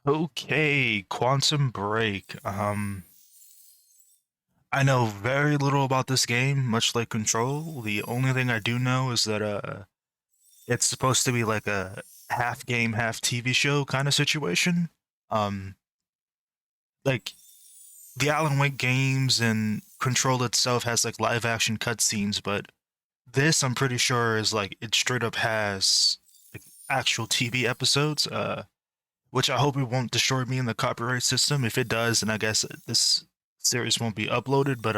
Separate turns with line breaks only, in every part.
Okay, Quantum Break. I know very little about this game, much like Control. The only thing I do know is that it's supposed to be like a half game, half TV show kind of situation. Um, like the Alan Wake games and Control itself has like live action cutscenes, but this I'm pretty sure is like it straight up has like actual TV episodes. Which I hope it won't destroy me in the copyright system. If it does, then I guess this series won't be uploaded. But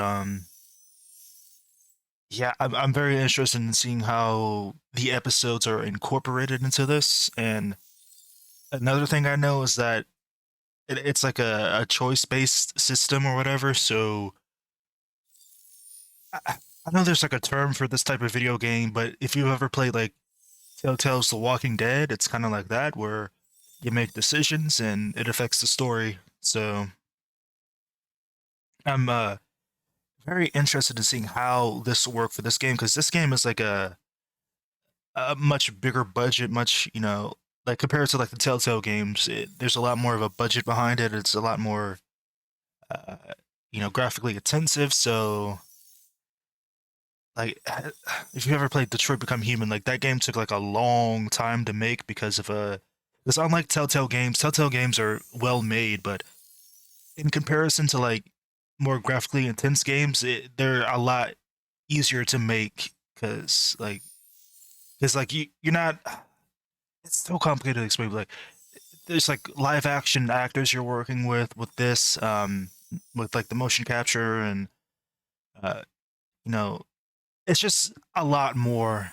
yeah, I'm very interested in seeing how the episodes are incorporated into this. And another thing I know is that it's like a choice based system or whatever. So I know there's like a term for this type of video game, but if you've ever played like Telltale's The Walking Dead, it's kind of like that where you make decisions and it affects the story. So I'm very interested in seeing how this will work for this game because this game is like a much bigger budget, much like compared to like the Telltale games. There's a lot more of a budget behind it. It's a lot more uh, graphically intensive. So like if you ever played Detroit Become Human, like that game took like a long time to make because of because unlike Telltale games are well made, but in comparison to like more graphically intense games, they're a lot easier to make because you're not. It's so complicated to explain. But like there's like live action actors you're working with this with like the motion capture and uh you know it's just a lot more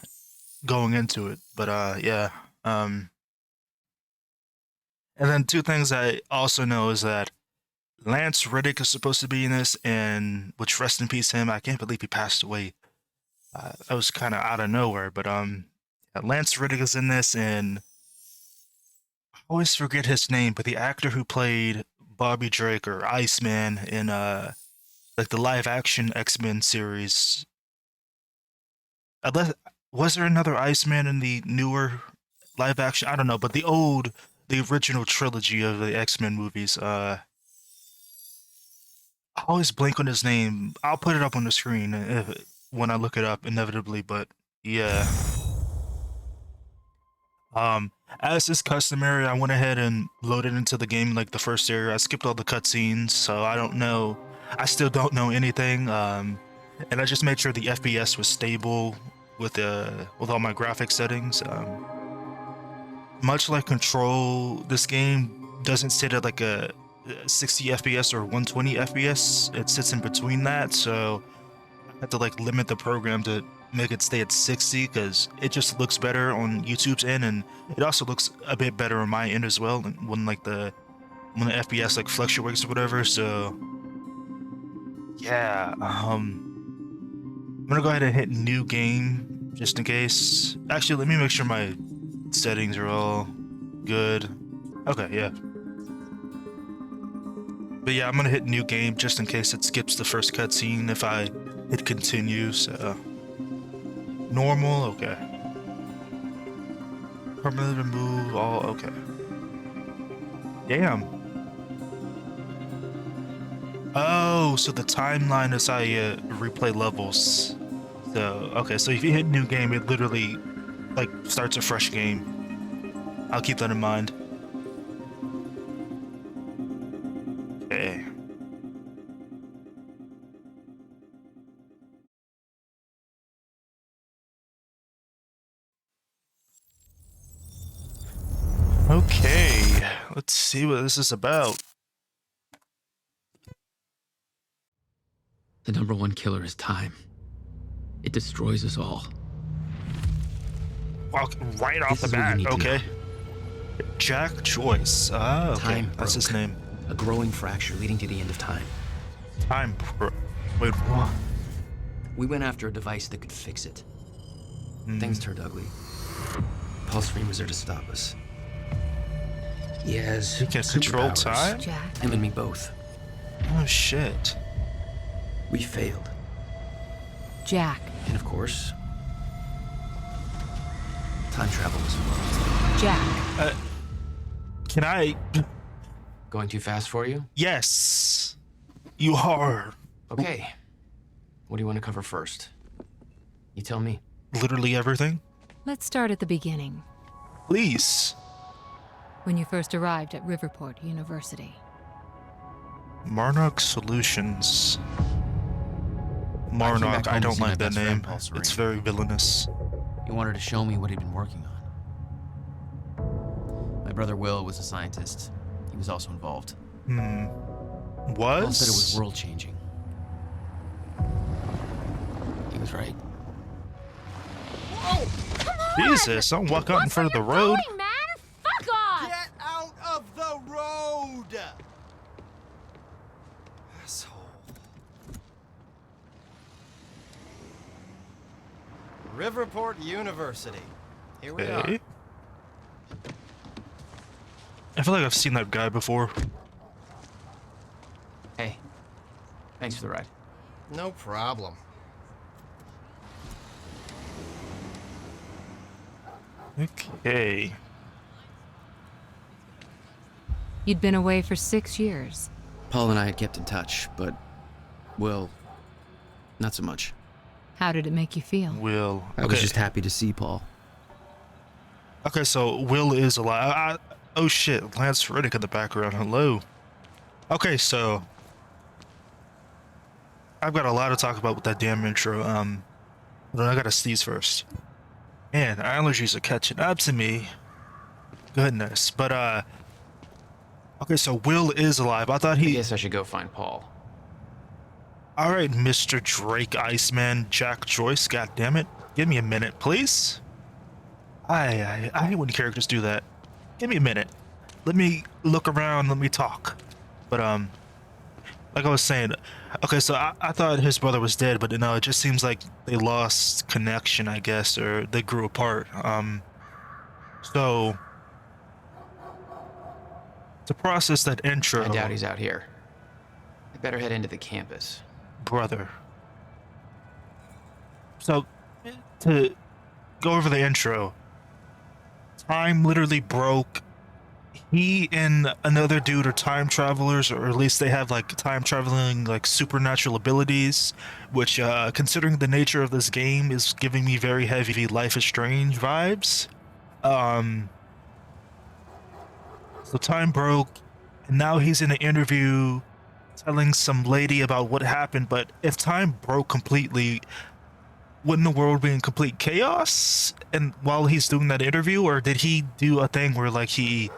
going into it. But yeah. And then two things I also know is that Lance Reddick is supposed to be in this, and which rest in peace him. I can't believe he passed away. That was kind of out of nowhere, but yeah, Lance Reddick is in this, and I always forget his name, but the actor who played Bobby Drake or Iceman in like the live action X-Men series. Unless, was there another Iceman in the newer live action? I don't know, but the original trilogy of the X-Men movies. I always blank on his name. I'll put it up on the screen when I look it up inevitably, but yeah. As is customary, I went ahead and loaded into the game like the first area. I skipped all the cutscenes, so I don't know. I still don't know anything. And I just made sure the FPS was stable with all my graphic settings. Much like Control, this game doesn't sit at like a 60 FPS or 120 FPS. It sits in between that, so I had to like limit the program to make it stay at 60 because it just looks better on YouTube's end, and it also looks a bit better on my end as well when when the FPS like fluctuates or whatever. So yeah, I'm gonna go ahead and hit new game just in case. Actually, let me make sure my settings are all good. Okay, yeah. But yeah, I'm gonna hit new game just in case it skips the first cutscene if I hit continue. So normal, okay. Permanently remove all, okay. Damn. Oh, so the timeline is how you replay levels. So okay, so if you hit new game, it literally like starts a fresh game. I'll keep that in mind. Okay. Okay, let's see what this is about.
The number one killer is time. It destroys us all.
Well, right off
This
the
is what you
bat,
need to
okay.
know.
Jack Joyce. Ah, okay.
Time
That's his
broke.
name.
A growing fracture leading to the end of time.
Wait, what?
We went after a device that could fix it.
Hmm.
Things turned ugly. Pulse Stream was there to stop us. He has
He can control
superpowers.
time?
Jack,
Him and me both.
Oh, shit.
We failed.
Jack,
And of course, time travel was involved.
Jack.
Can I...
Going too fast for you?
Yes, you are.
Okay. What do you want to cover first? You tell me.
Literally everything.
Let's start at the beginning,
Please.
when you first arrived at Riverport University.
Marnock Solutions.
I came
Marnock,
back
I
home to
don't
see my
like that
best friend,
name.
Paul Serene.
It's very villainous.
He wanted to show me what he'd been working on. My brother Will was a scientist. He was also involved. Paul said it was
Was?
world-changing. He was right.
Jesus, don't walk out in front of the road.
Going, man? Fuck off!
Get out of the road! Asshole. Riverport University. Here we are.
Okay. I feel like I've seen that guy before.
Hey, thanks for the ride.
No problem.
Okay.
You'd been away for 6 years.
Paul and I had kept in touch, but, well, not so much.
How did it make you feel?
Will.
I was just happy to see Paul.
Okay, so Will is alive. Oh shit, Lance Reddick in the background. Hello. Okay, so I've got a lot to talk about with that damn intro. But I gotta sneeze first. Man, allergies are catching up to me. Goodness. But okay, so Will is alive. I thought
I
he.
guess I should go find Paul.
All right, Mr. Drake Iceman Jack Joyce. God damn it. Give me a minute, please. I hate when characters do that. Give me a minute. Let me look around. Let me talk. But like I was saying, okay, so I thought his brother was dead, but no, it just seems like they lost connection, I guess, or they grew apart. So to process that intro,
I doubt he's out here. I better head into the campus.
brother. So to go over the intro, time literally broke. He and another dude are time travelers, or at least they have like time traveling, like supernatural abilities, which considering the nature of this game is giving me very heavy Life is Strange vibes. So time broke, and now he's in an interview telling some lady about what happened. But if time broke completely, wouldn't the world be in complete chaos? And while he's doing that interview, or did he do a thing where like he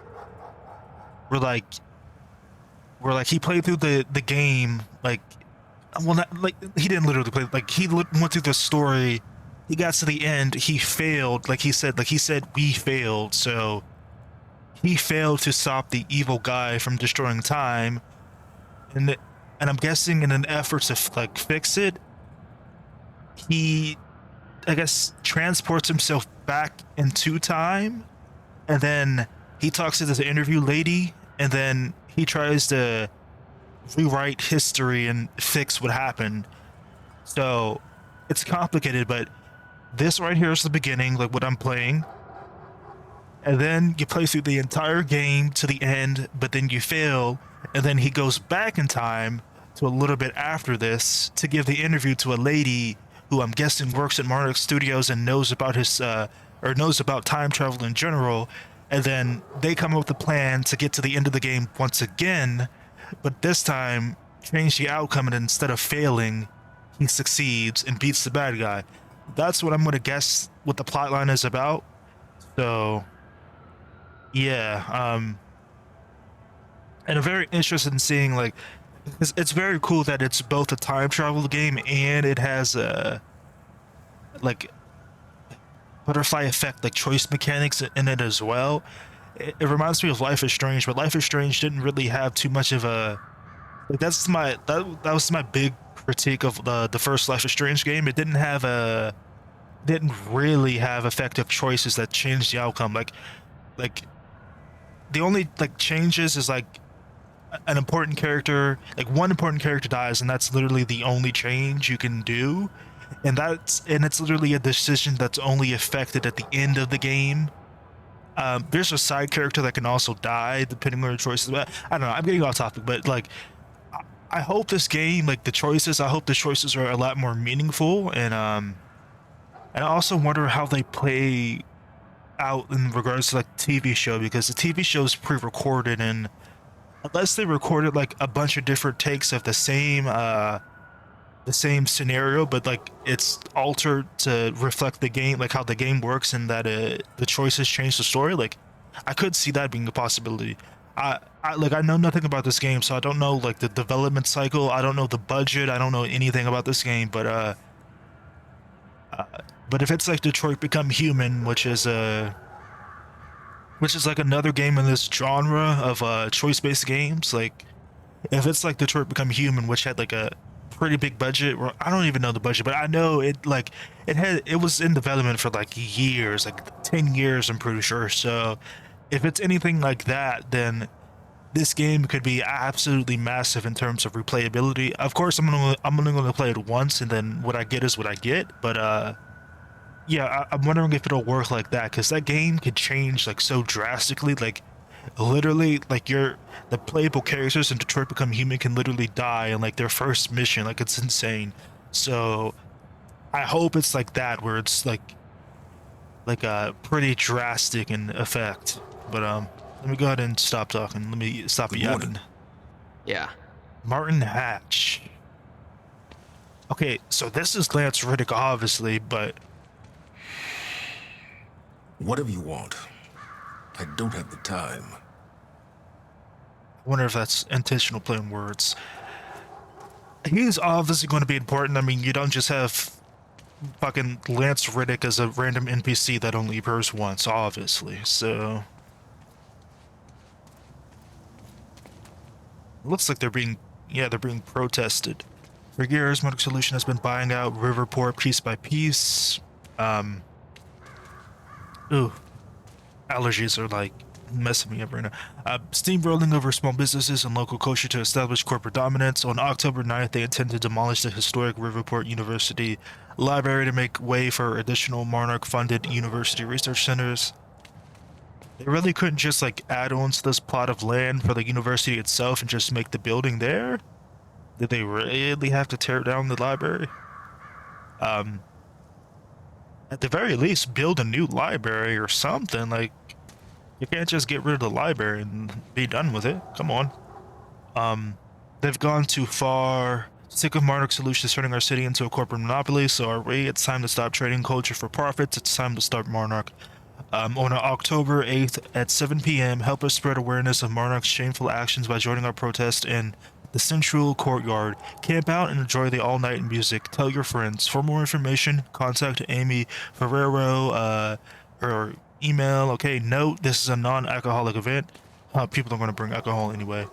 he played through the game, like, well, not like he didn't literally play, like he went through the story, he got to the end, he failed, like he said we failed, so he failed to stop the evil guy from destroying time, and I'm guessing in an effort to like fix it, he, I guess, transports himself back into time, and then he talks to this interview lady, and then he tries to rewrite history and fix what happened. So it's complicated, but this right here is the beginning, like what I'm playing. And then you play through the entire game to the end, but then you fail, and then he goes back in time to a little bit after this to give the interview to a lady who I'm guessing works at Marnock Studios and knows about his or knows about time travel in general. And then they come up with a plan to get to the end of the game once again, but this time change the outcome, and instead of failing, he succeeds and beats the bad guy. That's what I'm gonna guess what the plot line is about. So yeah, and I'm very interested in seeing, like, it's very cool that it's both a time travel game and it has a like butterfly effect, like choice mechanics in it as well. It reminds me of Life is Strange, but Life is Strange didn't really have too much of a, like, that was my big critique of the first Life is Strange game. It didn't really have effective choices that changed the outcome. Like the only like changes is like an important character, like one important character dies, and that's literally the only change you can do. And it's literally a decision that's only affected at the end of the game. There's a side character that can also die depending on your choices. But I don't know. I'm getting off topic, but like, I hope this game, like the choices, I hope the choices are a lot more meaningful, and I also wonder how they play out in regards to like TV show, because the TV show is pre-recorded, and unless they recorded like a bunch of different takes of the same scenario, but like it's altered to reflect the game, like how the game works, and that the choices change the story. Like, I could see that being a possibility. I know nothing about this game, so I don't know like the development cycle. I don't know the budget. I don't know anything about this game, but if it's like Detroit Become Human, which is like another game in this genre of choice-based games, like if it's like Detroit Become Human, which had like a pretty big budget, or I don't even know the budget, but I know it was in development for like years, like 10 years, I'm pretty sure. So if it's anything like that, then this game could be absolutely massive in terms of replayability. Of course, I'm only gonna play it once, and then what I get is what I get. But yeah, I'm wondering if it'll work like that, because that game could change like so drastically. Like, literally, like the playable characters in Detroit Become Human can literally die in like their first mission. Like, it's insane. So I hope it's like that, where it's like a pretty drastic in effect. But let me go ahead and stop talking. Let me stop yapping.
Yeah.
Martin Hatch. Okay, so this is Lance Riddick, obviously, but
Whatever you want. I don't have the time.
I wonder if that's intentional play on words. He's obviously going to be important. I mean, you don't just have fucking Lance Riddick as a random NPC that only appears once, obviously. So looks like they're being protested. For years, Medic Solution has been buying out Riverport piece by piece. Ooh, allergies are like messing me up right now. Steamrolling over small businesses and local culture to establish corporate dominance. On October 9th, they intend to demolish the historic Riverport University library to make way for additional Monarch-funded university research centers. They really couldn't just like add on to this plot of land for the university itself and just make the building there? Did they really have to tear down the library? At the very least, build a new library or something. Like, you can't just get rid of the library and be done with it. Come on. They've gone too far. Sick of Monarch Solutions turning our city into a corporate monopoly, so are we. It's time to stop trading culture for profits. It's time to start Monarch. On October 8th at 7 p.m., help us spread awareness of Monarch's shameful actions by joining our protest in the Central Courtyard. Camp out and enjoy the all-night music. Tell your friends. For more information, contact Amy Ferrero, or email. Okay, note, this is a non-alcoholic event. People are going to bring alcohol anyway.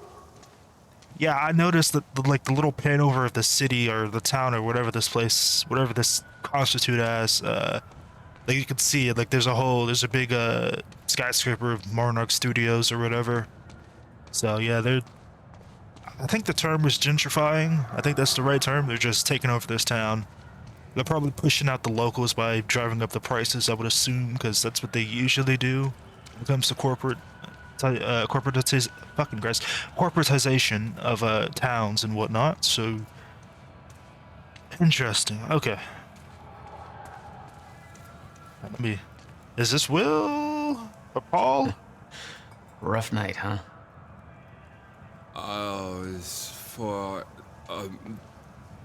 Yeah, I noticed that the little pan over of the city or the town or whatever this constitute as, like you can see it, like there's a big skyscraper of Monarch Studios or whatever. So yeah, I think the term is gentrifying. I think that's the right term. They're just taking over this town. They're probably pushing out the locals by driving up the prices, I would assume, because that's what they usually do when it comes to corporatization of towns and whatnot. So interesting. Okay. Is this Will or Paul?
Rough night, huh?
It's for,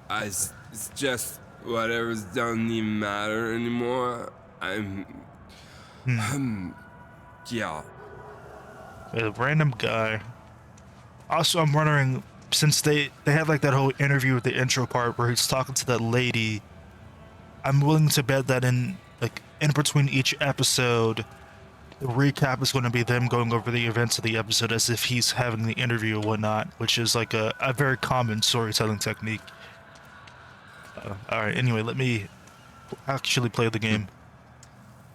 it's just whatever's doesn't even matter anymore. Yeah.
A random guy. Also, I'm wondering, since they had like that whole interview with the intro part where he's talking to that lady, I'm willing to bet that in between each episode, the recap is going to be them going over the events of the episode as if he's having the interview or whatnot, which is like a very common storytelling technique. Alright, anyway, let me actually play the game.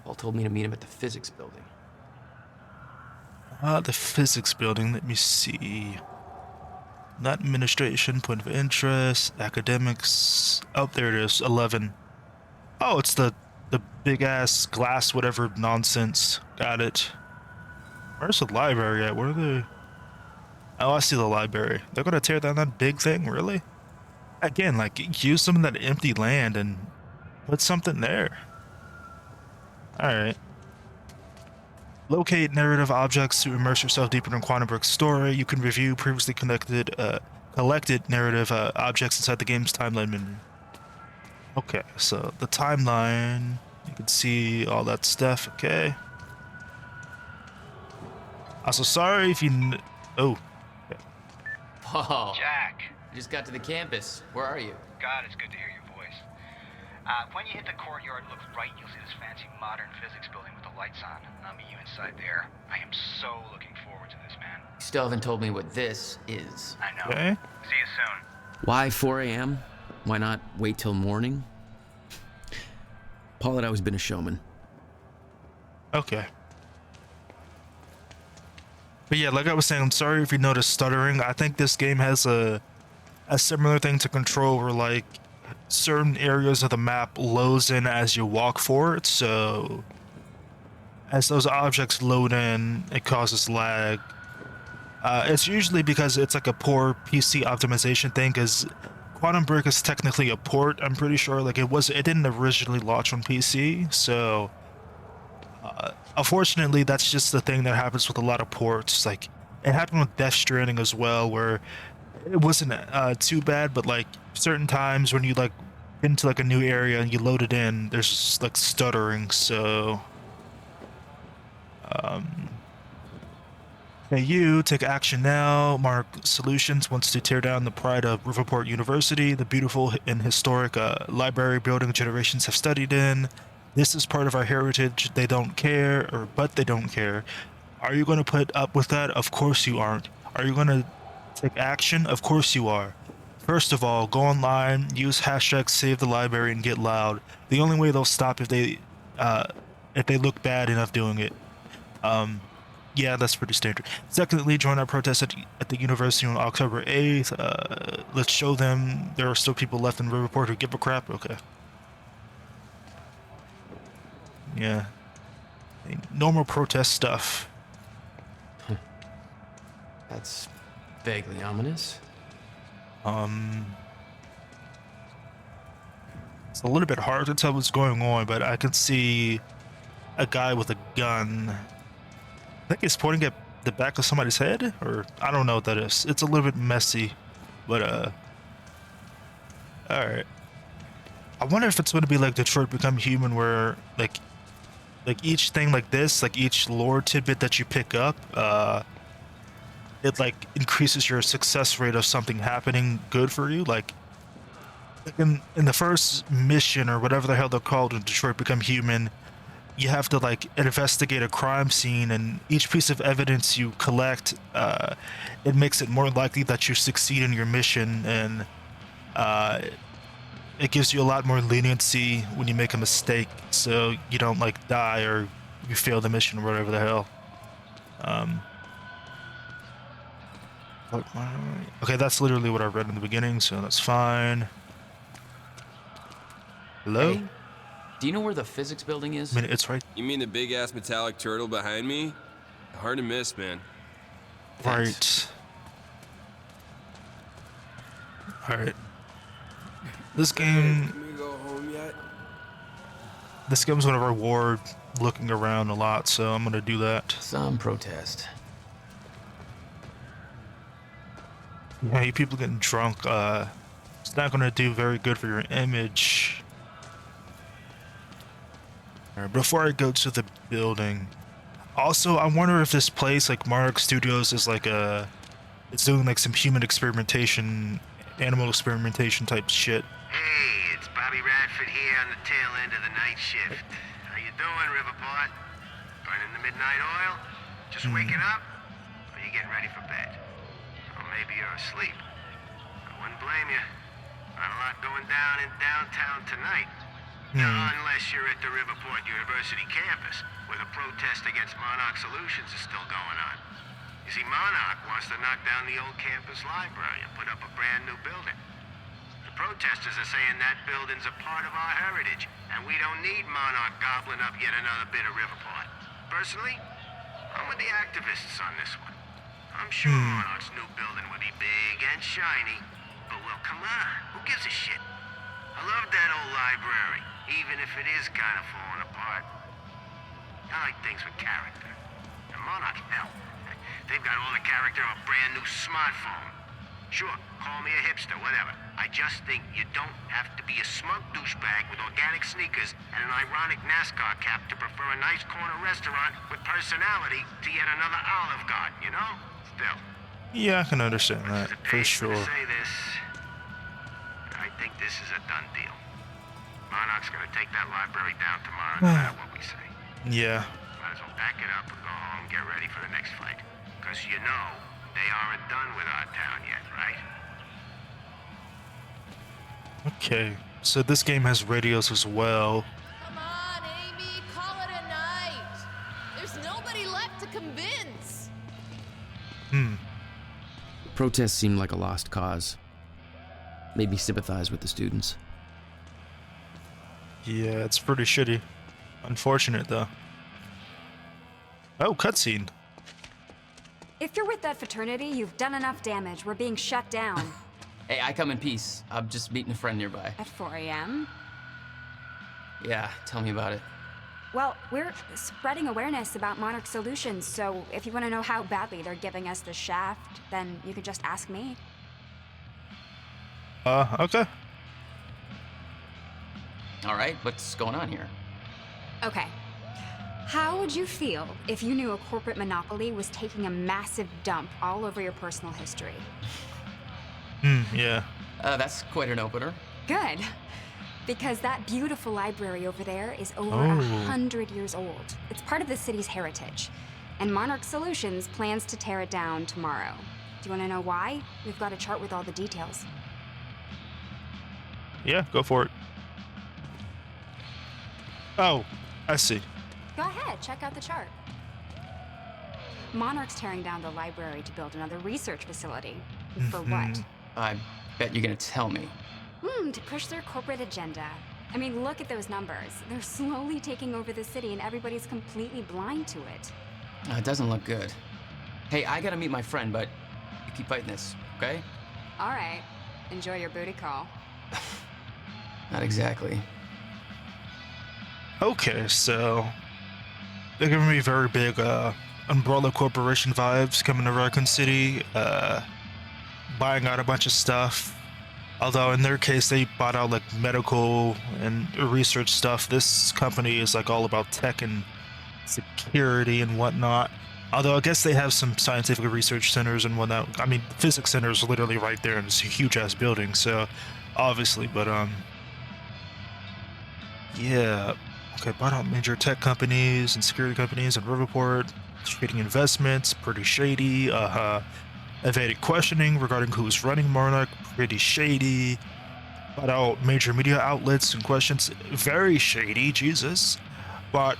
Paul told me to meet him at the physics building.
The physics building, let me see. Not administration, point of interest, academics. Oh, there it is, 11. Oh, it's the big ass glass whatever nonsense. Got it. Where's the library at? Where are the... Oh, I see the library. They're gonna tear down that big thing, really? Again, like, use some of that empty land and put something there. Alright. Locate narrative objects to immerse yourself deeper in Quantum Break's story. You can review previously collected narrative objects inside the game's timeline menu. Okay, so the timeline, you can see all that stuff, okay. Also, sorry if you... Oh. Okay.
Whoa.
Jack.
I just got to the campus. Where are you?
God, it's good to hear your voice. When you hit the courtyard, look right, you'll see this fancy modern physics building with the lights on. I'll meet you inside there. I am so looking forward to this, man.
You still haven't told me what this is.
I know.
Okay.
See you soon.
Why 4 a.m.? Why not wait till morning? Paul had always been a showman.
Okay. But yeah, like I was saying, I'm sorry if you noticed stuttering. I think this game has a similar thing to Control where, like, certain areas of the map loads in as you walk for it, so as those objects load in, it causes lag. It's usually because it's like a poor PC optimization thing, because Quantum Break is technically a port, I'm pretty sure. Like, it didn't originally launch on PC, so unfortunately that's just the thing that happens with a lot of ports. Like, it happened with Death Stranding as well, where it wasn't too bad, but like certain times when you like get into like a new area and you load it in, there's just like stuttering. So okay, you take action now. Mark Solutions wants to tear down the pride of Riverport University, the beautiful and historic library building generations have studied in. This is part of our heritage. They don't care, but they don't care. Are you going to put up with that? Of course you aren't. Are you going to take action? Of course you are. First of all, go online, use hashtag save the library, and get loud. The only way they'll stop if they look bad enough doing it. Yeah, that's pretty standard. Secondly, join our protest at the university on October 8th. Let's show them there are still people left in Riverport who give a crap. Okay. Yeah. Normal protest stuff.
That's vaguely ominous.
It's a little bit hard to tell what's going on, but I can see a guy with a gun. I think he's pointing at the back of somebody's head, or I don't know what that is. It's a little bit messy, but alright. I wonder if it's going to be like Detroit Become Human, where like each thing like this, like each lore tidbit that you pick up, it like increases your success rate of something happening good for you. Like in the first mission or whatever the hell they're called in Detroit Become Human, you have to like investigate a crime scene, and each piece of evidence you collect, it makes it more likely that you succeed in your mission, and it gives you a lot more leniency when you make a mistake, so you don't like die or you fail the mission or whatever the hell. Okay, that's literally what I read in the beginning, so that's fine. Hello?
Hey, do you know where the physics building is?
I mean, it's right.
You mean the big ass metallic turtle behind me? Hard to miss, man.
Right. Alright. This game...
Can we go home yet?
This game's gonna reward looking around a lot, so I'm gonna do that.
Some protest.
Yeah, you people getting drunk, it's not gonna do very good for your image. Alright, before I go to the building... Also, I wonder if this place, like Mark Studios, is like it's doing like some human experimentation, animal experimentation type shit.
Hey, it's Bobby Radford here on the tail end of the night shift. How you doing, Riverport? Burning the midnight oil? Just waking up? Or you getting ready for bed? Or maybe you're asleep. I wouldn't blame you. Not a lot going down in downtown tonight. Unless you're at the Riverport University campus, where the protest against Monarch Solutions is still going on. You see, Monarch wants to knock down the old campus library and put up a brand new building. The protesters are saying that building's a part of our heritage, and we don't need Monarch gobbling up yet another bit of Riverport. Personally, I'm with the activists on this one. I'm sure Monarch's new building will be big and shiny, but well, come on, who gives a shit? I love that old library, even if it is kind of falling apart. I like things with character. And Monarch, hell, they've got all the character of a brand new smartphone. Sure, call me a hipster, whatever. I just think you don't have to be a smug douchebag with organic sneakers and an ironic NASCAR cap to prefer a nice corner restaurant with personality to yet another Olive Garden, you know? Still.
Yeah, I can understand that, for sure.
To say this, I think this is a done deal. Monarch's gonna take that library down tomorrow, no matter what we say.
Yeah.
Might as well pack it up and go home and get ready for the next fight. Because you know, they aren't done with our town yet, right?
Okay, so this game has radios as well.
Come on, Amy, call it a night. There's nobody left to convince.
Protests seemed like a lost cause. Made me sympathize with the students.
Yeah, it's pretty shitty. Unfortunate, though. Oh, cutscene.
If you're with that fraternity, you've done enough damage. We're being shut down.
Hey, I come in peace. I'm just meeting a friend nearby.
At 4 a.m.?
Yeah, tell me about it.
Well, we're spreading awareness about Monarch Solutions, so if you want to know how badly they're giving us the shaft, then you could just ask me.
Okay.
All right, what's going on here?
Okay. How would you feel if you knew a corporate monopoly was taking a massive dump all over your personal history?
Yeah.
That's quite an opener.
Good. Because that beautiful library over there is over 100 years old. It's part of the city's heritage. And Monarch Solutions plans to tear it down tomorrow. Do you want to know why? We've got a chart with all the details.
Yeah, go for it. Oh, I see.
Go ahead, check out the chart. Monarch's tearing down the library to build another research facility. For what?
I bet you're gonna tell me.
To push their corporate agenda. I mean, look at those numbers. They're slowly taking over the city and everybody's completely blind to it.
It doesn't look good. Hey, I gotta meet my friend, but you keep fighting this, okay?
All right. Enjoy your booty call.
Not exactly.
Okay, so they're giving me very big Umbrella Corporation vibes coming to Raccoon City, buying out a bunch of stuff. Although in their case, they bought out like medical and research stuff. This company is like all about tech and security and whatnot. Although I guess they have some scientific research centers and whatnot. I mean, the physics center is literally right there, and it's a huge ass building. So obviously, but yeah. Okay, bought out major tech companies and security companies in Riverport, trading investments, pretty shady. Evaded questioning regarding who's running Monarch, pretty shady. Bought out major media outlets and questions, very shady, Jesus. Bought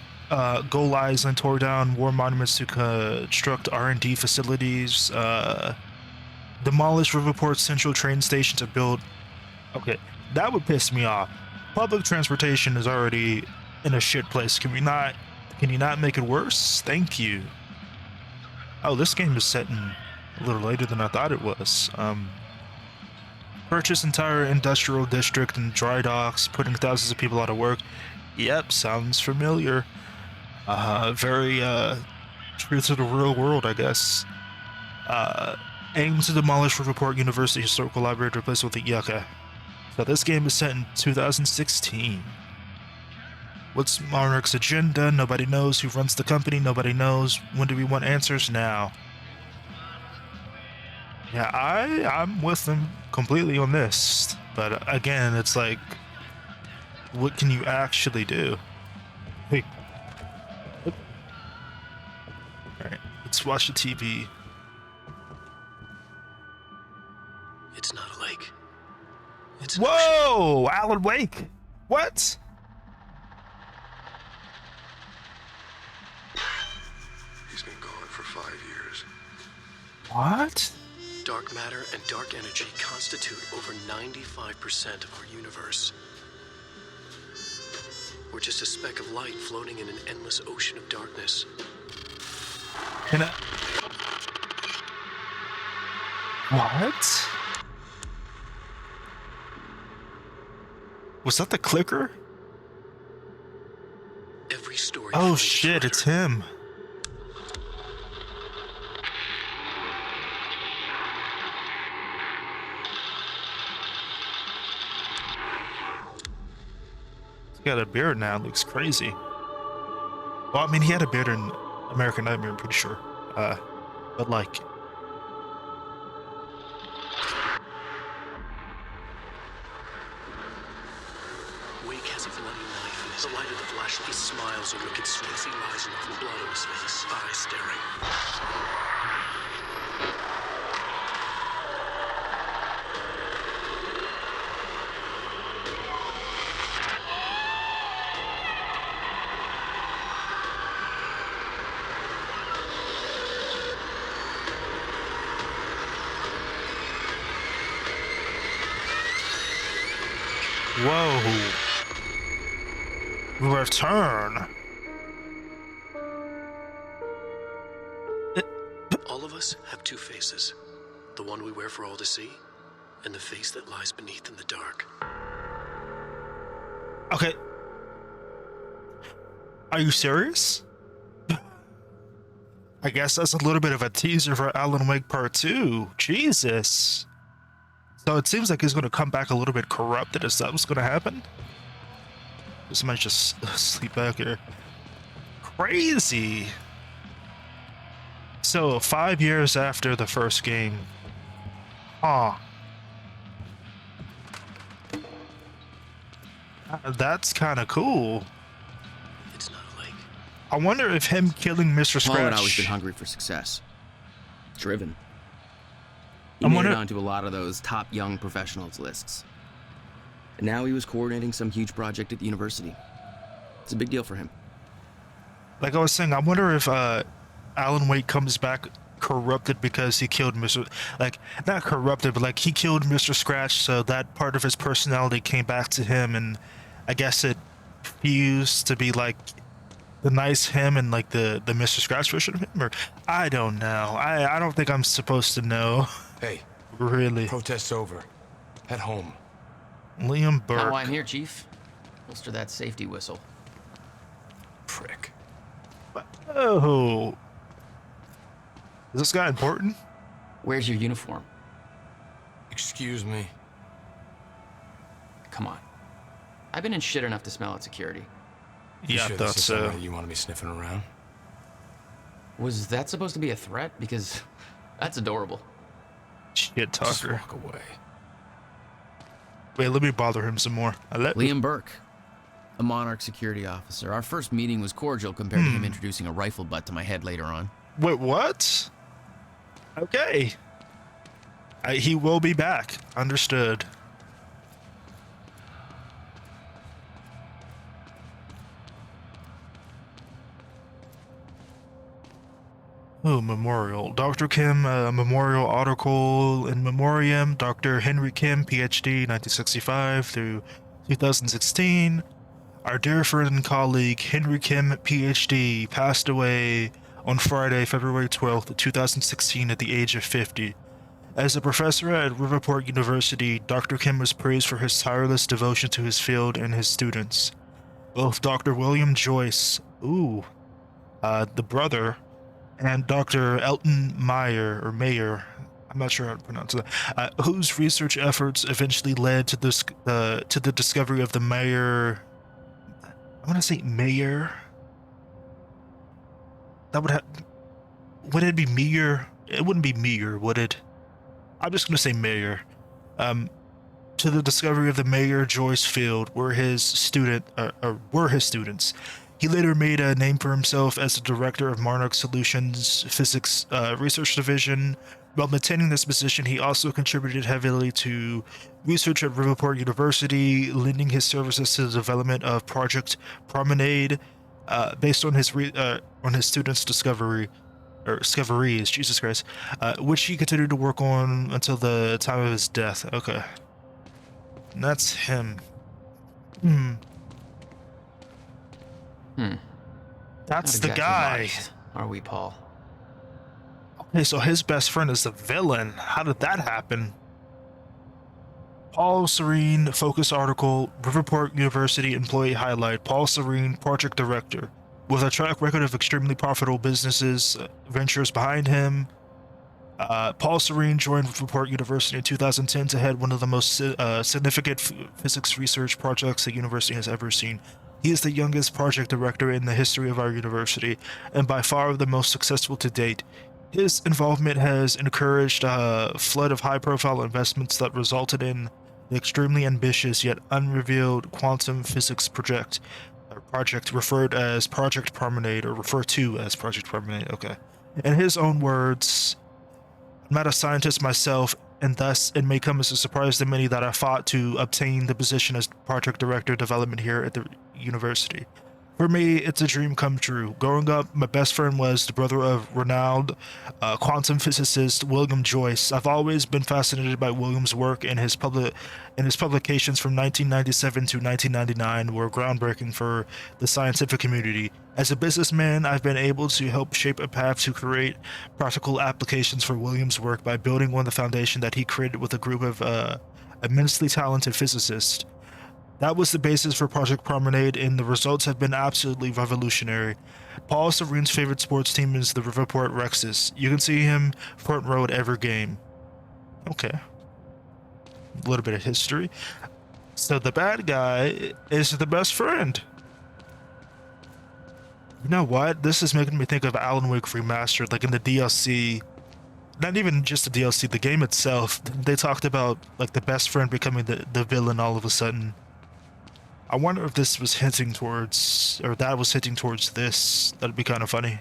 Goal Lies and tore down war monuments to construct R&D facilities. Demolished Riverport Central train station to build... Okay, that would piss me off. Public transportation is already in a shit place. Can you not make it worse? Thank you. Oh, this game is set in a little later than I thought it was. Purchase entire industrial district and dry docks, putting thousands of people out of work. Yep, sounds familiar. Very true to the real world, I guess. Aim to demolish Riverport University Historical Library to replace it with the Yucca. So this game is set in 2016. What's Monarch's agenda? Nobody knows. Who runs the company? Nobody knows. When do we want answers? Now. Yeah, I'm with them completely on this. But again, it's like, what can you actually do? Hey. Alright, let's watch the TV.
It's not a lake. It's
Whoa! Alan Wake! What?
He's been gone for 5 years.
What?
Dark matter and dark energy constitute over 95% of our universe. We're just a speck of light floating in an endless ocean of darkness.
Can I... What? Was that the clicker?
Every story.
Oh shit, it's him. He's got a beard now, looks crazy. Well, I mean, he had a beard in American Nightmare, I'm pretty sure. But like...
Wake has a bloody knife in his light of the flashlight. He smiles a wicked smile as he lies with blood on his face, eyes staring.
Whoa. Return.
All of us have two faces. The one we wear for all to see, and the face that lies beneath in the dark.
Okay. Are you serious? I guess that's a little bit of a teaser for Alan Wake Part 2. Jesus. So it seems like he's going to come back a little bit corrupted. Is that what's going to happen? This might just sleep back here. Crazy. So 5 years after the first game. Huh. That's kind of cool.
It's not a lake.
I wonder if him killing Mr. Scratch...
Paul had always been hungry for success. Driven. He
I
made
wonder...
it onto a lot of those top young professionals lists. And now he was coordinating some huge project at the university. It's a big deal for him.
Like I was saying, I wonder if Alan Wake comes back corrupted because he killed Mr. Like, not corrupted, but like he killed Mr. Scratch, so that part of his personality came back to him, and I guess it fused to be like the nice him and like the Mr. Scratch version of him, or I don't know. I don't think I'm supposed to know.
Hey.
Really.
Protest's over. Head home.
Liam Burke.
Not why I'm here, Chief. Holster that safety whistle.
Prick.
Oh. Is this guy important?
Where's your uniform?
Excuse me.
Come on. I've been in shit enough to smell at security.
You
Yeah,
sure
I thought
this is
so.
somewhere you want to be sniffing around?
Was that supposed to be a threat? Because that's adorable.
Shit
Just
talker.
walk away.
Wait, let me bother him some more.
Liam Burke, a Monarch security officer. Our first meeting was cordial compared to him introducing a rifle butt to my head later on.
Wait, what? Okay. He will be back. Understood. Oh, memorial. Dr. Kim, memorial article in memoriam. Dr. Henry Kim, PhD, 1965 through 2016. Our dear friend and colleague, Henry Kim, PhD, passed away on Friday, February 12th, 2016 at the age of 50. As a professor at Riverport University, Dr. Kim was praised for his tireless devotion to his field and his students. Both Dr. William Joyce, the brother, and Dr. Elton Mayer, I'm not sure how to pronounce that, whose research efforts eventually led to the discovery of the Mayer. I want to say Mayer. That would it be Meyer? It wouldn't be Meyer, would it? I'm just gonna say Mayer. To the discovery of the Mayer-Joyce field were his students. He later made a name for himself as the director of Monarch Solutions Physics Research Division. While maintaining this position, he also contributed heavily to research at Riverport University, lending his services to the development of Project Promenade, based on his students' discoveries, Jesus Christ, which he continued to work on until the time of his death. Okay. And that's him.
Not
That's the
exactly
guy.
modest, are we, Paul?
Hey, so his best friend is the villain. How did that happen? Paul Serene, focus article, Riverport University employee highlight. Paul Serene, project director. With a track record of extremely profitable businesses ventures behind him, Paul Serene joined Riverport University in 2010 to head one of the most significant physics research projects the university has ever seen. He is the youngest project director in the history of our university, and by far the most successful to date. His involvement has encouraged a flood of high-profile investments that resulted in the extremely ambitious yet unrevealed quantum physics project referred as Project Promenade, or referred to as Project Promenade. Okay. In his own words, I'm not a scientist myself, and thus it may come as a surprise to many that I fought to obtain the position as project director of development here at the university. For me, it's a dream come true. Growing up, my best friend was the brother of renowned quantum physicist William Joyce. I've always been fascinated by William's work, and his publications from 1997 to 1999 were groundbreaking for the scientific community. As a businessman, I've been able to help shape a path to create practical applications for William's work by building on the foundation that he created with a group of immensely talented physicists. That was the basis for Project Promenade, and the results have been absolutely revolutionary. Paul Serene's favorite sports team is the Riverport Rexes. You can see him front row at every game. Okay. A little bit of history. So the bad guy is the best friend. You know what? This is making me think of Alan Wake Remastered, like in the DLC. Not even just the DLC, the game itself. They talked about like the best friend becoming the villain all of a sudden. I wonder if this was hinting towards, or that was hinting towards this. That'd be kind of funny.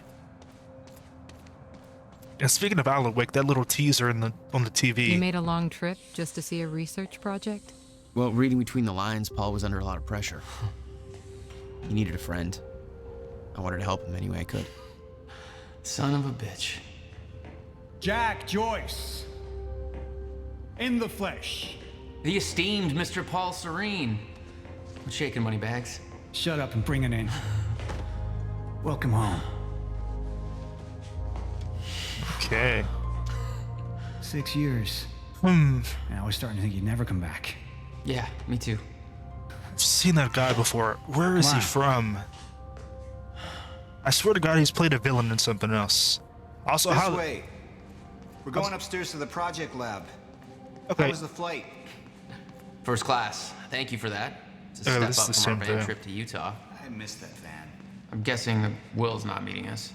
And speaking of Alan Wake, that little teaser on the TV.
You made a long trip just to see a research project?
Well, reading between the lines, Paul was under a lot of pressure. He needed a friend. I wanted to help him any way I could.
Son of a bitch.
Jack Joyce. In the flesh.
The esteemed Mr. Paul Serene. What's shaking, Moneybags?
Shut up and bring it in. Welcome home.
Okay.
6 years.
And
I was starting to think you'd never come back.
Yeah, me too.
I've seen that guy before. Where is he from? I swear to God, he's played a villain in something else. Also,
this
how?
way. We're going upstairs to the project lab.
Okay.
How was the flight?
First class. Thank you for that. It's a
Oh,
step
this
up
is the
from our
same
van
thing.
trip to Utah.
I missed that van.
I'm guessing that Will's not meeting us.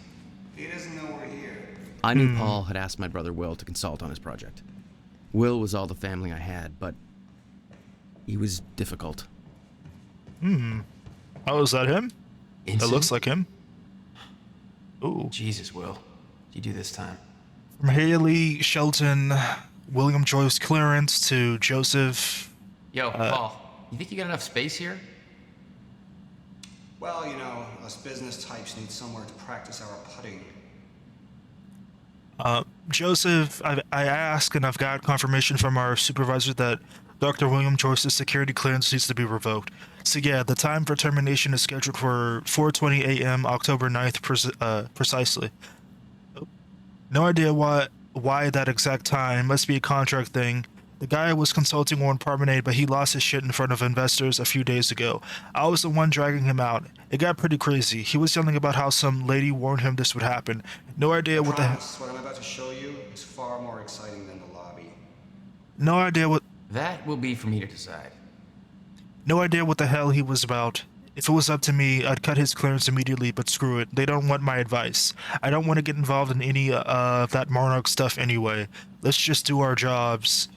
He doesn't know we're here.
I knew Paul had asked my brother Will to consult on his project. Will was all the family I had, but he was difficult.
Oh, is that him? That looks like him. Ooh.
Jesus, Will. What'd you do this time?
From Haley Shelton, William Joyce clearance to Joseph.
Yo, Paul. You think you got enough space here?
Well, you know, us business types need somewhere to practice our putting.
Joseph, I asked and I've got confirmation from our supervisor that Dr. William Joyce's security clearance needs to be revoked. So yeah, the time for termination is scheduled for 4:20 a.m. October 9th precisely. No idea why that exact time. Must be a contract thing. The guy was consulting on Promenade, but he lost his shit in front of investors a few days ago. I was the one dragging him out. It got pretty crazy. He was yelling about how some lady warned him this would happen. No idea what the
What I'm about to show you is far more exciting than the lobby.
No idea what
That will be for me to decide.
No idea what the hell he was about. If it was up to me, I'd cut his clearance immediately, but screw it. They don't want my advice. I don't want to get involved in any of that Monarch stuff anyway. Let's just do our jobs.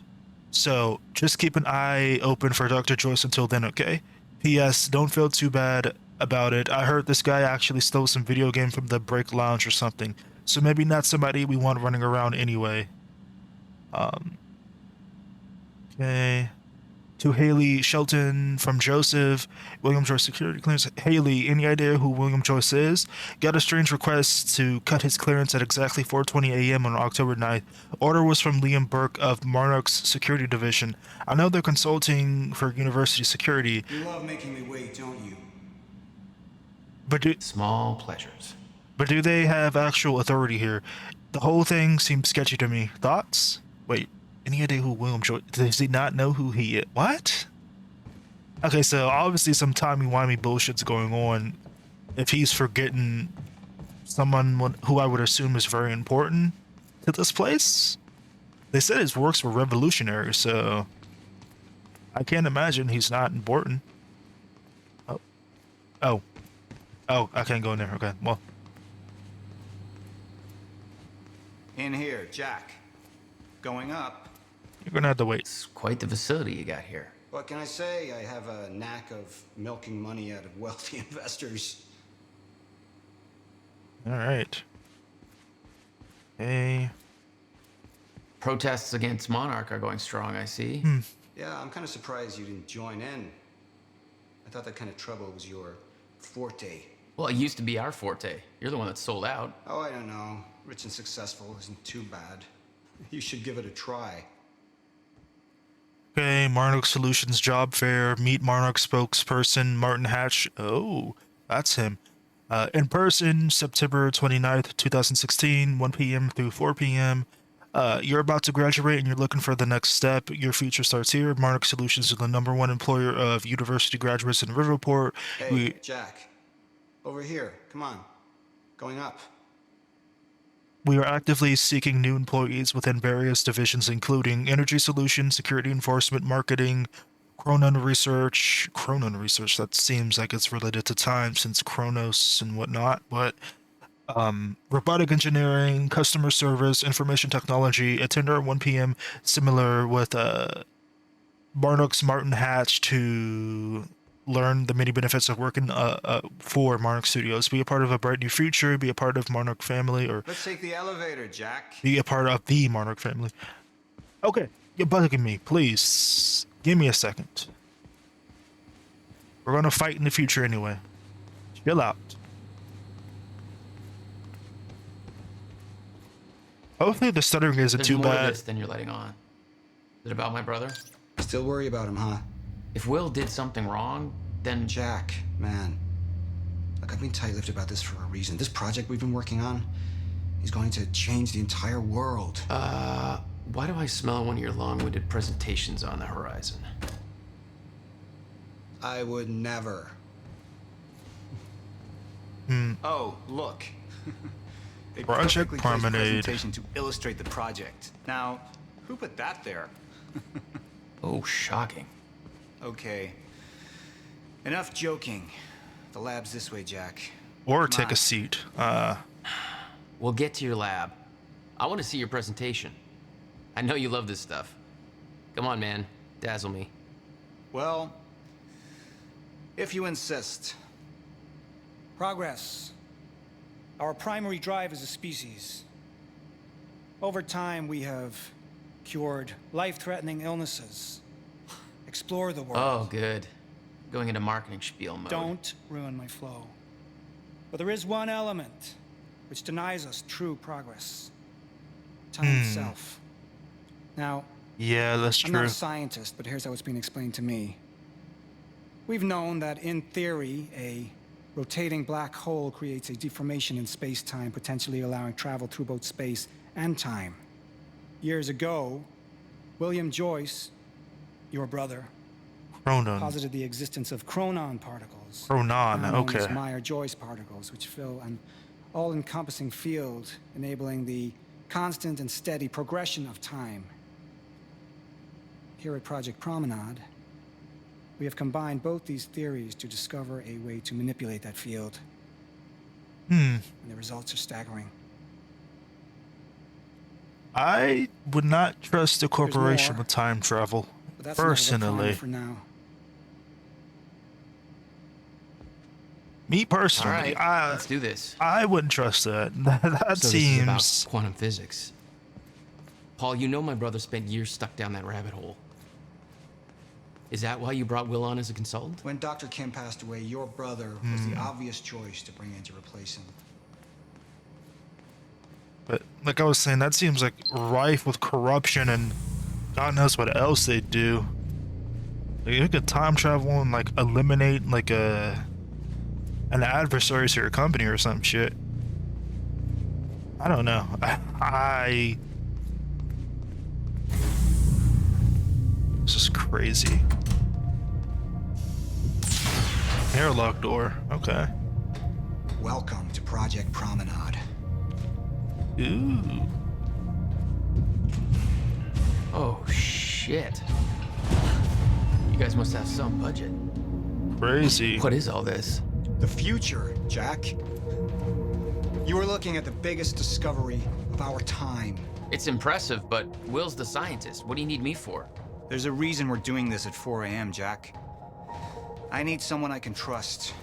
So, just keep an eye open for Dr. Joyce until then, okay? P.S. Don't feel too bad about it. I heard this guy actually stole some video game from the break lounge or something. So maybe not somebody we want running around anyway. Okay. To Haley Shelton from Joseph, William Joyce security clearance. Haley, any idea who William Joyce is? Got a strange request to cut his clearance at exactly 4:20 a.m. on October 9th. Order was from Liam Burke of Monarch's security division. I know they're consulting for university security.
You love making me wait, don't you?
But
Small pleasures.
But do they have actual authority here? The whole thing seems sketchy to me. Thoughts? Wait, any idea who William Joyce? Does he not know who he is? What? Okay, so obviously some timey-wimey bullshit's going on. If he's forgetting someone who I would assume is very important to this place. They said his works were revolutionary, so I can't imagine he's not important. Oh, I can't go in there. Okay, well.
In here, Jack. Going up.
You're gonna have to wait.
It's quite the facility you got here.
What can I say? I have a knack of milking money out of wealthy investors.
All right. Hey.
Protests against Monarch are going strong, I see.
Yeah, I'm kind of surprised you didn't join in. I thought that kind of trouble was your forte.
Well, it used to be our forte. You're the one that sold out.
Oh, I don't know. Rich and successful isn't too bad. You should give it a try.
Okay, Monarch Solutions job fair. Meet Monarch spokesperson Martin Hatch. Oh, that's him. In person, September 29th, 2016, 1 p.m. through 4 p.m. You're about to graduate and you're looking for the next step. Your future starts here. Monarch Solutions is the #1 employer of university graduates in Riverport.
Hey, Jack. Over here. Come on. Going up.
We are actively seeking new employees within various divisions, including energy solutions, security enforcement, marketing, Chronon research. Chronon research, that seems like it's related to time since Chronos and whatnot, but robotic engineering, customer service, information technology, attender at 1 p.m., similar with Monarch's Martin Hatch to learn the many benefits of working for Monarch Studios. Be a part of a bright new future, be a part of Monarch family, or
let's take the elevator, Jack.
be a part of the Monarch family. Okay, you're bugging me. Please, give me a second. We're gonna fight in the future anyway. Chill out. Hopefully the stuttering isn't
There's
too
more to
bad.
this than you're letting on. Is it about my brother?
Still worry about him, huh?
If Will did something wrong, then...
Jack, man. Look, I've been tight-lipped about this for a reason. This project we've been working on is going to change the entire world.
Why do I smell one of your long-winded presentations on the horizon?
I would never. Oh, look. A
Project
perfectly placed
Promenade.
presentation to illustrate the project. Now, who put that there?
Oh, shocking.
Okay. Enough joking. The lab's this way, Jack.
Or
Come
take
on.
a seat.
We'll get to your lab. I want to see your presentation. I know you love this stuff. Come on, man. Dazzle me.
Well, if you insist.
Progress. Our primary drive as a species. Over time, we have cured life-threatening illnesses. Explore the world.
Oh, good. Going into marketing spiel mode.
Don't ruin my flow. But there is one element which denies us true progress. Time itself. Now,
Yeah, that's
I'm not
true.
a scientist, but here's how it's been explained to me. We've known that, in theory, a rotating black hole creates a deformation in space-time, potentially allowing travel through both space and time. Years ago, William Joyce, your brother,
Chronon.
posited the existence of chronon particles.
Chronon,
now known as
okay.
Meyer-Joyce particles, which fill an all-encompassing field, enabling the constant and steady progression of time. Here at Project Promenade, we have combined both these theories to discover a way to manipulate that field. And the results are staggering.
I would not trust a corporation
more,
with time travel.
But that's not what we're
Personally.
planning for now.
Me personally,
All right, let's do this.
I wouldn't trust that. That
So
seems.
this is about quantum physics. Paul, you know my brother spent years stuck down that rabbit hole. Is that why you brought Will on as a consultant?
When Dr. Kim passed away, your brother was the obvious choice to bring in to replace him.
But like I was saying, that seems like rife with corruption and God knows what else they do. Like, you could time travel and like eliminate like an adversary to your company or some shit. I don't know. I this is crazy. Airlock door. Okay.
Welcome to Project Promenade.
Ooh.
Oh, shit. You guys must have some budget.
Crazy.
What is all this?
The future, Jack. You are looking at the biggest discovery of our time.
It's impressive, but Will's the scientist. What do you need me for?
There's a reason we're doing this at 4 a.m., Jack. I need someone I can trust.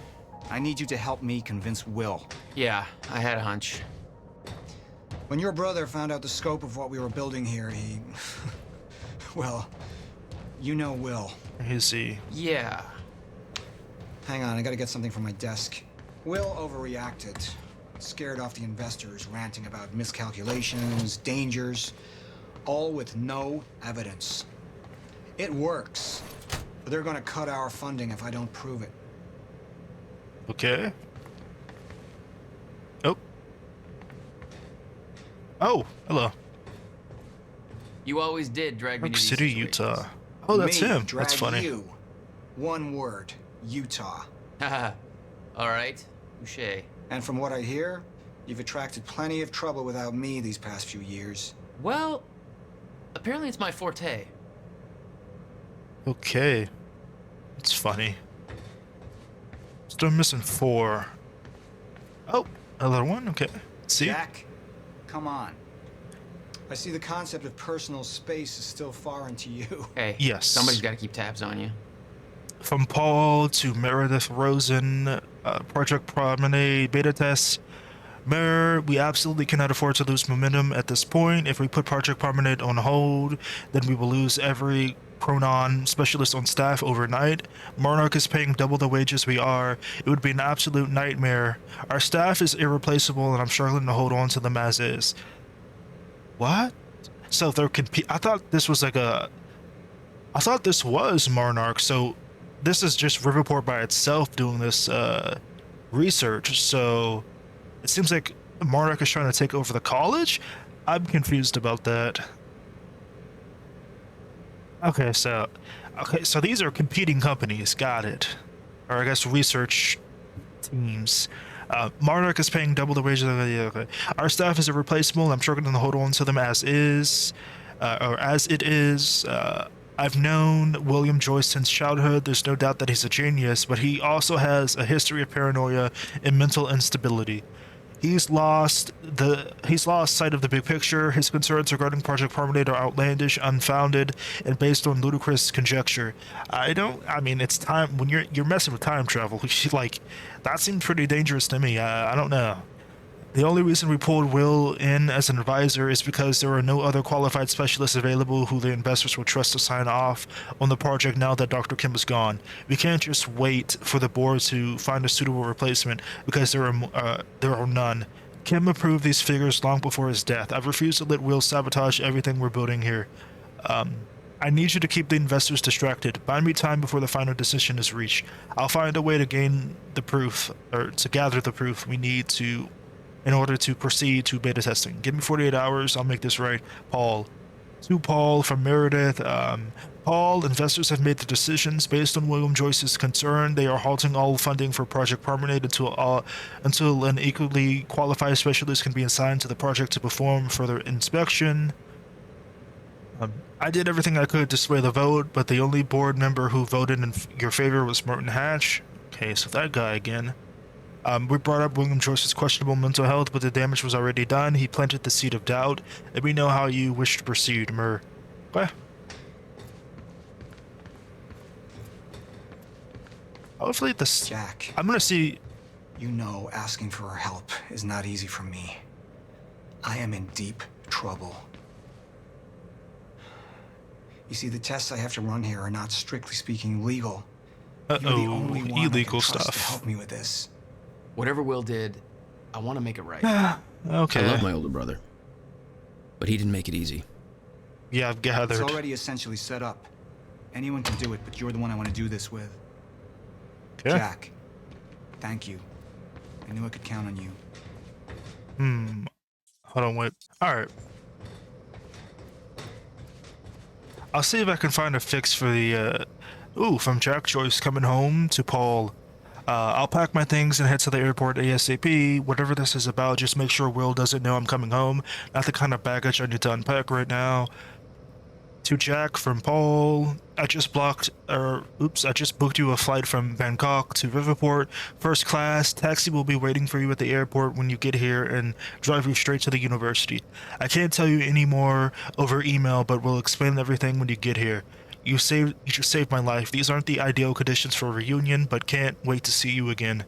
I need you to help me convince Will.
Yeah, I had a hunch.
When your brother found out the scope of what we were building here, he... well, you know Will.
Is he?
Yeah.
Hang on, I gotta get something from my desk. Will overreacted. Scared off the investors, ranting about miscalculations, dangers, all with no evidence. It works, but they're gonna cut our funding if I don't prove it.
Okay. Oh. Oh, hello.
You always did drag me
York
to these
City,
situations.
Utah. Oh, that's
Me
him.
drag
That's funny.
You. One word, Utah.
Haha. All right. Touché.
And from what I hear, you've attracted plenty of trouble without me these past few years.
Well, apparently it's my forte.
Okay. It's funny. Still missing 4. Oh, another one? Okay. See?
Jack, come on. I see the concept of personal space is still foreign to you.
Hey,
Yes.
somebody's got to keep tabs on you.
From Paul to Meredith Rosen, Project Promenade beta test. Mayor, we absolutely cannot afford to lose momentum at this point. If we put Project Promenade on hold, then we will lose every Chronon specialist on staff overnight. Monarch is paying double the wages we are. It would be an absolute nightmare. Our staff is irreplaceable, and I'm struggling to hold on to them as is. What? So they're I thought this was like a... I thought this was Monarch, so this is just Riverport by itself doing this research, so it seems like Monarch is trying to take over the college? I'm confused about that. Okay, so these are competing companies, got it. Or I guess research teams. Monarch is paying double the wages. Okay. Our staff is irreplaceable. I'm struggling to hold on to them as is, or as it is. I've known William Joyce since childhood. There's no doubt that he's a genius, but he also has a history of paranoia and mental instability. He's lost sight of the big picture. His concerns regarding Project Promenade are outlandish, unfounded, and based on ludicrous conjecture. I mean, it's time when you're messing with time travel. Like, that seems pretty dangerous to me. I don't know. The only reason we pulled Will in as an advisor is because there are no other qualified specialists available who the investors will trust to sign off on the project now that Dr. Kim is gone. We can't just wait for the board to find a suitable replacement because there are none. Kim approved these figures long before his death. I've refused to let Will sabotage everything we're building here. I need you to keep the investors distracted. Buy me time before the final decision is reached. I'll find a way to gain the proof, or to gather the proof we need to in order to proceed to beta testing. Give me 48 hours, I'll make this right. Paul. To Paul from Meredith. Paul, investors have made the decisions based on William Joyce's concern. They are halting all funding for Project Promenade until an equally qualified specialist can be assigned to the project to perform further inspection. I did everything I could to sway the vote, but the only board member who voted in your favor was Merton Hatch. Okay, so that guy again. We brought up William Joyce's questionable mental health, but the damage was already done. He planted the seed of doubt. Let me know how you wish to proceed, Mer. Okay. Hopefully this...
Jack.
I'm gonna see...
You know asking for help is not easy for me. I am in deep trouble. You see, the tests I have to run here are not strictly speaking legal. You're the only one
illegal
I can trust
stuff.
to help me with this.
Whatever Will did, I want to make it right.
Okay.
I love my older brother, but he didn't make it easy.
Yeah, I've gathered.
It's already essentially set up. Anyone can do it, but you're the one I want to do this with.
Okay.
Jack, thank you. I knew I could count on you.
Hold on, wait. All right. I'll see if I can find a fix for the, ooh, from Jack Joyce coming home to Paul. I'll pack my things and head to the airport ASAP. Whatever this is about, just make sure Will doesn't know I'm coming home. Not the kind of baggage I need to unpack right now. To Jack from Paul, I just booked you a flight from Bangkok to Riverport, first class. Taxi will be waiting for you at the airport when you get here and drive you straight to the university. I can't tell you any more over email, but we'll explain everything when you get here. You just saved my life. These aren't the ideal conditions for a reunion, but can't wait to see you again.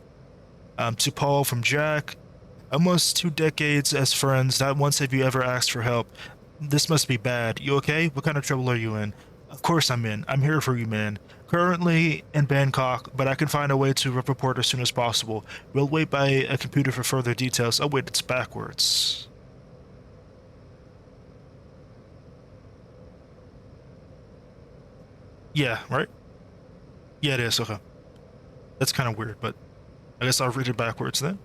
To Paul from Jack, almost 2 decades as friends. Not once have you ever asked for help. This must be bad. You okay? What kind of trouble are you in? Of course I'm in. I'm here for you, man. Currently in Bangkok, but I can find a way to report as soon as possible. We'll wait by a computer for further details. Oh wait, it's backwards. Yeah, right? Yeah, it is. Okay. That's kind of weird, but I guess I'll read it backwards then.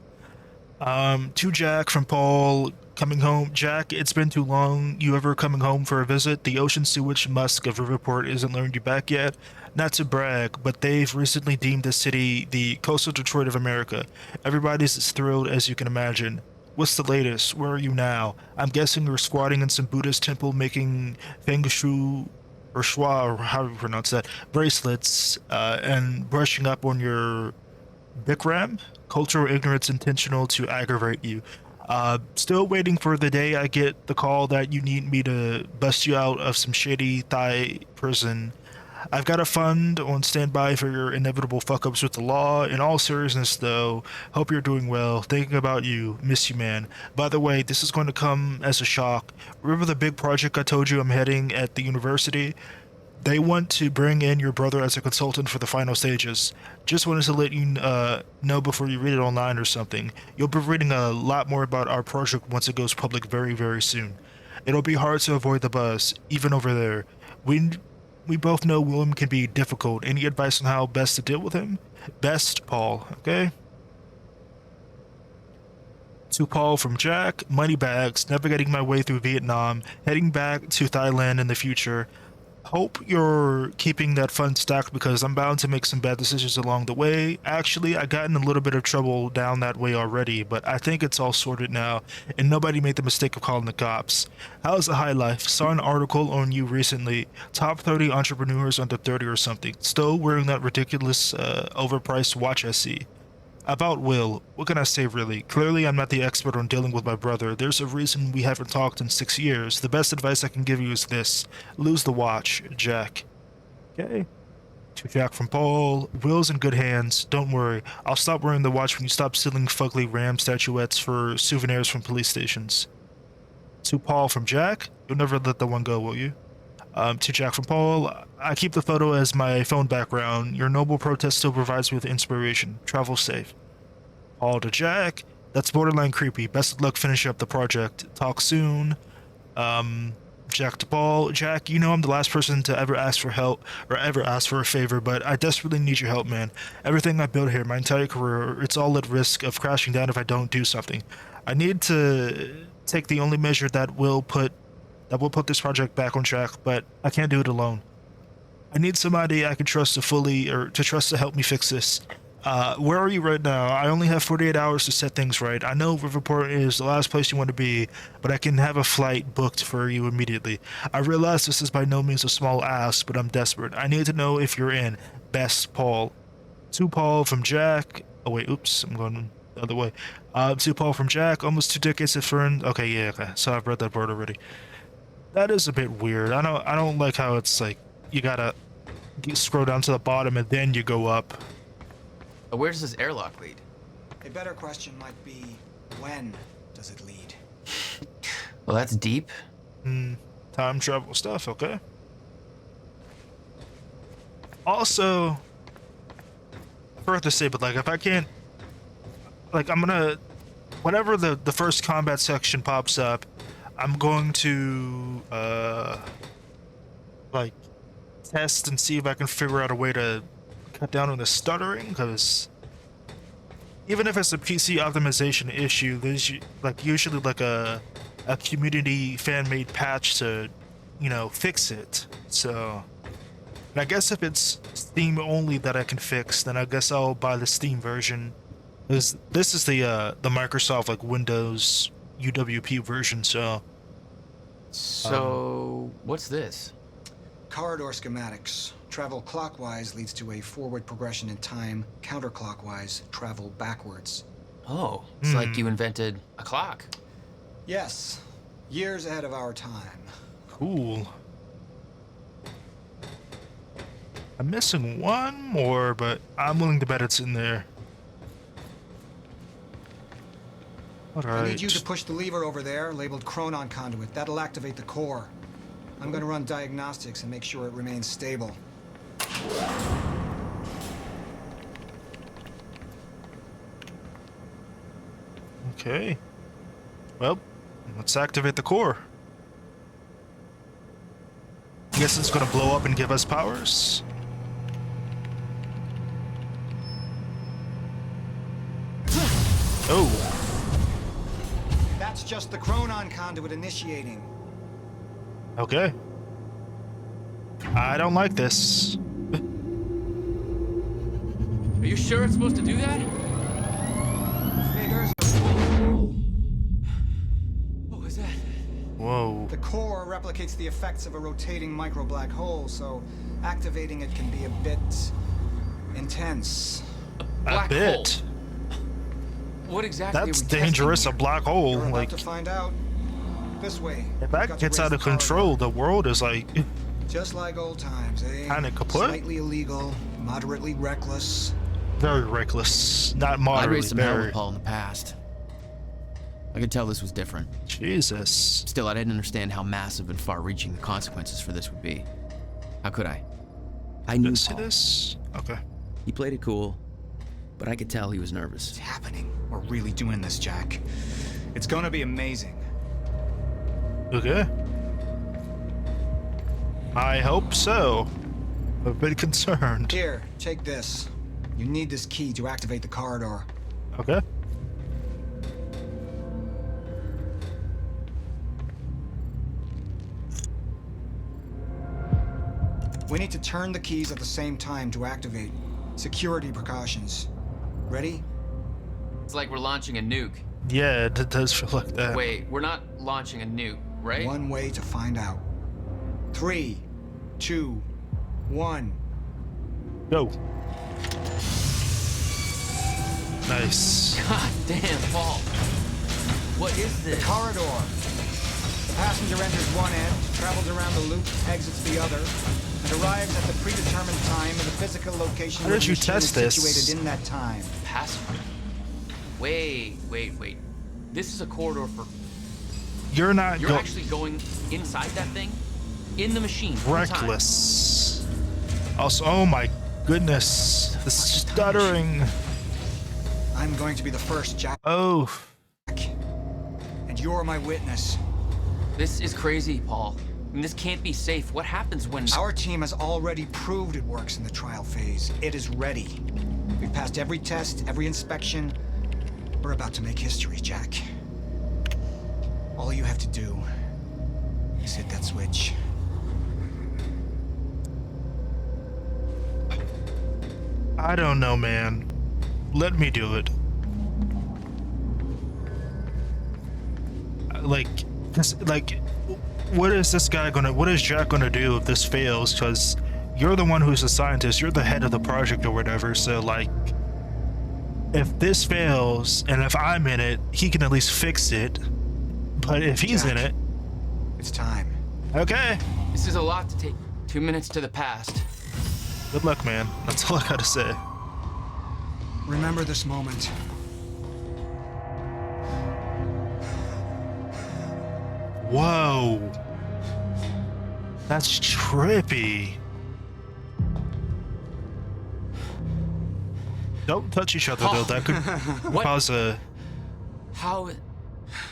To Jack from Paul, coming home. Jack, it's been too long. You ever coming home for a visit? The ocean sewage musk of Riverport isn't luring you back yet. Not to brag, but they've recently deemed the city the coastal Detroit of America. Everybody's as thrilled as you can imagine. What's the latest? Where are you now? I'm guessing you're squatting in some Buddhist temple making feng shui or schwa, or however you pronounce that, bracelets, and brushing up on your Bikram? Cultural ignorance intentional to aggravate you. Still waiting for the day I get the call that you need me to bust you out of some shady Thai prison. I've got a fund on standby for your inevitable fuck-ups with the law. In all seriousness, though, hope you're doing well. Thinking about you. Miss you, man. By the way, this is going to come as a shock. Remember the big project I told you I'm heading at the university? They want to bring in your brother as a consultant for the final stages. Just wanted to let you know before you read it online or something. You'll be reading a lot more about our project once it goes public very, very soon. It'll be hard to avoid the buzz, even over there. We both know William can be difficult. Any advice on how best to deal with him? Best, Paul, okay? To Paul from Jack, money bags, navigating my way through Vietnam, heading back to Thailand in the future. Hope you're keeping that fund stacked because I'm bound to make some bad decisions along the way. Actually, I got in a little bit of trouble down that way already, but I think it's all sorted now, and nobody made the mistake of calling the cops. How's the high life? Saw an article on you recently. Top 30 entrepreneurs under 30 or something. Still wearing that ridiculous, overpriced watch I see. About Will, what can I say really? Clearly I'm not the expert on dealing with my brother. There's a reason we haven't talked in 6 years. The best advice I can give you is this. Lose the watch, Jack. Okay. To Jack from Paul. Will's in good hands. Don't worry. I'll stop wearing the watch when you stop stealing fugly ram statuettes for souvenirs from police stations. To Paul from Jack. You'll never let that one go, will you? To Jack from Paul, I keep the photo as my phone background. Your noble protest still provides me with inspiration. Travel safe. Paul to Jack, that's borderline creepy. Best of luck finishing up the project. Talk soon. Jack to Paul. Jack, you know I'm the last person to ever ask for help or ever ask for a favor, but I desperately need your help, man. Everything I built here, my entire career, it's all at risk of crashing down if I don't do something. I need to take the only measure that will put this project back on track, but I can't do it alone. I need somebody I can trust to help me fix this. Where are you right now? I only have 48 hours to set things right. I know Riverport is the last place you want to be, but I can have a flight booked for you immediately. I realize this is by no means a small ask, but I'm desperate. I need to know if you're in. Best, Paul. To Paul from Jack. Oh wait, oops, I'm going the other way. To Paul from Jack, almost 2 decades of friend. Okay, yeah, okay. So I've read that word already. That is a bit weird. I don't like how it's like you gotta scroll down to the bottom and then you go up.
Where does this airlock lead?
A better question might be, when does it lead?
Well, that's deep.
Time travel stuff, okay. Also, for to say, but like if I can't, like I'm gonna, whenever the first combat section pops up, I'm going to like test and see if I can figure out a way to cut down on the stuttering, because even if it's a PC optimization issue, there's like usually like a a community fan-made patch to, you know, fix it. So, and I guess if it's Steam only that I can fix, then I guess I'll buy the Steam version. This is the Microsoft like Windows UWP version. So
what's this?
Corridor schematics. Travel clockwise leads to a forward progression in time. Counterclockwise, travel backwards.
Oh, it's like you invented a clock.
Yes, years ahead of our time.
Cool. I'm missing one more, but I'm willing to bet it's in there. All right.
I need you to push the lever over there, labeled Chronon Conduit. That'll activate the core. I'm gonna run diagnostics and make sure it remains stable.
Okay. Well, let's activate the core. I guess it's gonna blow up and give us powers. Oh.
That's just the Chronon Conduit initiating.
Okay. I don't like this.
Are you sure it's supposed to do that?
Figures.
What was that?
Whoa.
The core replicates the effects of a rotating micro black hole, so activating it can be a bit intense.
Black
a bit.
Hole. What exactly?
That's
are we
dangerous. A
testing
black hole.
You're
Like,
about to find out. This way.
if
We've got
that
to
gets
raise
out of
the corridor.
control, the world is like
Just like old times, eh?
kind of kaput.
Slightly illegal, moderately reckless.
Very reckless. Not
I
moderately.
raised some hell
Very.
with Paul in the past. I could tell this was different.
Jesus.
Still, I didn't understand how massive and far-reaching the consequences for this would be. How could I? I knew
See
Paul.
this? Okay.
He played it cool, but I could tell he was nervous.
It's happening. We're really doing this, Jack. It's gonna be amazing.
Okay. I hope so. I'm a bit concerned.
Here, take this. You need this key to activate the corridor.
Okay.
We need to turn the keys at the same time to activate. Security precautions. Ready?
It's like we're launching a nuke.
Yeah, it does feel like that.
Wait, we're not launching a nuke, right?
One way to find out. 3, 2, 1.
Go. Nice.
God damn, Paul. What is this?
The corridor. The passenger enters one end, travels around the loop, exits the other, and arrives at the predetermined time in the physical location
How
where
did
the
you
machine
test
is
this?
situated in that time.
Passenger. Wait. This is a corridor for...
You're not
You're actually going inside that thing? In the machine? full time?
reckless. Also, oh my goodness. The stuttering.
I'm going to be the first, Jack.
Oh.
And you're my witness.
This is crazy, Paul. I mean, this can't be safe. What happens when...
Our team has already proved it works in the trial phase. It is ready. We've passed every test, every inspection. We're about to make history, Jack. All you have to do is hit that switch.
I don't know, man. Let me do it. What is this guy gonna, what is Jack gonna do if this fails? Because you're the one who's a scientist, you're the head of the project or whatever, so like, if this fails, and if I'm in it, he can at least fix it. But if he's
Jack,
in it...
It's time.
Okay.
This is a lot to take. 2 minutes to the past.
Good luck, man. That's all I gotta say.
Remember this moment.
Whoa. That's trippy. Don't touch each other, though. That could cause a...
How...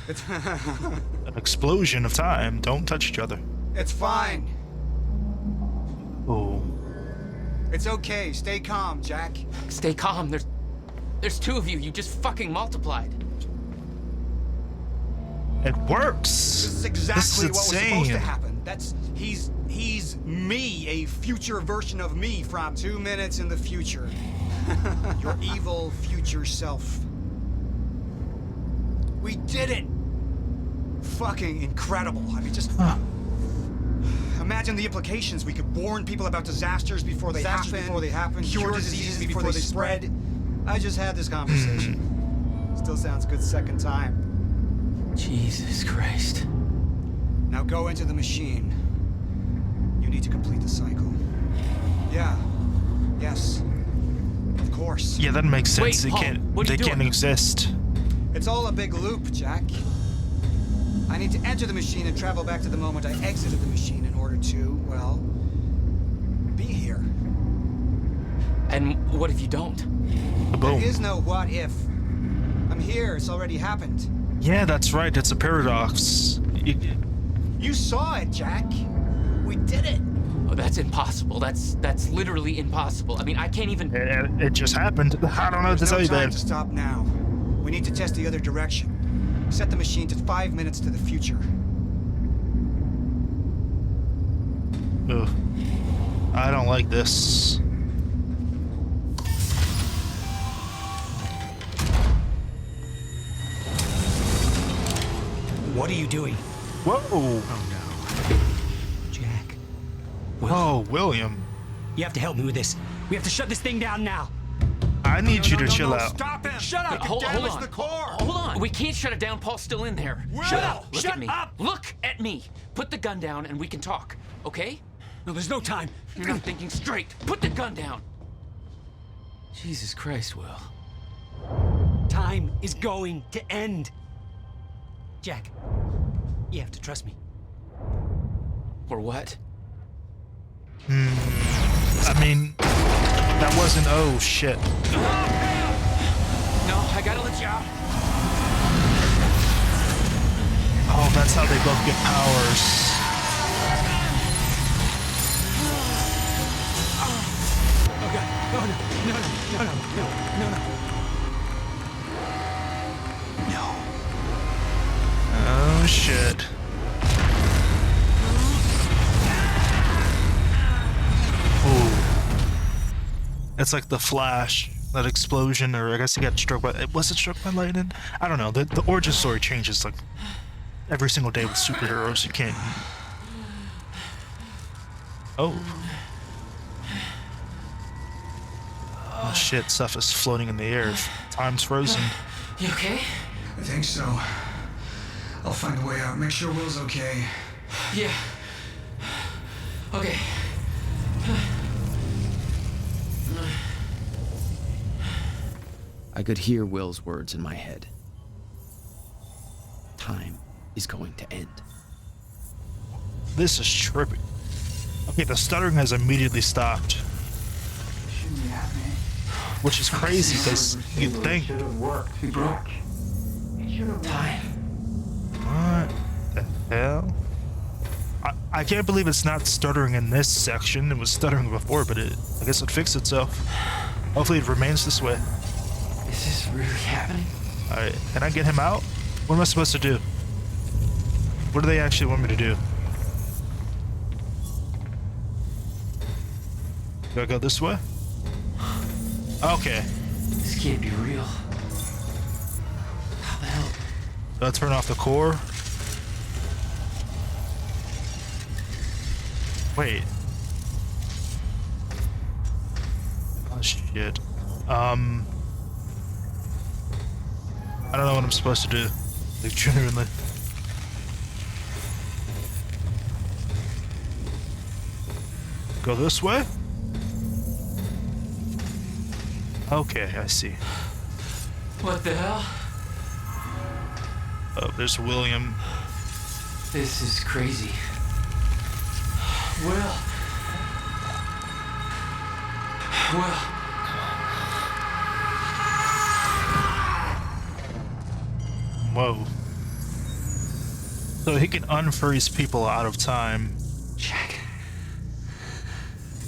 an explosion of time. Don't touch each other.
It's fine.
Oh.
It's okay. Stay calm, Jack.
Stay calm. There's 2 of you. You just fucking multiplied.
It works.
This is exactly what was supposed to
insane.
happen. He's me, a future version of me from 2 minutes in the future. Your evil future self. We did it! Fucking incredible. I mean, just imagine the implications. We could warn people about disasters before they happen, cure diseases before they spread. I just had this conversation. Still sounds good second time.
Jesus Christ.
Now go into the machine. You need to complete the cycle. Yeah. Yes. Of course.
Yeah, that makes sense.
Wait, Paul,
They can't exist.
It's all a big loop, Jack. I need to enter the machine and travel back to the moment I exited the machine in order to, well, be here.
And what if you don't?
There is no what if. I'm here. It's already happened.
Yeah, that's right. It's a paradox.
You saw it, Jack. We did it.
Oh, that's impossible. That's literally impossible. I mean, I can't even...
It just happened. I don't know what to tell you,
There's no time
man.
to stop now. We need to test the other direction. Set the machine to 5 minutes to the future.
Ugh. I don't like this.
What are you doing?
Whoa.
Oh no. Jack.
Whoa, William.
You have to help me with this. We have to shut this thing down now.
I need you to chill out.
Stop him!
Shut up!
Hold on.
the core!
Hold on. We can't shut it down. Paul's still in there.
Shut up!
Look
Shut
at me.
up!
Look at me. Put the gun down and we can talk. Okay?
No, there's no time.
You're not thinking straight. Put the gun down. Jesus Christ, Will.
Time is going to end. Jack, you have to trust me.
Or what?
I mean, that wasn't. Oh shit.
No, I gotta let you out.
Oh, that's how they both get powers.
Oh God! Oh no! No!
Oh shit. Ooh. It's like the Flash, that explosion, or I guess he got struck by. Was it struck by lightning? I don't know. The origin story changes like every single day with superheroes. You can't. Oh. Oh shit! Stuff is floating in the air. Time's frozen.
You okay?
I think so. I'll find a way out. Make sure Will's okay.
Yeah. Okay.
I could hear Will's words in my head. Time is going to end.
This is trippy. Okay, the stuttering has immediately stopped.
Shouldn't be happening.
Which is crazy, because you'd think...
Should have worked.
We broke. Time.
What the hell? I can't believe it's not stuttering in this section. It was stuttering before, but I guess it fixed itself. Hopefully it remains this way.
Is this really happening?
Alright, can I get him out? What am I supposed to do? What do they actually want me to do? Do I go this way? Okay.
This can't be real. How the hell?
Do I turn off the core? Wait. Oh shit. I don't know what I'm supposed to do. Like, genuinely. Go this way? Okay, I see.
What the hell?
Oh, there's William.
This is crazy. Will.
Whoa. So he can unfreeze people out of time.
Jack.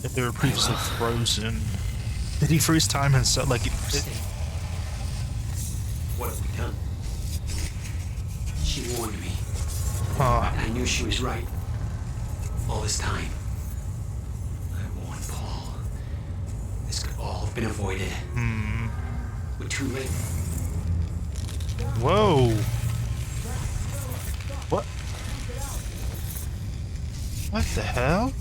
If they were previously frozen. Did he freeze time and so like
What have we done?
She warned me.
Huh.
And I knew she was right. All this time. I warned Paul. This could all have been avoided. We're too late.
Whoa. What? What the hell?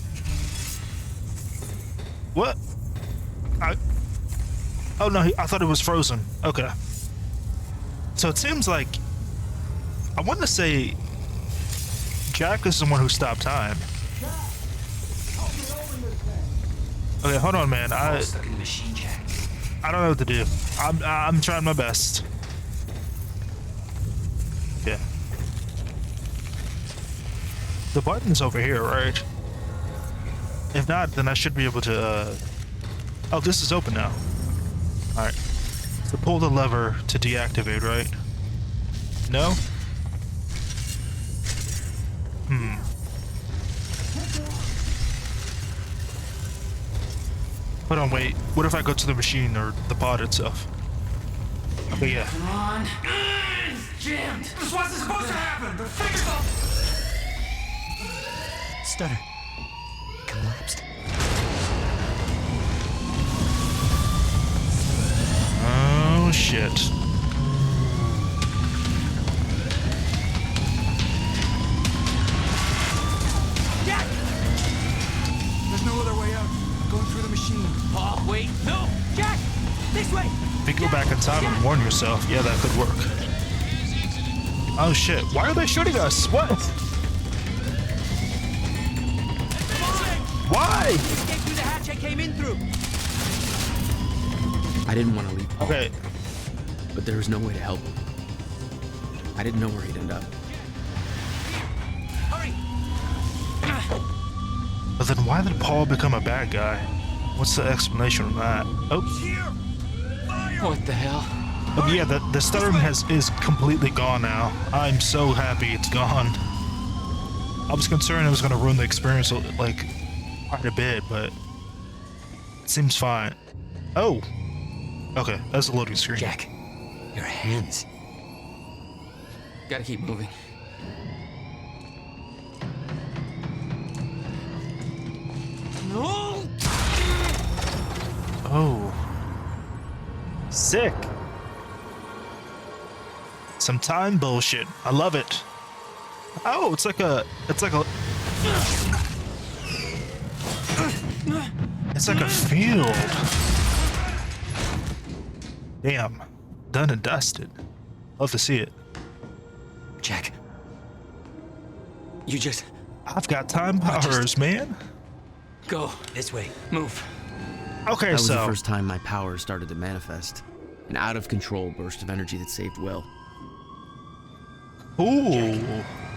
What? Oh no, I thought it was frozen. Okay. So it seems like, I want to say Jack is the one who stopped time. Okay, hold on, man. I don't know what to do. I'm trying my best. Yeah. The button's over here, right? If not, then I should be able to. Oh, this is open now. All right. So pull the lever to deactivate, right? No. Hold on, wait. What if I go to the machine or the pod itself? Okay, yeah.
Come on. Jammed. This wasn't supposed to happen. The figure's all... Stutter. Collapsed.
Oh, shit.
Jack! There's no other way out. Going through the machine.
Paul, wait. No!
Jack! This way!
If you go back in time and warn yourself, yeah, that could work. Oh shit, why are they shooting us? What? Why?
Escape through the hatch I came in through.
I didn't want to leave Paul,
Okay.
but there was no way to help him. I didn't know where he'd end up.
Hurry!
But then why did Paul become a bad guy? What's the explanation of that? Oh.
What the hell?
Oh yeah, the stuttering is completely gone now. I'm so happy it's gone. I was concerned it was gonna ruin the experience like quite a bit, but it seems fine. Oh. Okay, that's a loading screen.
Jack, your hands.
Gotta keep moving.
No!
Oh. Sick. Some time bullshit. I love it. Oh, it's like a it's like a field. Damn. Done and dusted. Love to see it.
Jack. You just...
I've got time powers, man.
Go. This way. Move.
Okay,
That was
so
the first time my powers started to manifest. An out-of-control burst of energy that saved Will.
Ooh.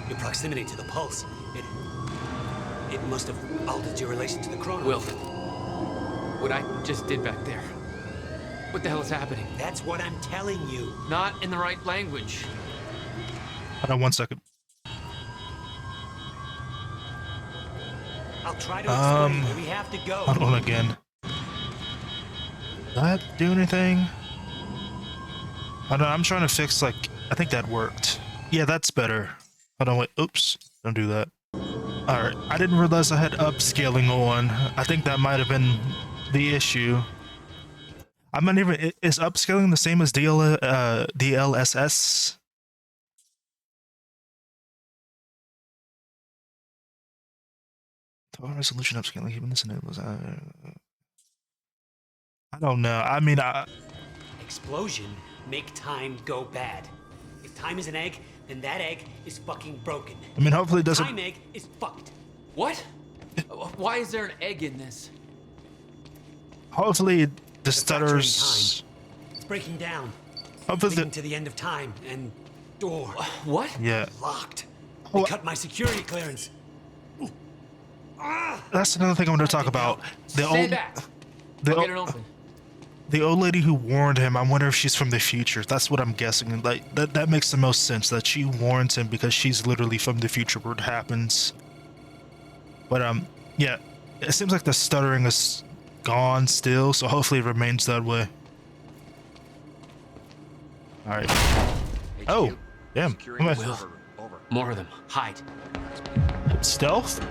Your proximity to the pulse. It must have altered your relation to the chrono.
Will. What I just did back there. What the hell is happening?
That's what I'm telling you.
Not in the right language.
Hold on 1 second.
I'll try to explain, but we have to go.
Hold on again. Did that do anything? I don't know, I'm trying to fix, like, I think that worked. Yeah, that's better. Hold on, wait, oops, don't do that. Alright, I didn't realize I had upscaling on. I think that might have been the issue. I'm not even, is upscaling the same as DLSS? Total resolution upscaling, even this enables, I don't know, I mean,
Explosion make time go bad. If time is an egg, then that egg is fucking broken.
I mean, hopefully it doesn't...
Time egg is fucked.
What? Why is there an egg in this?
Hopefully the
Fracturing
stutters...
time. It's breaking down.
Hopefully
Leading to the end of time and door.
What?
Yeah.
Locked. They cut my security clearance.
That's another thing I want to talk about.
Stand back. I'll get it open.
The old lady who warned him, I wonder if she's from the future. That's what I'm guessing. Like that makes the most sense, that she warns him because she's literally from the future where it happens. But yeah, it seems like the stuttering is gone still, so hopefully it remains that way. All right. Oh, damn.
Securing the
Okay.
server. Over.
More of them. Hide.
Stealth?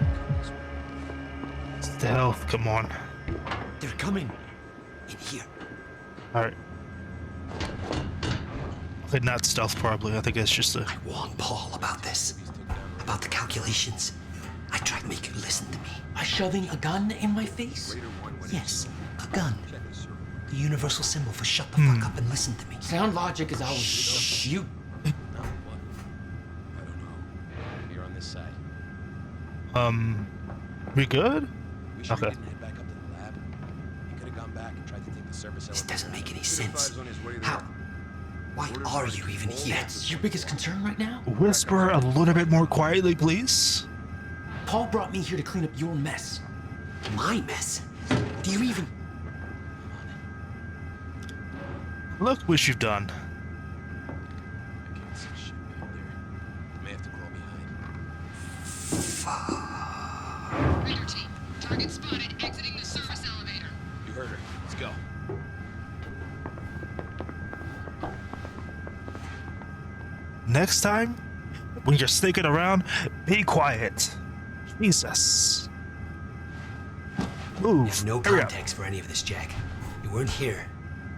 Stealth, come on.
They're coming. In here.
Alright. Okay, not stealth probably. I think it's just a...
I warned Paul about this. About the calculations. I tried to make you listen to me.
By shoving a gun in my face?
Yes, a gun. The universal symbol for shut the fuck up and listen to me.
Sound logic is always... Shh. You...
You're on this side.
We good?
We
Okay.
didn't head back up to the lab. You could have gone back and tried to take the service
This
elevator.
doesn't make any sense. How? Why are you even here?
That's your biggest concern right now?
Whisper a little bit more quietly, please.
Paul brought me here to clean up your mess.
My mess? Do you even...
Look what you've done.
I can't see shit back there. May have to crawl behind.
Raider team, target spotted exiting the service elevator.
You heard her. Let's go.
Next time, when you're sneaking around, be quiet. Jesus. Move.
You have no
Hurry up.
context for any of this, Jack. You weren't here.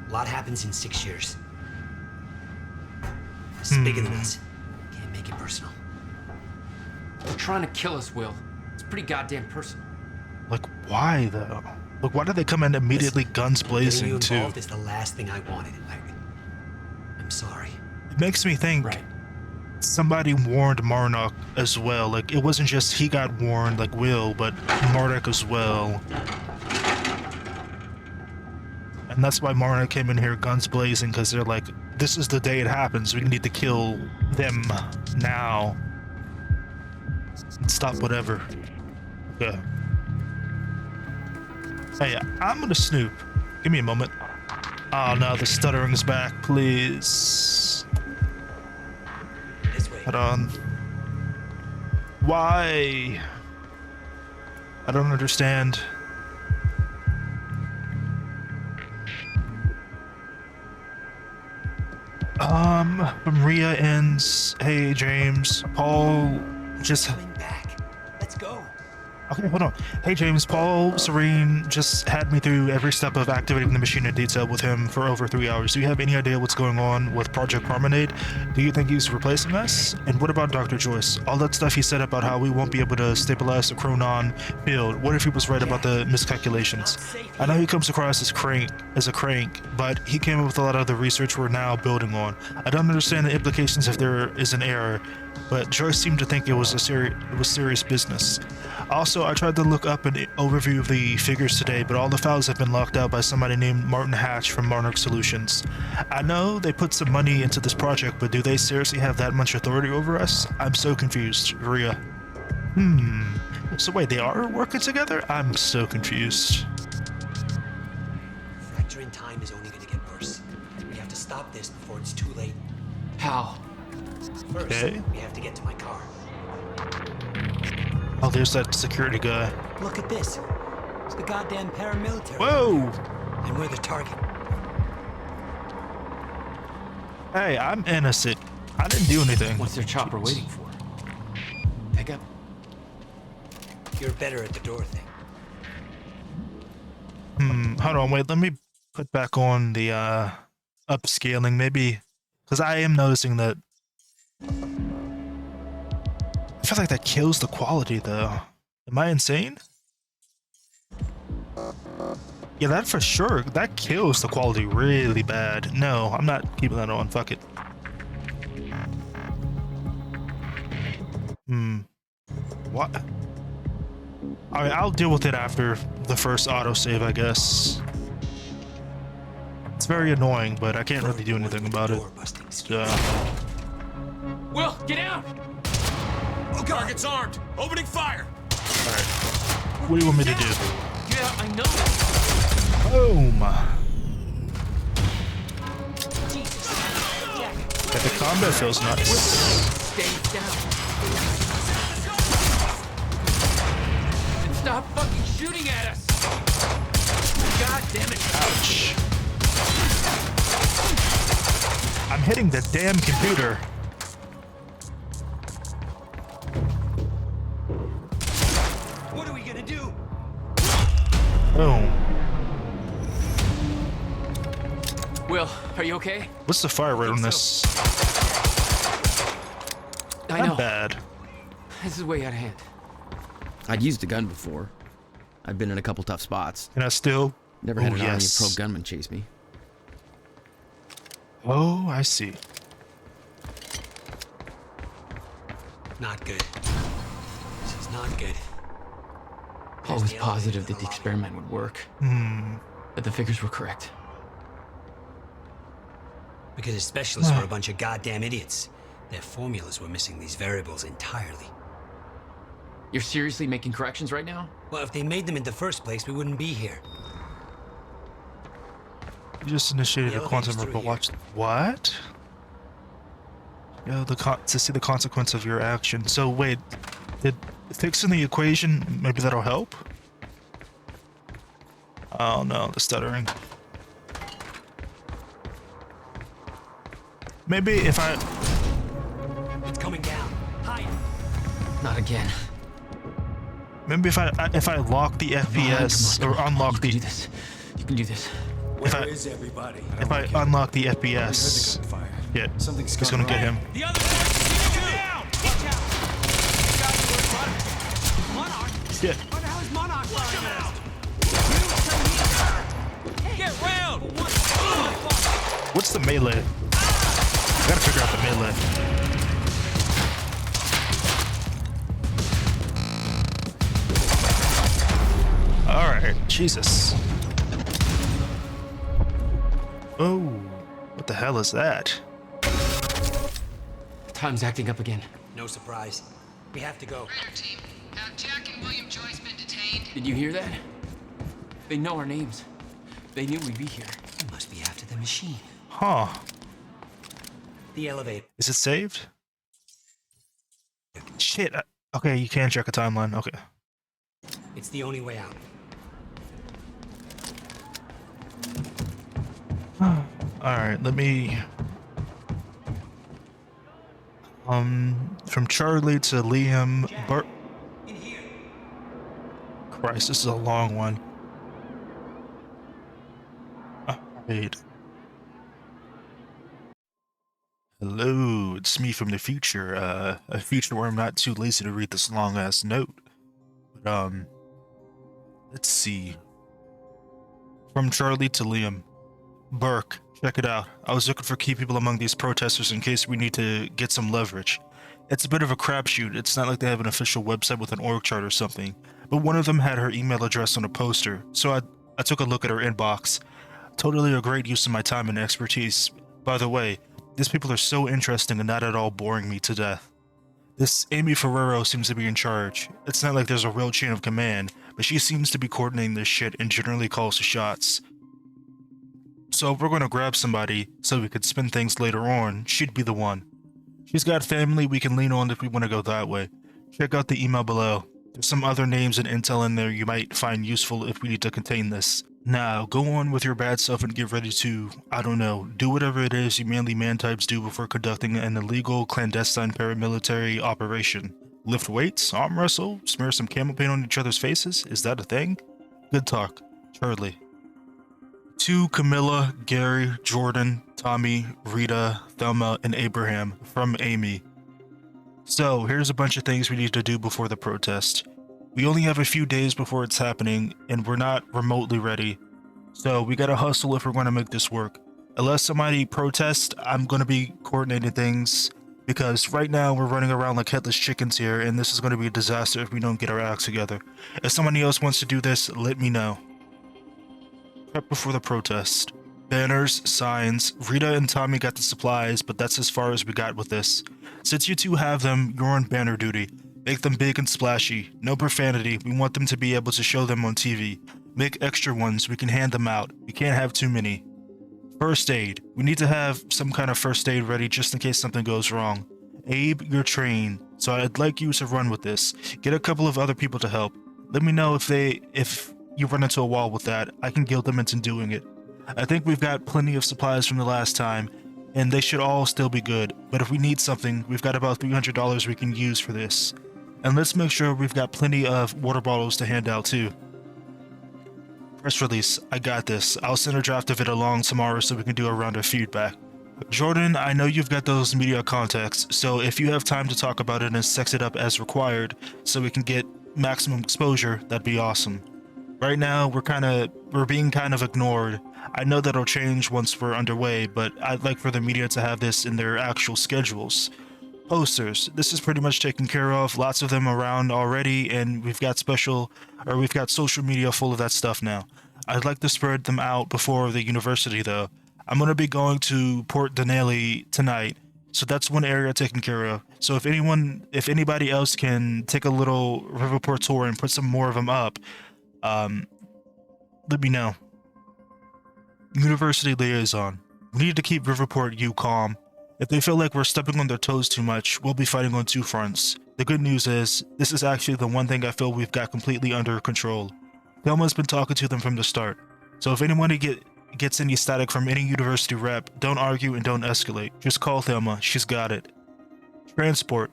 A lot happens in 6 years. This is bigger than us. Can't make it personal.
They're trying to kill us, Will. It's pretty goddamn personal.
Like, why though? Like, why did they come in immediately, guns
Getting you
blazing too?
involved is the last thing I wanted. I'm sorry.
It makes me think somebody warned Marnock as well. Like, it wasn't just he got warned, like Will, but Marnock as well. And that's why Marnock came in here guns blazing, because they're like, this is the day it happens. We need to kill them now. And stop whatever. Okay. Hey, I'm gonna snoop. Give me a moment. Oh no, the stuttering's back, please.
This way.
Hold on. Why? I don't understand. Maria ends. Hey, James. Paul just...
Coming back. Let's go.
Okay, hold on. Hey, James. Paul Serene just had me through every step of activating the machine in detail with him for over 3 hours. Do you have any idea what's going on with Project Promenade? Do you think he's replacing us? And what about Dr. Joyce? All that stuff he said about how we won't be able to stabilize the Chronon field. What if he was right about the miscalculations? I know he comes across as a crank, but he came up with a lot of the research we're now building on. I don't understand the implications if there is an error, but Joyce seemed to think it was serious business. Also, I tried to look up an overview of the figures today, but all the files have been locked out by somebody named Martin Hatch from Monarch Solutions. I know they put some money into this project, but do they seriously have that much authority over us? I'm so confused, Rhea. So wait, they are working together? I'm so confused.
Fracturing time is only going to get worse. We have to stop this before it's too late.
How?
First,
Okay.
we have to get to my car.
Oh, there's that security guy.
Look at this. It's the goddamn paramilitary.
Whoa!
And we're the target.
Hey, I'm innocent. I didn't do anything.
What's their chopper waiting for? Pick up.
You're better at the door thing.
Hold on, wait, let me put back on the upscaling, maybe, because I am noticing that I feel like that kills the quality though. Am I insane? Yeah, that for sure, that kills the quality really bad. No, I'm not keeping that on, fuck it. What? Alright, I'll deal with it after the first autosave, I guess. It's very annoying, but I can't really do anything about it.
Will, get out!
Oh, target's armed. Opening fire.
Alright. What do you want me to do?
Get out, I know.
Boom!
Jesus. Jack.
Yeah, the combat feels nice.
Stay down. And stop fucking shooting at us. God damn it.
Ouch. I'm hitting the damn computer.
do?
Boom.
Will, are you okay?
What's the fire rate on this?
I know.
Not bad.
This is way out of hand.
I'd used a gun before. I've been in a couple tough spots.
And I still...
Never had
Oh,
an army of
yes.
pro gunmen chase me.
Oh, I see.
Not good. This is not good.
Paul was positive that the experiment would work. But the figures were correct.
Because the specialists were a bunch of goddamn idiots. Their formulas were missing these variables entirely.
You're seriously making corrections right now?
Well, if they made them in the first place, we wouldn't be here.
You just initiated a quantum
elevator's
ripple.
through
Watch. What? Yo, to see the consequence of your action. So wait, did fixing the equation, maybe that'll help? Oh no, the stuttering. Maybe if I...
It's coming down. Higher.
Not again.
Maybe if I lock the FPS or unlock the...
You can do this. You can do this.
Where is everybody?
If I unlock the FPS... Yeah,
Something's
he's gonna get him.
The other down! Watch out! Monarch?
Yeah.
What the hell is Monarch firing at? Get round!
What's the melee? Gotta figure out the melee. Alright, Jesus. Oh, what the hell is that?
Time's acting up again.
No surprise. We have to go.
Radar team, have Jack and William Joyce been detained?
Did you hear that? They know our names. They knew we'd be here.
You must be after the machine.
Huh.
The elevator.
Is it saved? Shit. Okay, you can check a timeline. Okay.
It's the only way out.
Alright, let me... From Charlie to Liam... Christ, this is a long one. Alright. Hello, it's me from the future. A future where I'm not too lazy to read this long-ass note. But, let's see. From Charlie to Liam. Burke, check it out. I was looking for key people among these protesters in case we need to get some leverage. It's a bit of a crapshoot. It's not like they have an official website with an org chart or something. But one of them had her email address on a poster, so I took a look at her inbox. Totally a great use of my time and expertise. By the way, these people are so interesting and not at all boring me to death. This Amy Ferrero seems to be in charge. It's not like there's a real chain of command, but she seems to be coordinating this shit and generally calls the shots. So if we're going to grab somebody so we could spin things later on, she'd be the one. She's got family we can lean on if we want to go that way. Check out the email below. There's some other names and intel in there you might find useful if we need to contain this. Now, go on with your bad stuff and get ready to, I don't know, do whatever it is you manly man types do before conducting an illegal, clandestine paramilitary operation. Lift weights, arm wrestle, smear some camel paint on each other's faces? Is that a thing? Good talk. Charlie. To Camilla, Gary, Jordan, Tommy, Rita, Thelma, and Abraham from Amy. So, here's a bunch of things we need to do before the protest. We only have a few days before it's happening, and we're not remotely ready. So, we gotta hustle if we're gonna make this work. Unless somebody protests, I'm gonna be coordinating things, because right now we're running around like headless chickens here, and this is gonna be a disaster if we don't get our acts together. If somebody else wants to do this, let me know. Prep before the protest. Banners, signs. Rita and Tommy got the supplies, but that's as far as we got with this. Since you two have them, you're on banner duty. Make them big and splashy. No profanity. We want them to be able to show them on TV. Make extra ones. We can hand them out. We can't have too many. First aid. We need to have some kind of first aid ready just in case something goes wrong. Abe, you're trained, so I'd like you to run with this. Get a couple of other people to help. Let me know if you run into a wall with that. I can guilt them into doing it. I think we've got plenty of supplies from the last time, and they should all still be good. But if we need something, we've got about $300 we can use for this. And let's make sure we've got plenty of water bottles to hand out too. Press release, I got this. I'll send a draft of it along tomorrow so we can do a round of feedback. Jordan, I know you've got those media contacts, so if you have time to talk about it and sex it up as required so we can get maximum exposure, that'd be awesome. Right now, we're being kind of ignored. I know that'll change once we're underway, but I'd like for the media to have this in their actual schedules. Posters, this is pretty much taken care of, lots of them around already, and we've got social media full of that stuff now. I'd like to spread them out before the university though. I'm going to be going to Port Denali tonight, so that's one area taken care of. So if anybody else can take a little Riverport tour and put some more of them up, let me know. University liaison. We need to keep Riverport U calm. If they feel like we're stepping on their toes too much, we'll be fighting on two fronts. The good news is, this is actually the one thing I feel we've got completely under control. Thelma's been talking to them from the start, so if anyone gets any static from any university rep, don't argue and don't escalate. Just call Thelma, she's got it. Transport.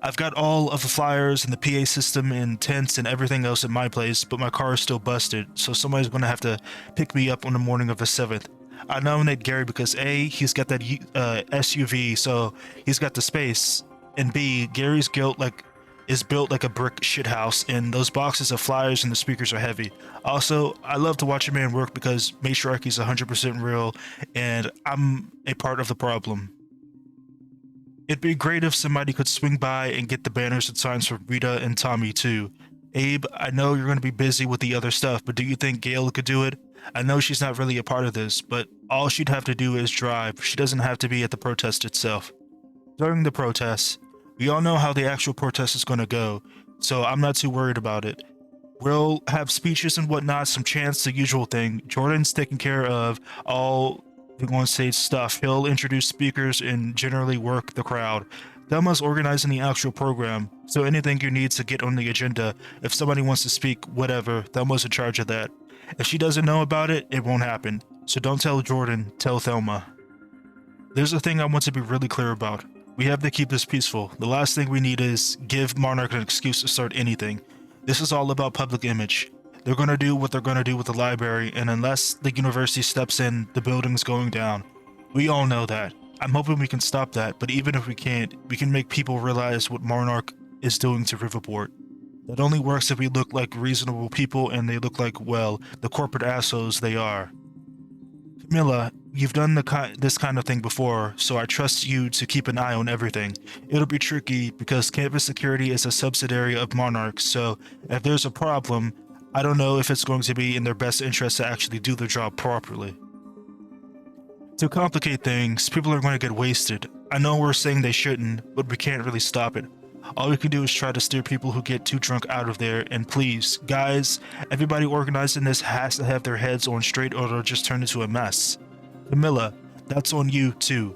I've got all of the flyers and the PA system and tents and everything else at my place, but my car is still busted, so somebody's gonna have to pick me up on the morning of the 7th. I nominate Gary because A, he's got that SUV, so he's got the space, and B, Gary's is built like a brick shithouse, and those boxes of flyers and the speakers are heavy. Also, I love to watch a man work because matriarchy's 100% real, and I'm a part of the problem. It'd be great if somebody could swing by and get the banners and signs for Rita and Tommy too. Abe, I know you're going to be busy with the other stuff, but do you think Gail could do it? I know she's not really a part of this, but all she'd have to do is drive. She doesn't have to be at the protest itself. During the protest, we all know how the actual protest is going to go, so I'm not too worried about it. We'll have speeches and whatnot, some chants, the usual thing. Jordan's taking care of all the on-stage stuff. He'll introduce speakers and generally work the crowd. Thelma's organizing the actual program, so anything you need to get on the agenda, if somebody wants to speak, whatever, Thelma's in charge of that. If she doesn't know about it, it won't happen. So don't tell Jordan, tell Thelma. There's a thing I want to be really clear about. We have to keep this peaceful. The last thing we need is give Monarch an excuse to start anything. This is all about public image. They're going to do what they're going to do with the library, and unless the university steps in, the building's going down. We all know that. I'm hoping we can stop that, but even if we can't, we can make people realize what Monarch is doing to Riverport. That only works if we look like reasonable people and they look like, well, the corporate assholes they are. Camilla, you've done this kind of thing before, so I trust you to keep an eye on everything. It'll be tricky because campus security is a subsidiary of Monarch, so if there's a problem, I don't know if it's going to be in their best interest to actually do their job properly. To complicate things, people are going to get wasted. I know we're saying they shouldn't, but we can't really stop it. All we can do is try to steer people who get too drunk out of there, and please, guys, everybody organized in this has to have their heads on straight or it'll just turn into a mess. Camilla, that's on you too.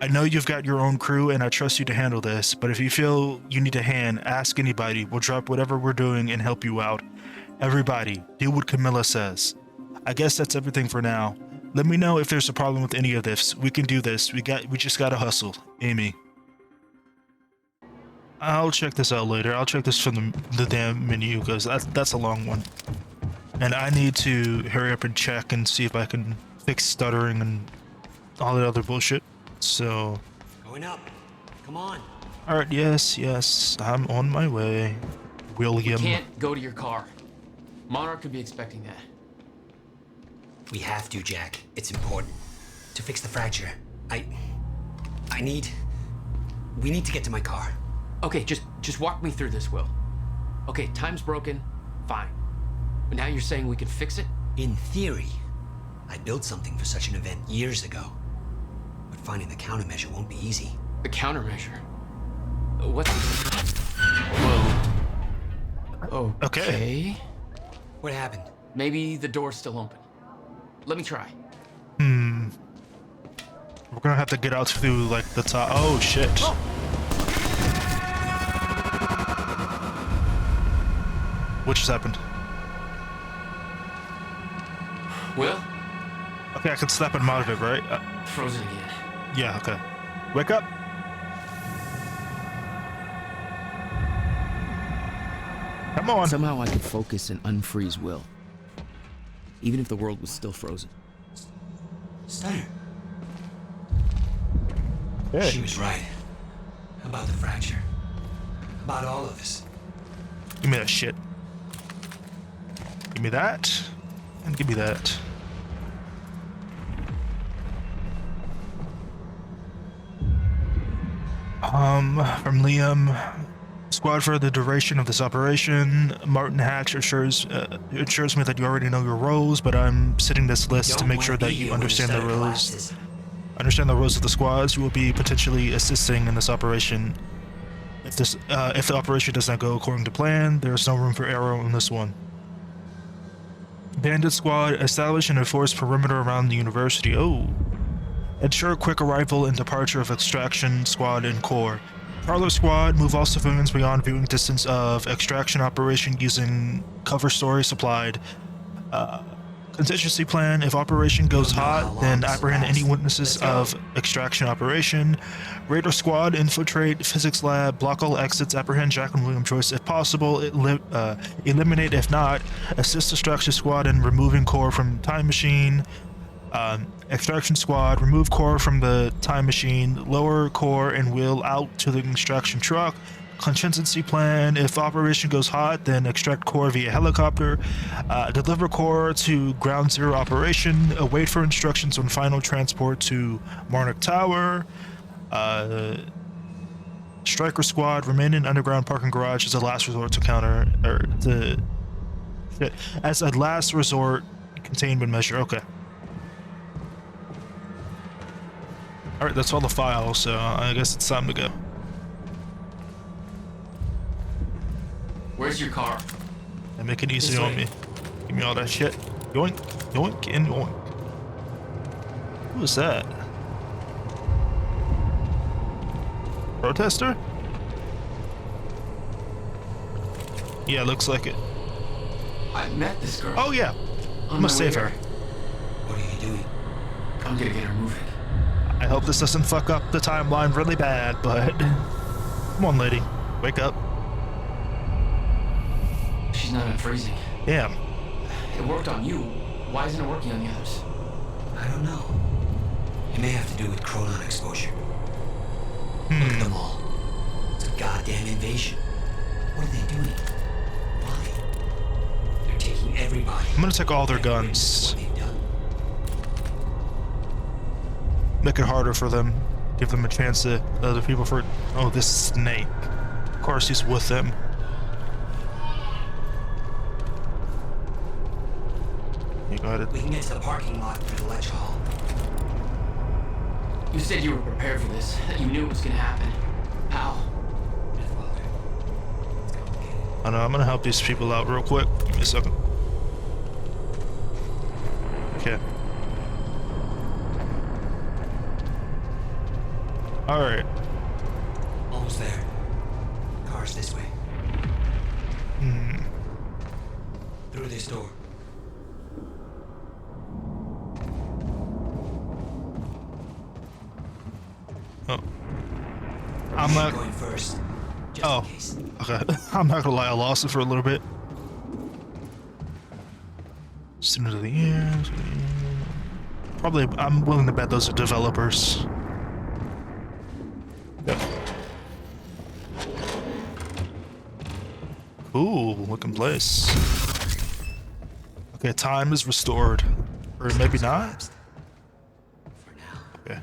I know you've got your own crew and I trust you to handle this, but if you feel you need a hand, ask anybody. We'll drop whatever we're doing and help you out. Everybody, do what Camilla says. I guess that's everything for now. Let me know if there's a problem with any of this. We can do this. We just gotta hustle. Amy. I'll check this out later. I'll check this from the damn menu because that's a long one. And I need to hurry up and check and see if I can fix stuttering and all that other bullshit. So.
Going up. Come on.
Alright, yes. I'm on my way. William.
We can't go to your car. Monarch could be expecting that.
We have to, Jack. It's important. To fix the fracture. We need to get to my car.
Okay, just walk me through this, Will. Okay, time's broken. Fine. But now you're saying we can fix it?
In theory. I built something for such an event years ago. But finding the countermeasure won't be easy.
The countermeasure? What's... Whoa. Okay.
What happened?
Maybe the door's still open. Let me try.
We're gonna have to get out through, like, the top. Oh, shit. Oh. What just happened?
Will?
Okay, I can snap and monitor it, right?
Frozen again.
Yeah, okay. Wake up! Come on.
Somehow I could focus and unfreeze Will, even if the world was still frozen.
Stunner.
Hey.
She was right. About the fracture. About all of this.
Give me that shit. Give me that. And give me that. From Liam. Squad, for the duration of this operation, Martin Hatch assures me that you already know your roles, but I'm setting this list to make sure that you understand the roles. Understand the roles of the squads. You will be potentially assisting in this operation. If the operation does not go according to plan, there is no room for error on this one. Bandit Squad, establish and enforce perimeter around the university. Oh. Ensure quick arrival and departure of Extraction Squad and Core. Parlor Squad, move all civilians beyond viewing distance of extraction operation using cover story supplied. Contingency plan, if operation goes hot, then apprehend any witnesses of extraction operation. Raider Squad, infiltrate physics lab, block all exits, apprehend Jack and William Joyce if possible, eliminate if not, assist Extraction Squad in removing Core from time machine. Extraction Squad, remove Core from the time machine, lower Core and Will out to the extraction truck. Contingency plan, if operation goes hot, then extract Core via helicopter. Deliver Core to ground zero operation. Wait for instructions on final transport to Marnock Tower. Striker Squad, remain in underground parking garage as a last resort to counter, or as a last resort containment measure. Okay. Alright, that's all the files, so I guess it's time to go.
Where's your car?
And make it easy on me. Give me all that shit. Yoink, yoink, and yoink. Who is that? Protester? Yeah, looks like it.
I met this girl.
Oh yeah, I must save her.
What are you doing?
I'm gonna get her moving.
I hope this doesn't fuck up the timeline really bad, but come on, lady, wake up.
She's not unfreezing.
Yeah.
It worked on you. Why isn't it working on the others?
I don't know. It may have to do with chronon exposure. Look at them all. It's a goddamn invasion. What are they doing? Why? They're taking everybody.
I'm gonna take all their guns. Make it harder for them. Give them a chance to other people for. Oh, this Snake. Of course, he's with them. You got it.
We can get to the parking lot through the lecture hall.
You said you were prepared for this. That you knew it was gonna happen. How?
I know. I'm gonna help these people out real quick. Give me a second. Okay. All right.
Almost there. Car's this way. Through this door.
Oh. I'm not
going first.
Oh. Okay. I'm not gonna lie. I lost it for a little bit. Just into the air. Probably. I'm willing to bet those are developers. Yep. Cool looking place. Okay, time is restored. Or maybe not? Okay.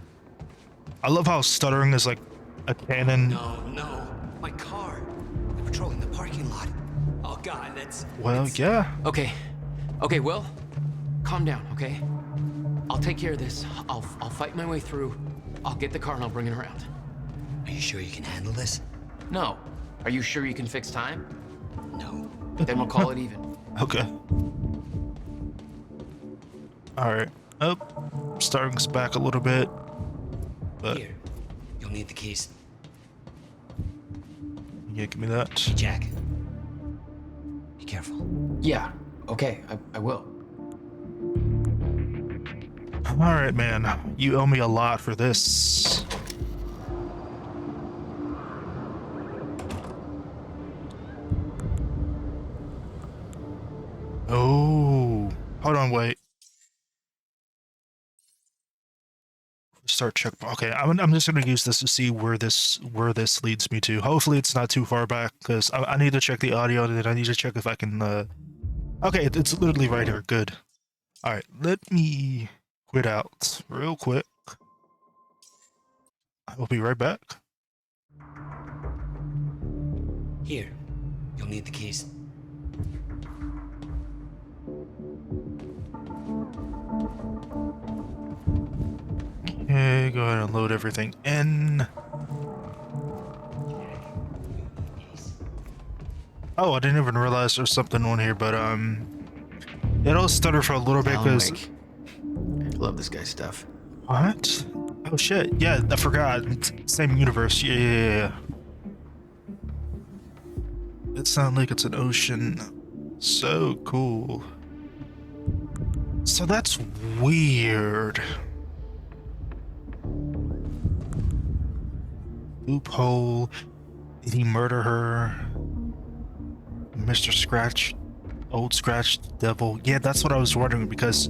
I love how stuttering is like a cannon.
No. My car. They're patrolling the parking lot. Oh god, that's...
Well, yeah.
Okay, Will. Calm down, okay? I'll take care of this. I'll fight my way through. I'll get the car and I'll bring it around.
Are you sure you can handle this?
No. Are you sure you can fix time?
No.
Then we'll call it even.
Okay. Alright. Oh, starting's back a little bit. But
Here. You'll need the keys.
Yeah, give me that.
Hey, Jack. Be careful.
Yeah. Okay, I will.
Alright, man. You owe me a lot for this. Oh, hold on, wait. Start check. Okay, I'm just gonna use this to see where this leads me to. Hopefully, it's not too far back because I need to check the audio and then I need to check if I can. Okay, it's literally right here. Good. All right, let me quit out real quick. I will be right back.
Here, you'll need the keys.
Okay, go ahead and load everything in. Oh, I didn't even realize there's something on here, but it'll stutter for a little bit because.
Love this guy's stuff.
What? Oh shit! Yeah, I forgot. It's same universe. Yeah. It sounds like it's an ocean. So cool. So that's weird. Loophole. Did he murder her? Mr. Scratch, Old Scratch Devil. Yeah, that's what I was wondering because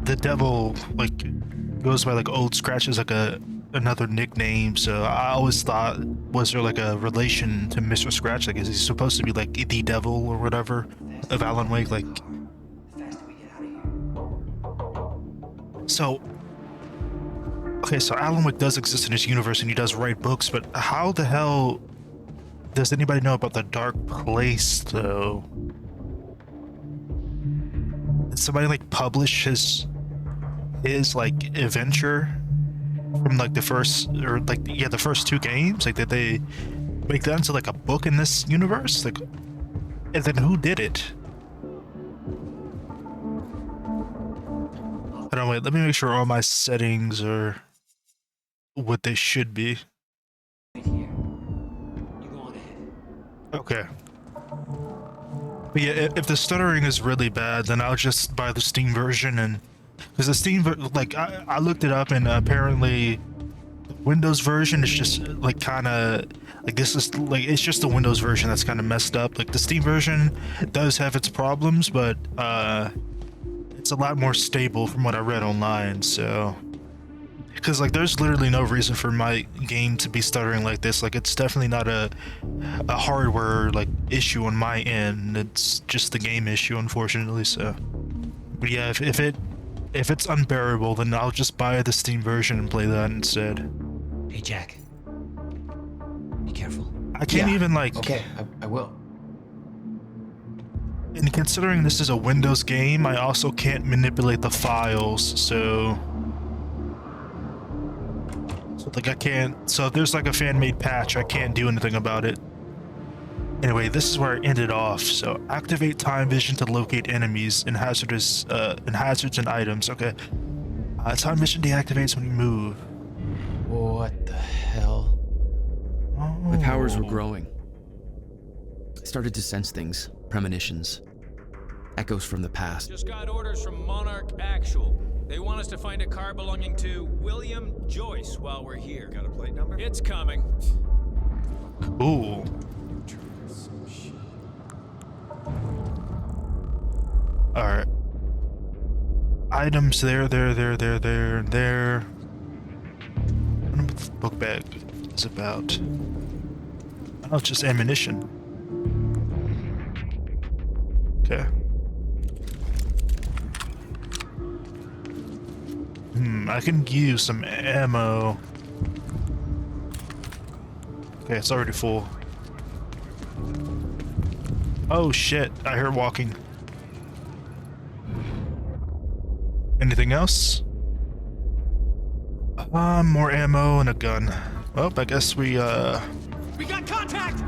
the devil like goes by like Old Scratch is like another nickname. So I always thought, was there like a relation to Mr. Scratch? Like, is he supposed to be like the devil or whatever of Alan Wake? Like, so. Okay, so Alan Wake does exist in his universe and he does write books, but how the hell does anybody know about the Dark Place, though? Did somebody like publish his like adventure from like the first the first two games? Like, did they make that into like a book in this universe? Like, and then who did it? Hold on, wait. Let me make sure all my settings are what they should be. Okay. But yeah, if the stuttering is really bad, then I'll just buy the Steam version, and because the Steam I looked it up and apparently the Windows version is just like kind of like this is like it's just the Windows version that's kind of messed up. Like the Steam version does have its problems, but it's a lot more stable from what I read online. So. Because like there's literally no reason for my game to be stuttering like this. Like it's definitely not a hardware like issue on my end. It's just the game issue, unfortunately. So, but yeah, if it's unbearable, then I'll just buy the Steam version and play that instead.
Hey Jack, be careful.
I can't even like.
Okay, I will.
And considering this is a Windows game, I also can't manipulate the files. So like I can't, so if there's like a fan-made patch, I can't do anything about it. Anyway, this is where I ended off. So activate time vision to locate enemies and hazards and items. Okay. Time vision deactivates when you move.
What the hell?
Oh.
My powers were growing. I started to sense things, premonitions, echoes from the past.
Just got orders from Monarch Actual. They want us to find a car belonging to William Joyce while we're here.
Got a plate number?
It's coming.
Cool. Alright. Items there. What the book bag is about? Oh, it's just ammunition. Okay. I can use some ammo. Okay, it's already full. Oh shit, I hear walking. Anything else? More ammo and a gun. Well, I guess we
got contact!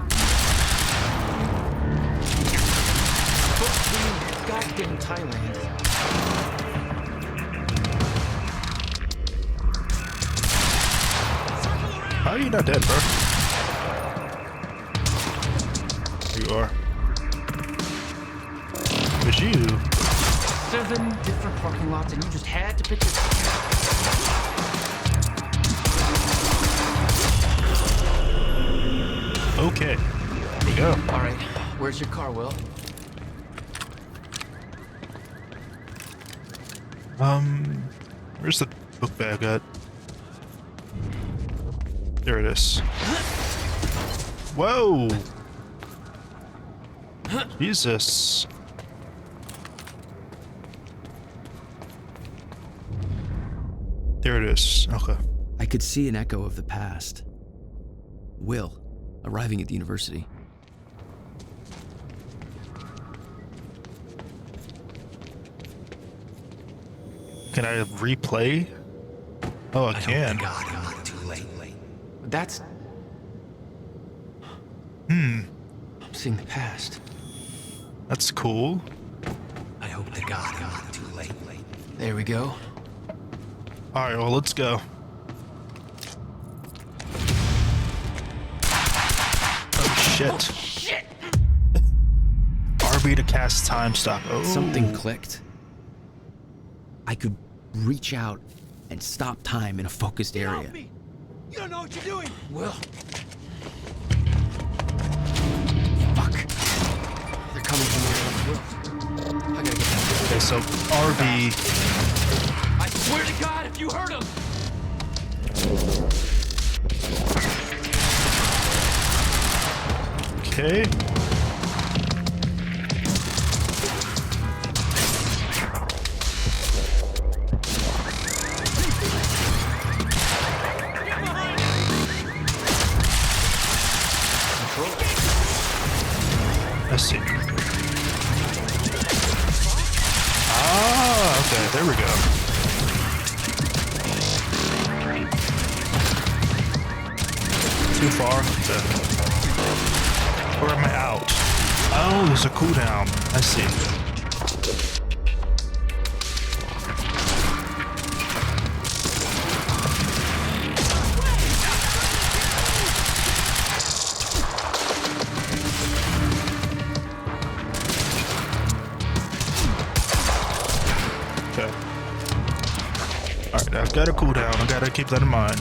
But we got in Thailand.
How are you not dead, bro? There you are. It was you.
7 different parking lots, and you just had to pick this.
Okay. There we go.
All right,
Where's your car, Will?
Where's the book bag at? There it is. Whoa! Jesus. There it is. Okay.
I could see an echo of the past. Will, arriving at the university.
Can I replay? Oh, I can.
God, I'm not too late.
That's...
Hmm.
I'm seeing the past.
That's cool.
I hope to God I'm not too late.
There we go.
Alright, well, let's go. Oh, shit.
Shit!
RB to cast time stop. Oh.
Something clicked. I could reach out and stop time in a focused area.
You don't know what you're doing!
Will. Fuck. They're coming from the Will. I gotta get that.
Okay, so RB.
I swear to God, if you hurt him!
Okay. I see. Ah, okay, there we go. Too far? Okay. Or am I out? Oh, there's a cooldown. I see. Okay. Alright, I've got a cooldown. I gotta keep that in mind.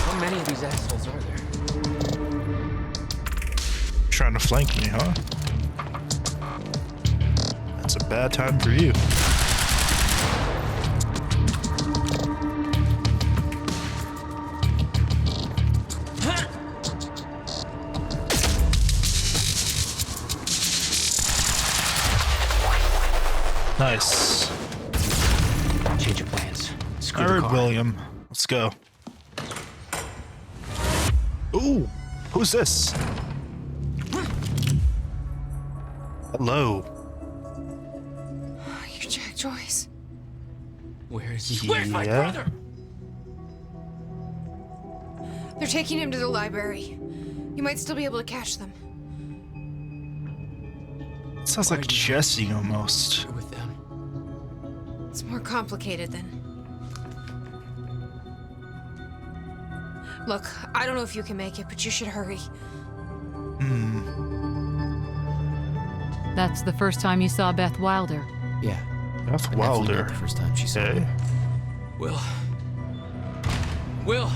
How many of these assholes are there?
Trying to flank me, huh? That's a bad time for you. Nice.
Change of plans. Screw
All
the
right,
car.
William. Let's go. Ooh, who's this? Hello.
You're Jack Joyce.
Where is he? Where's my brother?
They're taking him to the library. You might still be able to catch them.
Sounds like Jesse almost.
You're with them.
It's more complicated than... Look, I don't know if you can make it, but you should hurry.
That's the first time you saw Beth Wilder.
Yeah.
Beth
Definitely
Wilder.
not the first time she saw
Okay.
it.
Will. Will.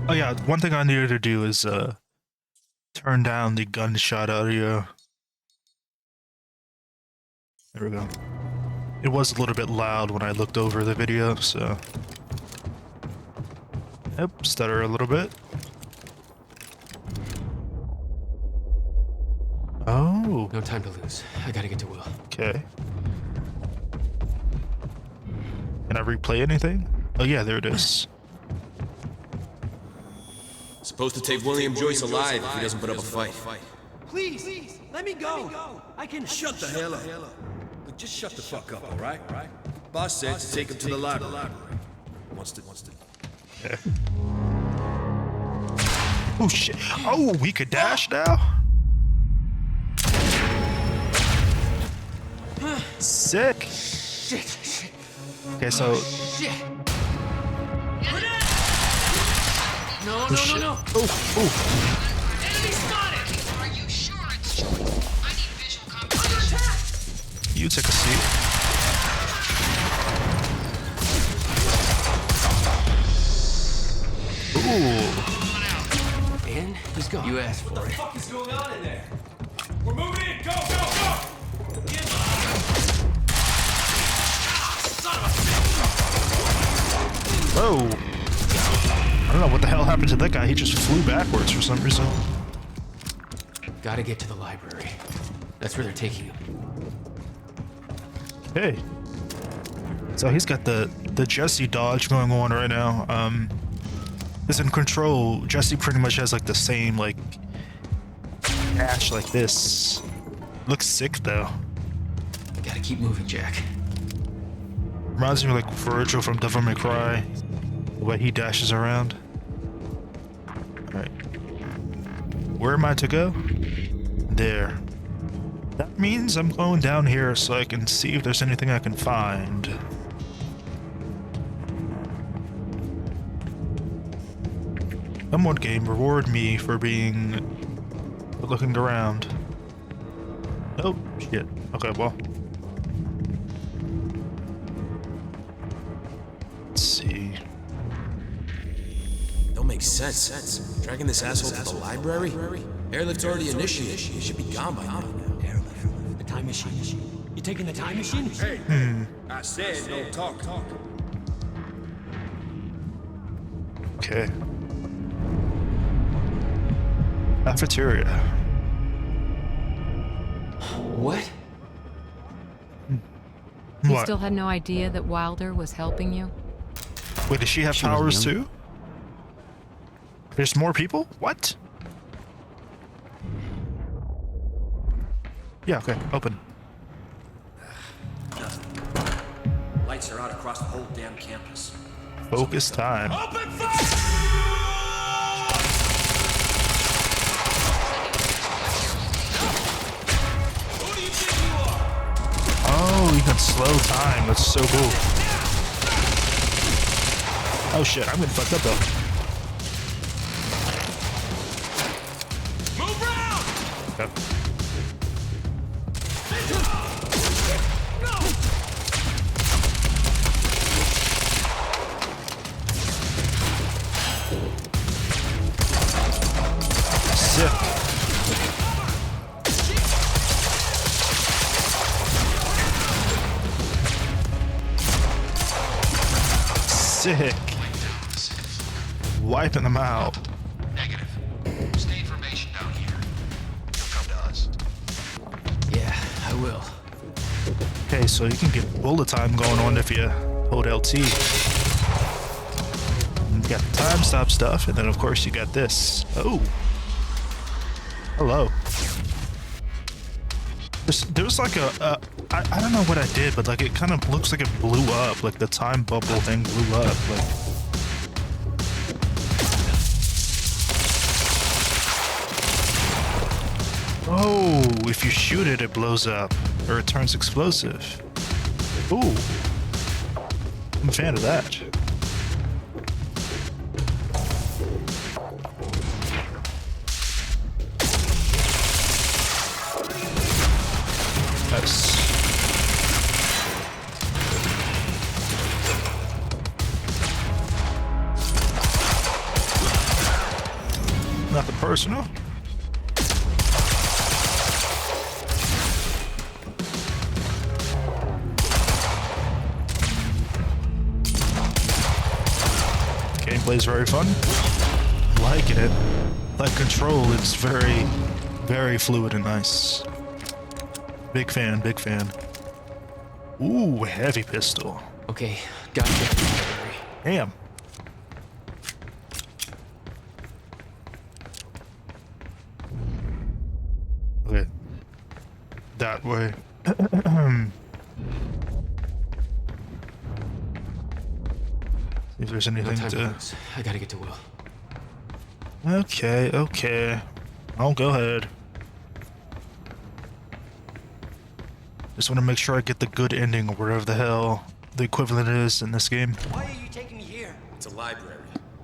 Oh yeah, one thing I needed to do is turn down the gunshot audio. There we go. It was a little bit loud when I looked over the video, so... Yep, stutter a little bit. Oh.
No time to lose. I gotta get to Will.
Okay. Can I replay anything? Oh yeah, there it is.
Supposed to take William Joyce alive if he doesn't put up a fight.
Please, let me go. I can...
Shut the hell up. Look, just shut the fuck up, all right? Boss said to take him to the library. Wants to.
Okay. Oh shit. Oh, we could dash now? Sick.
Shit.
Okay, so...
Shit. No.
Oh.
Enemy spotted! Are you sure it's Joyce? I need visual confirmation.
You take a seat. Ooh.
And he's go. You asked for it.
What the fuck is going on in there? We're moving in! Go, go, go!
Whoa. I don't know what the hell happened to that guy. He just flew backwards for some reason.
Gotta get to the library. That's where they're taking him.
Hey. So he's got the Jesse dodge going on right now. Is in control. Jesse pretty much has like the same like dash like this. Looks sick though.
Gotta keep moving, Jack.
Reminds me of like Virgil from Devil May Cry. The way he dashes around. Alright. Where am I to go? There. That means I'm going down here so I can see if there's anything I can find. Come on, game, reward me for looking around. Oh, shit. Okay, well. Let's see.
Don't make sense. Dragging this asshole to the library? Airlift's already initiated. He should be gone by now.
Airlift. The time machine. You taking the time machine?
Hey, I said no talk.
Okay. Cafeteria.
What?
You
What?
still had no idea that Wilder was helping you?
Wait, does she have powers too? There's more people? What? Yeah, okay, open.
Lights are out across the whole damn campus.
Focus time.
Open fire!
Oh, you can slow time. That's so cool. Oh shit, I'm getting fucked up though.
Move around!
Okay. Sick. Sick. Wiping them out.
Negative. Stay information down here. You'll come to us.
Yeah, I will.
Okay, so you can get bullet time going on if you hold LT. You got the time stop stuff, and then of course you got this. Oh. Hello. There's like I don't know what I did, but like it kind of looks like it blew up. Like the time bubble thing blew up. Like. Oh, if you shoot it, it blows up. Or it turns explosive. Ooh. I'm a fan of that. Nice. Nothing personal. Gameplay's very fun. Liking it. Like Control, it's very, very fluid and nice. Big fan, big fan. Ooh, heavy pistol.
Okay, gotta get to the library.
Damn. Okay. That way. See if there's anything
No time
to...
to lose. I gotta get to Will.
Okay, okay. I'll go ahead. Just want to make sure I get the good ending or whatever the hell the equivalent is in this game.
Why are you taking me here?
It's a library.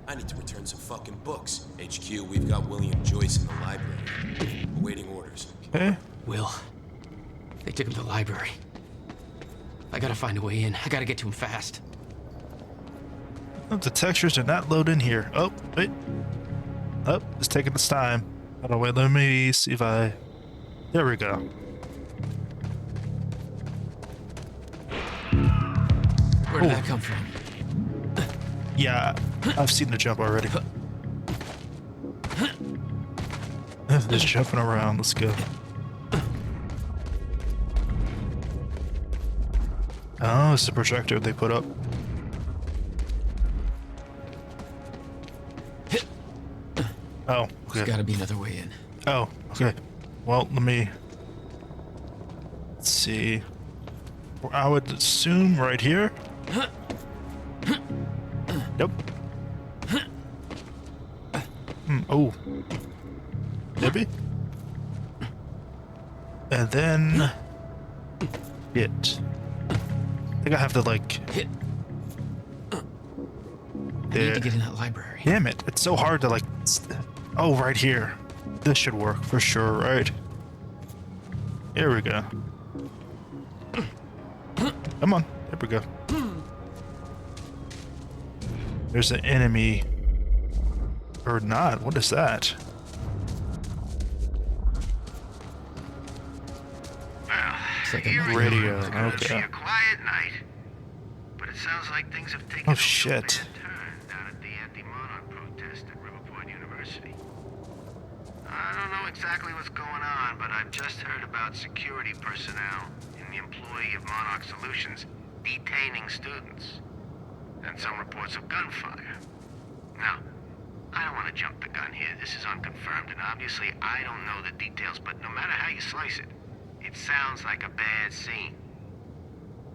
I need to return some fucking books. HQ, we've got William Joyce in the library. Awaiting orders.
Okay.
Will. They took him to the library. I gotta find a way in. I gotta get to him fast.
Oh, the textures are not loaded in here. Oh, wait. Oh, it's taking its time. Hold on, wait, let me see if I... There we go.
Where did that come from?
Yeah, I've seen the jump already. Just jumping around, let's go. Oh, it's the projector they put up. Oh, okay.
There's gotta be another way in.
Oh, okay. Well, let me... Let's see. I would assume right here. Nope. Oh. Maybe? And then... Hit. I think I have to, like...
Hit. I need to get in that library.
Damn it. It's so hard to, like... Oh, right here. This should work for sure, right? Here we go. Come on. There we go. There's an enemy. Or not. What is that?
It's
like a
radio.
It's gonna
Okay.
be a quiet night, but it sounds like things have taken
Oh
a
shit.
real bad turn down at the anti-monarch protest at Riverport University. I don't know exactly what's going on, but I've just heard about security personnel in the employee of Monarch Solutions detaining students, and some reports of gunfire. Now, I don't want to jump the gun here. This is unconfirmed, and obviously I don't know the details, but no matter how you slice it, it sounds like a bad scene.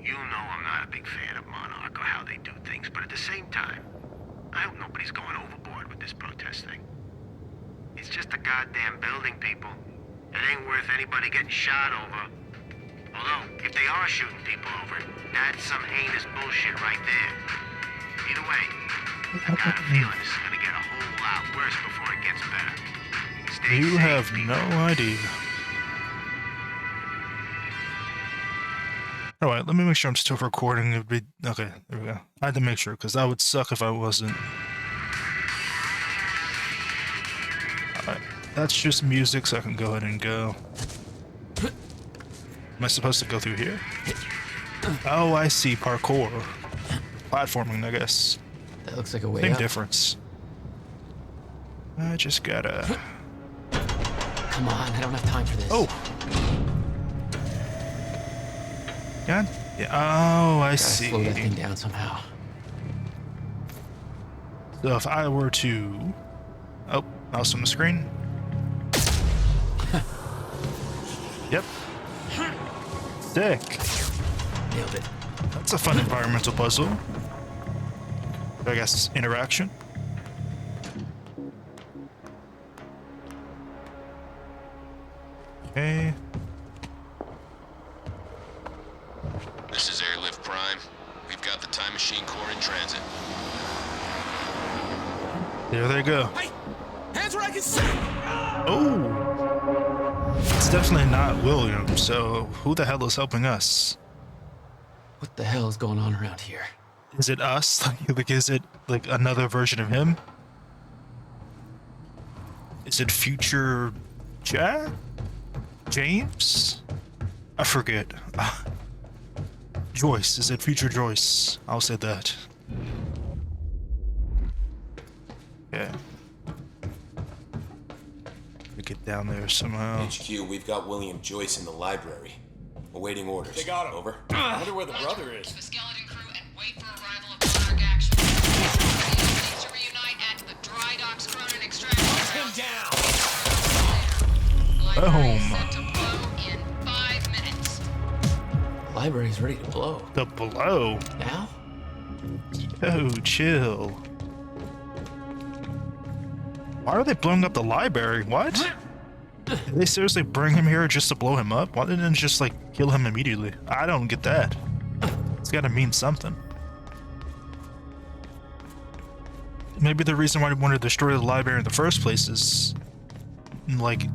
You know I'm not a big fan of Monarch or how they do things, but at the same time, I hope nobody's going overboard with this protest thing. It's just a goddamn building, people. It ain't worth anybody getting shot over. Although, if they are shooting people over, that's some heinous bullshit right there. Either way, I've got a feeling this is gonna get a whole lot worse before it gets better. Stay
You
safe,
have
people.
no idea. Alright, let me make sure I'm still recording. It'd be... Okay, there we go. I had to make sure, because that would suck if I wasn't. Alright, that's just music, so I can go ahead and go. Am I supposed to go through here? Oh, I see. Parkour. Platforming, I guess.
That looks like a way
Same
up.
difference. I just gotta...
Come on, I don't have time for this.
Oh! God. Yeah. Oh, I
Gotta
see.
slow that thing down somehow.
So if I were to... Oh, mouse on the screen. Yep. Sick.
Nailed it.
That's a fun environmental puzzle. I guess interaction. Okay.
This is Airlift Prime. We've got the Time Machine Core in transit.
There they go.
Hey! Hands where I can see!
Oh! It's definitely not William, so who the hell is helping us?
What the hell is going on around here?
Is it us? Like, is it like another version of him? Is it future Jack? James? I forget. Joyce. Is it future Joyce? I'll say that. Yeah. We get down there somehow.
HQ, we've got William Joyce in the library. Awaiting orders.
They got him.
Over.
I wonder where the brother is.
Keep a skeleton crew and wait for arrival of Monarch action. Needs to reunite at the Dry Docks Cronin extraction.
Him down!
Library is
Boom.
set to blow in 5 minutes.
Library's ready to blow.
The blow.
Now?
Oh, chill. Why are they blowing up the library? What? Did they seriously bring him here just to blow him up? Why didn't they just, like, kill him immediately? I don't get that. It's gotta mean something. Maybe the reason why they wanted to destroy the library in the first place is, like,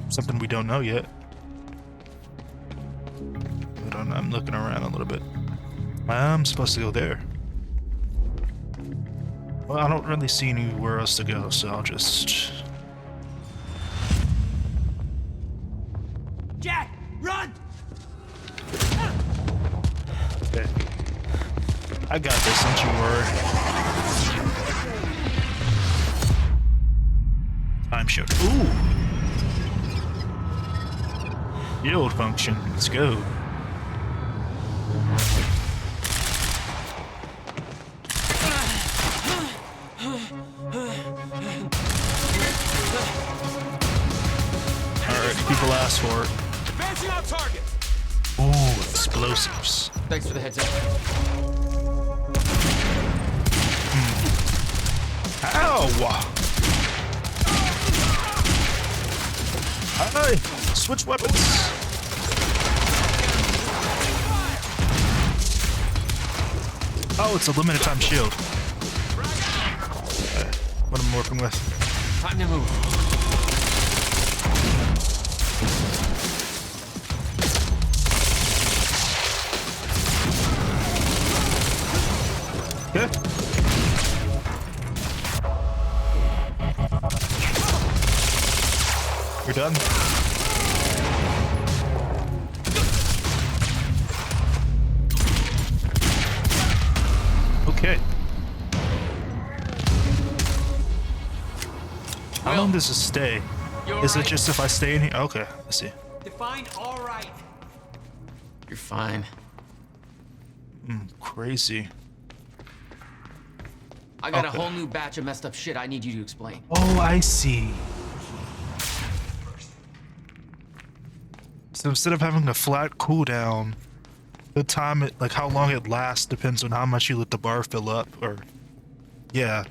something we don't know yet. I don't know, I'm looking around a little bit. I'm supposed to go there. Well, I don't really see anywhere else to go, so I'll just... I got this, don't you worry. Time shift. Ooh! Yield function. Let's go. Alright, people ask for it.
Advancing on target.
Ooh, explosives.
Thanks for the heads up.
Ow! Hi! Switch weapons! Oh, it's a limited time shield. Okay, what am I working with?
Time to move.
Okay. You're done. Okay. How long does this stay? Is it just if I stay in here? Okay, I see.
Define all right.
You're fine.
Crazy.
I got a whole new batch of messed up shit I need you to explain.
Oh, I see. So instead of having a flat cooldown, the time it, like how long it lasts depends on how much you let the bar fill up, or yeah.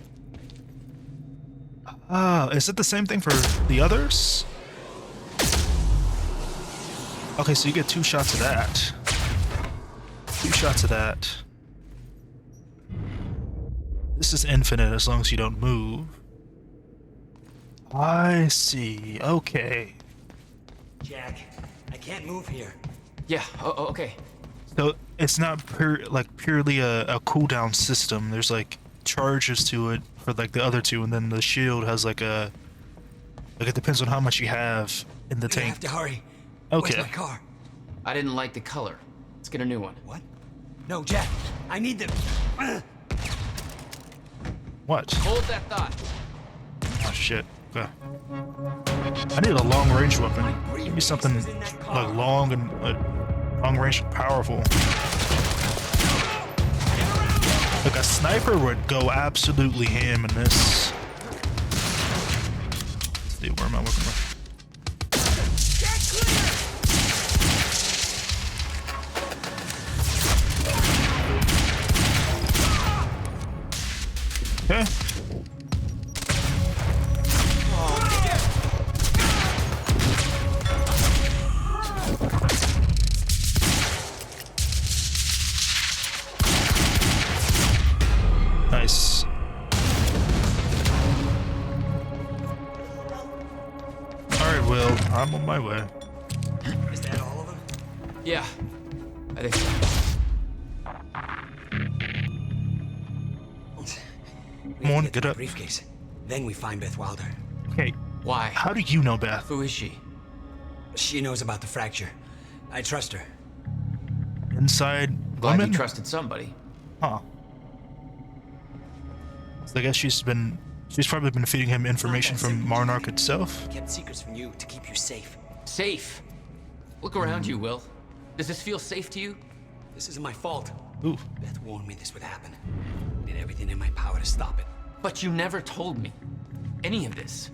Is it the same thing for the others? Okay, so you get 2 shots of that. 2 shots of that. This is infinite as long as you don't move. I see. Okay.
Jack, I can't move here.
Yeah, okay.
So it's not purely a cooldown system. There's like charges to it for like the other 2, and then the shield has like a it depends on how much you have in the tank.
We have to hurry.
Okay.
Where's my car?
I didn't like the color. Let's get a new one.
What? No, Jack. I need the.
What?
Hold that thought.
Oh shit. Okay. I need a long range weapon. Give me something like long and long range and powerful. Like a sniper would go absolutely ham in this. Let's see, where am I working with? Okay. Nice. Alright, Will, I'm on my way.
Is that all of them?
Yeah, I think so.
Come on, get up.
Briefcase. Then we find Beth Wilder.
Okay.
Why?
How do you know Beth?
Who is she?
She knows about the fracture. I trust her.
Inside
Glad
woman?
you trusted somebody.
Huh. So I guess she's probably been feeding him information from Monarch itself.
Kept secrets from you to keep you safe.
Safe? Look around you, Will. Does this feel safe to you?
This isn't my fault.
Ooh.
Beth warned me this would happen. Did everything in my power to stop it.
But you never told me any of this.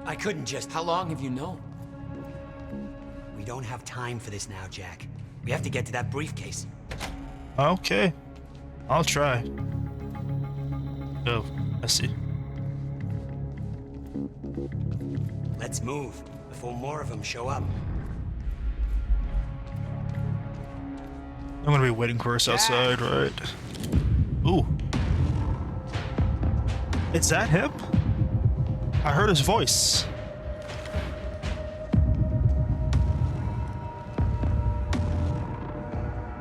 I couldn't just...
How long have you known?
We don't have time for this now, Jack. We have to get to that briefcase.
Okay. I'll try. Oh, I see.
Let's move before more of them show up.
I'm gonna be waiting for us outside, right? Ooh. Is that him? I heard his voice.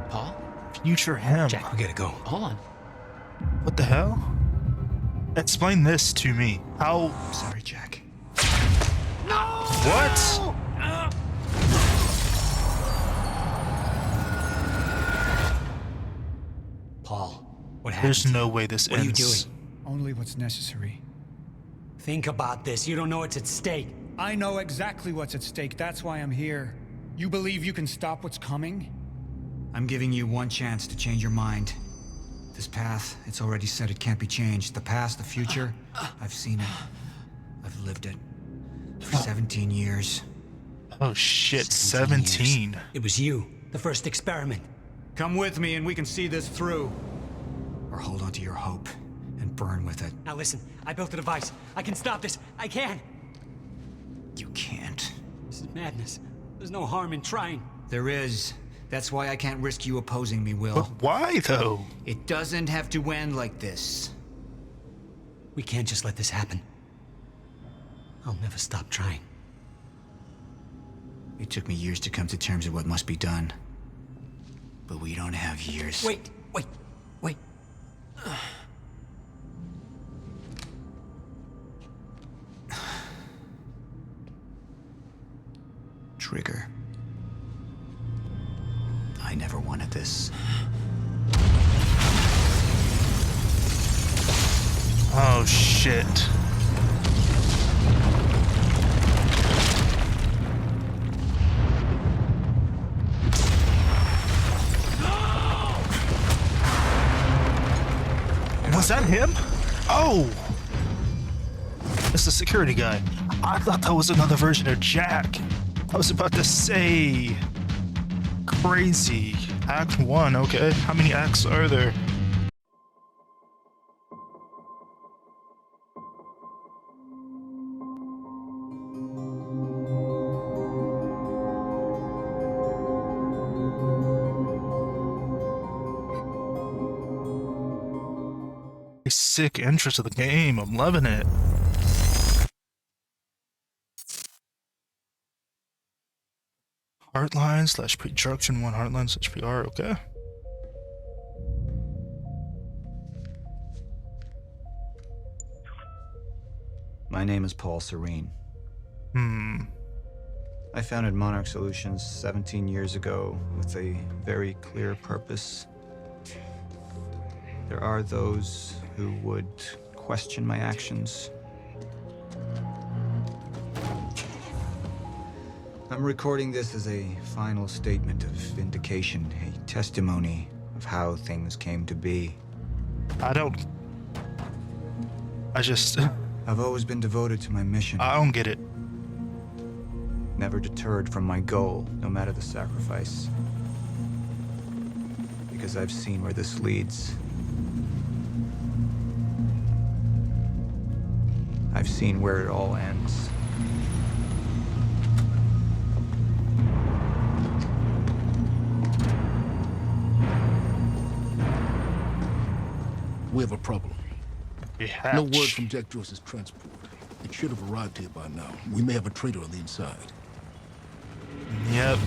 Paul?
Future him.
Jack, we gotta go.
Hold on.
What the hell? Explain this to me. How?
I'm sorry, Jack.
What?
Paul,
There's
happened?
no way this
What
ends.
are you doing?
Only what's necessary.
Think about this. You don't know what's at stake.
I know exactly what's at stake. That's why I'm here. You believe you can stop what's coming? I'm giving you one chance to change your mind. This path, it's already said it can't be changed. The past, the future, I've seen it. I've lived it. For 17 years.
Oh shit, 17.
It was you, the first experiment.
Come with me and we can see this through. Or hold on to your hope and burn with it.
Now listen, I built a device. I can stop this. I can.
You can't.
This is madness. There's no harm in trying.
There is. That's why I can't risk you opposing me, Will.
But why, though?
It doesn't have to end like this.
We can't just let this happen. I'll never stop trying.
It took me years to come to terms with what must be done. But we don't have years.
Wait.
Trigger. I never wanted this.
Oh shit. Was that him? Oh! It's the security guy. I thought that was another version of Jack. I was about to say... Crazy. Act 1, okay. How many acts are there? A sick intro to the game. I'm loving it. Hardline slash Junction 1 Hardline slash PR, okay.
My name is Paul Serene. I founded Monarch Solutions 17 years ago with a very clear purpose. There are those who would question my actions. I'm recording this as a final statement of vindication, a testimony of how things came to be. I've always been devoted to my mission.
I don't get it.
Never deterred from my goal, no matter the sacrifice. Because I've seen where this leads. I've seen where it all ends.
We have a problem.
Yeah.
No word from Jack Joyce's transport. It should have arrived here by now. We may have a traitor on the inside.
Yep.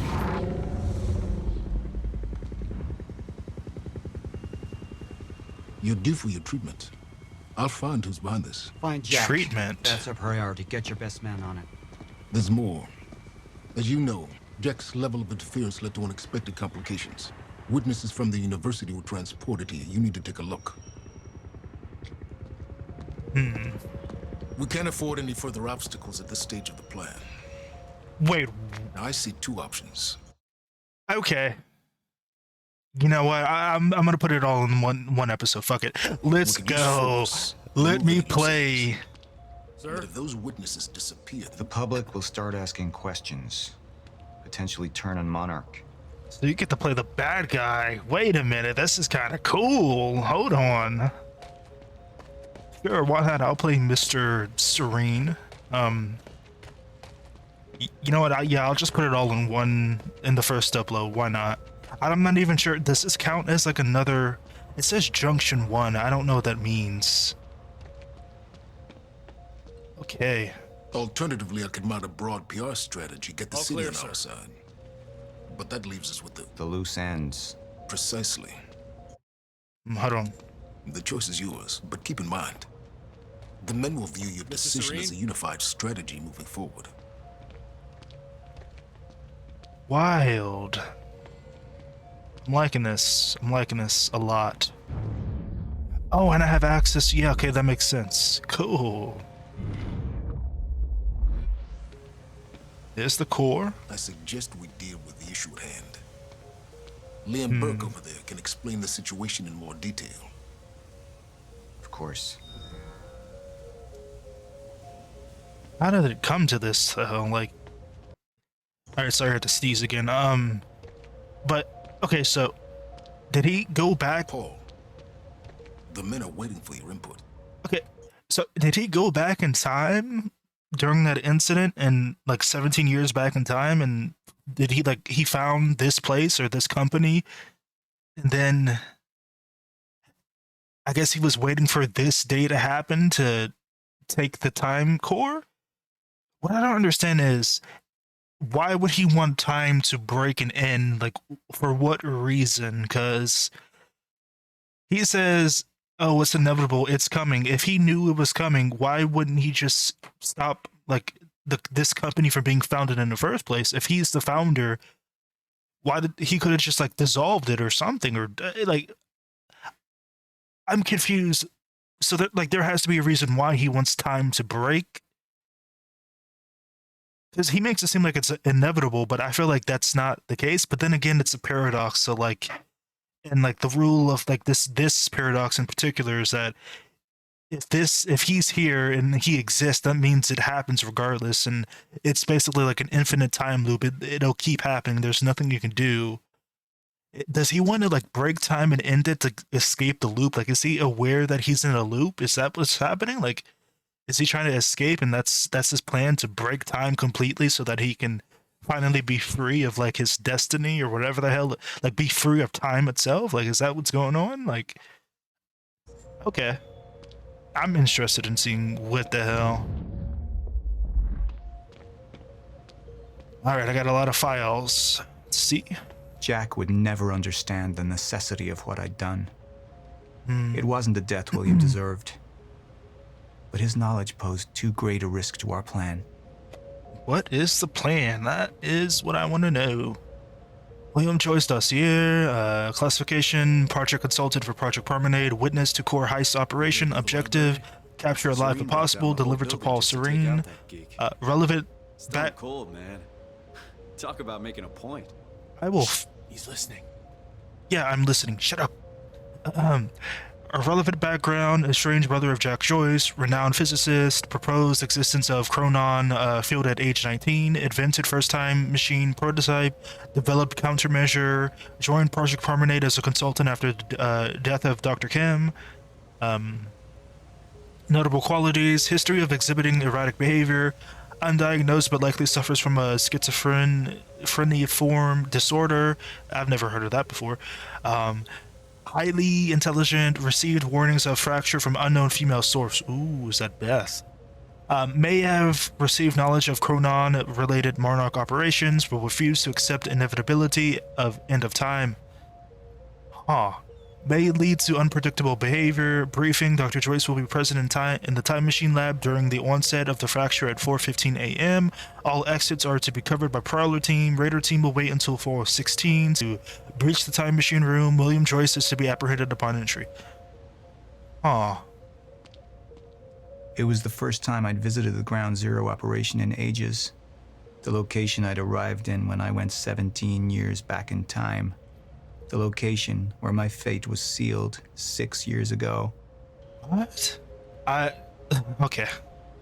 You're due for your treatment. I'll find who's behind this.
Find Jack.
Treatment.
That's our priority. Get your best man on it.
There's more. As you know, Jack's level of interference led to unexpected complications. Witnesses from the university were transported here. You need to take a look. We can't afford any further obstacles at this stage of the plan.
Wait.
Now, I see two options.
Okay. You know what? I'm gonna put it all in one episode. Fuck it. Let's go. Let me play.
But if those witnesses disappear,
The public will start asking questions. Potentially turn on Monarch.
So you get to play the bad guy. Wait a minute. This is kind of cool. Hold on. Sure, why not? I'll play Mr. Serene. You know what? I'll just put it all in the first upload. Why not? I'm not even sure. Does this count as like another? It says Junction 1. I don't know what that means. Okay.
Alternatively, I could mount a broad PR strategy, get the city on our side. But that leaves us with
the loose ends.
Precisely.
Hold on.
The choice is yours, but keep in mind, the men will view your decision as a unified strategy moving forward.
Wild. I'm liking this. I'm liking this a lot. Oh, and I have access. Yeah, okay, that makes sense. Cool. There's the core.
I suggest we deal with the issue at hand. Liam Burke over there can explain the situation in more detail.
Of course.
How did it come to this, though? Like, alright, sorry, I had to sneeze again. But, okay, so, did he go back?
Paul, the men are waiting for your input.
Okay, so, did he go back in time during that incident and, like, 17 years back in time, and did he, like, he found this place or this company, and then I guess he was waiting for this day to happen to take the time core? What I don't understand is, why would he want time to break and end? Like, for what reason? Because he says, oh, it's inevitable, it's coming. If he knew it was coming, why wouldn't he just stop, like, this company from being founded in the first place? If he's the founder, why did he could have just, like, dissolved it or something? Or, like, I'm confused. So, that, like, there has to be a reason why he wants time to break. Because he makes it seem like it's inevitable, but I feel like that's not the case. But then again, it's a paradox. So, like, and like the rule of like this paradox in particular is that if he's here and he exists, that means it happens regardless, and it's basically like an infinite time loop. It'll keep happening. There's nothing you can do. Does he want to like break time and end it to escape the loop? Like, is he aware that he's in a loop? Is that what's happening? Like, is he trying to escape, and that's his plan, to break time completely so that he can finally be free of like his destiny or whatever the hell, like be free of time itself? Like, is that what's going on? Like, okay, I'm interested in seeing what the hell. All right, I got a lot of files. Let's see.
Jack would never understand the necessity of what I'd done. It wasn't the death William deserved, but his knowledge posed too great a risk to our plan.
What is the plan? That is what I want to know. William Joyce dossier, classification, project consultant for Project Promenade, witness to core heist operation, objective, capture alive if possible, delivered to Paul Serene, relevant
back. Cold, man. Talk about making a point.
I will.
He's listening.
Yeah, I'm listening. Shut up. A relevant background, a strange brother of Jack Joyce, renowned physicist, proposed existence of Chronon field at age 19, invented first-time machine prototype, developed countermeasure, joined Project Promenade as a consultant after the death of Dr. Kim. Notable qualities, history of exhibiting erratic behavior, undiagnosed but likely suffers from a schizophreniform disorder. I've never heard of that before. Highly intelligent, received warnings of fracture from unknown female source. Ooh, is that Beth? May have received knowledge of Chronon-related Monarch operations, but refused to accept inevitability of end of time. Huh. May lead to unpredictable behavior. Briefing, Dr. Joyce will be present in the time machine lab during the onset of the fracture at 4:15 a.m. All exits are to be covered by Prowler team. Raider team will wait until 4:16 to breach the time machine room. William Joyce is to be apprehended upon entry. Huh.
It was the first time I'd visited the Ground Zero operation in ages. The location I'd arrived in when I went 17 years back in time. The location where my fate was sealed 6 years ago.
What? Okay.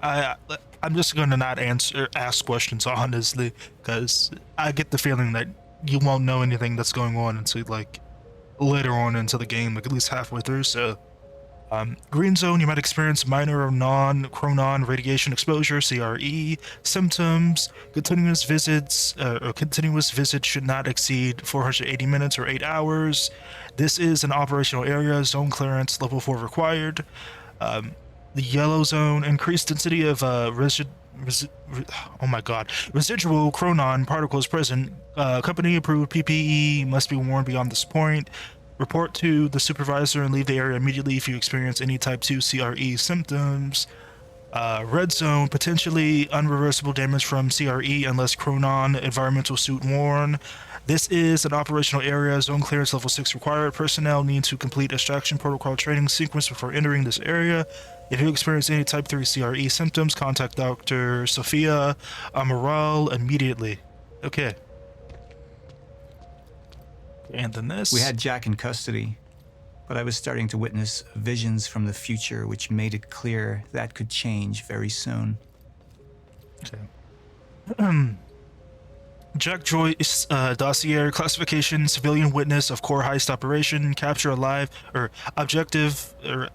I'm just gonna not ask questions honestly, because I get the feeling that you won't know anything that's going on until like later on into the game, like at least halfway through. So, green zone, you might experience minor or non-chronon radiation exposure (CRE) symptoms. Continuous visits should not exceed 480 minutes or 8 hours. This is an operational area. Zone clearance level 4 required. The yellow zone, increased density of residual chronon particles present. Company approved PPE must be worn beyond this point. Report to the supervisor and leave the area immediately if you experience any type 2 CRE symptoms. Red zone, potentially unreversible damage from CRE unless Chronon environmental suit worn. This is an operational area. Zone clearance level 6 required. Personnel need to complete extraction protocol training sequence before entering this area. If you experience any type 3 CRE symptoms, contact Dr. Sophia Amaral immediately. Okay. And then this.
We had Jack in custody, but I was starting to witness visions from the future which made it clear that could change very soon.
Okay. Jack Joyce, dossier, classification, civilian witness of core heist operation, capture alive, or objective, or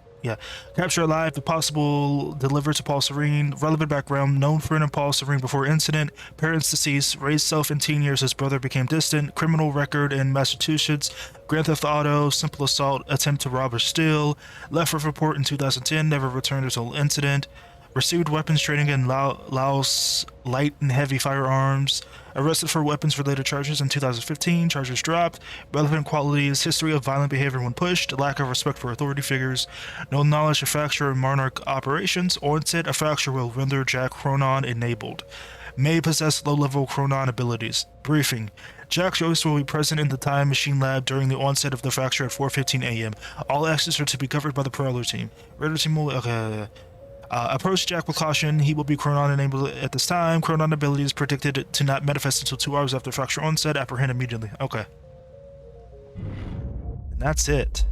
capture alive, if possible, deliver to Paul Serene, relevant background, known friend of Paul Serene before incident, parents deceased, raised self in teen years, his brother became distant, criminal record in Massachusetts, Grand Theft Auto, simple assault, attempt to rob or steal, left for report in 2010, never returned until incident, received weapons training in Laos, light and heavy firearms, arrested for weapons-related charges in 2015, charges dropped, relevant qualities, history of violent behavior when pushed, lack of respect for authority figures, no knowledge of fracture and Monarch operations, onset a fracture will render Jack Chronon enabled. May possess low-level Chronon abilities. Briefing. Jack Joyce will be present in the Time Machine Lab during the onset of the fracture at 4:15 a.m. All access are to be covered by the Prowler team. Radar team will... approach Jack with caution. He will be Chronon enabled at this time. Chronon ability is predicted to not manifest until 2 hours after fracture onset. Apprehend immediately. Okay. And that's it.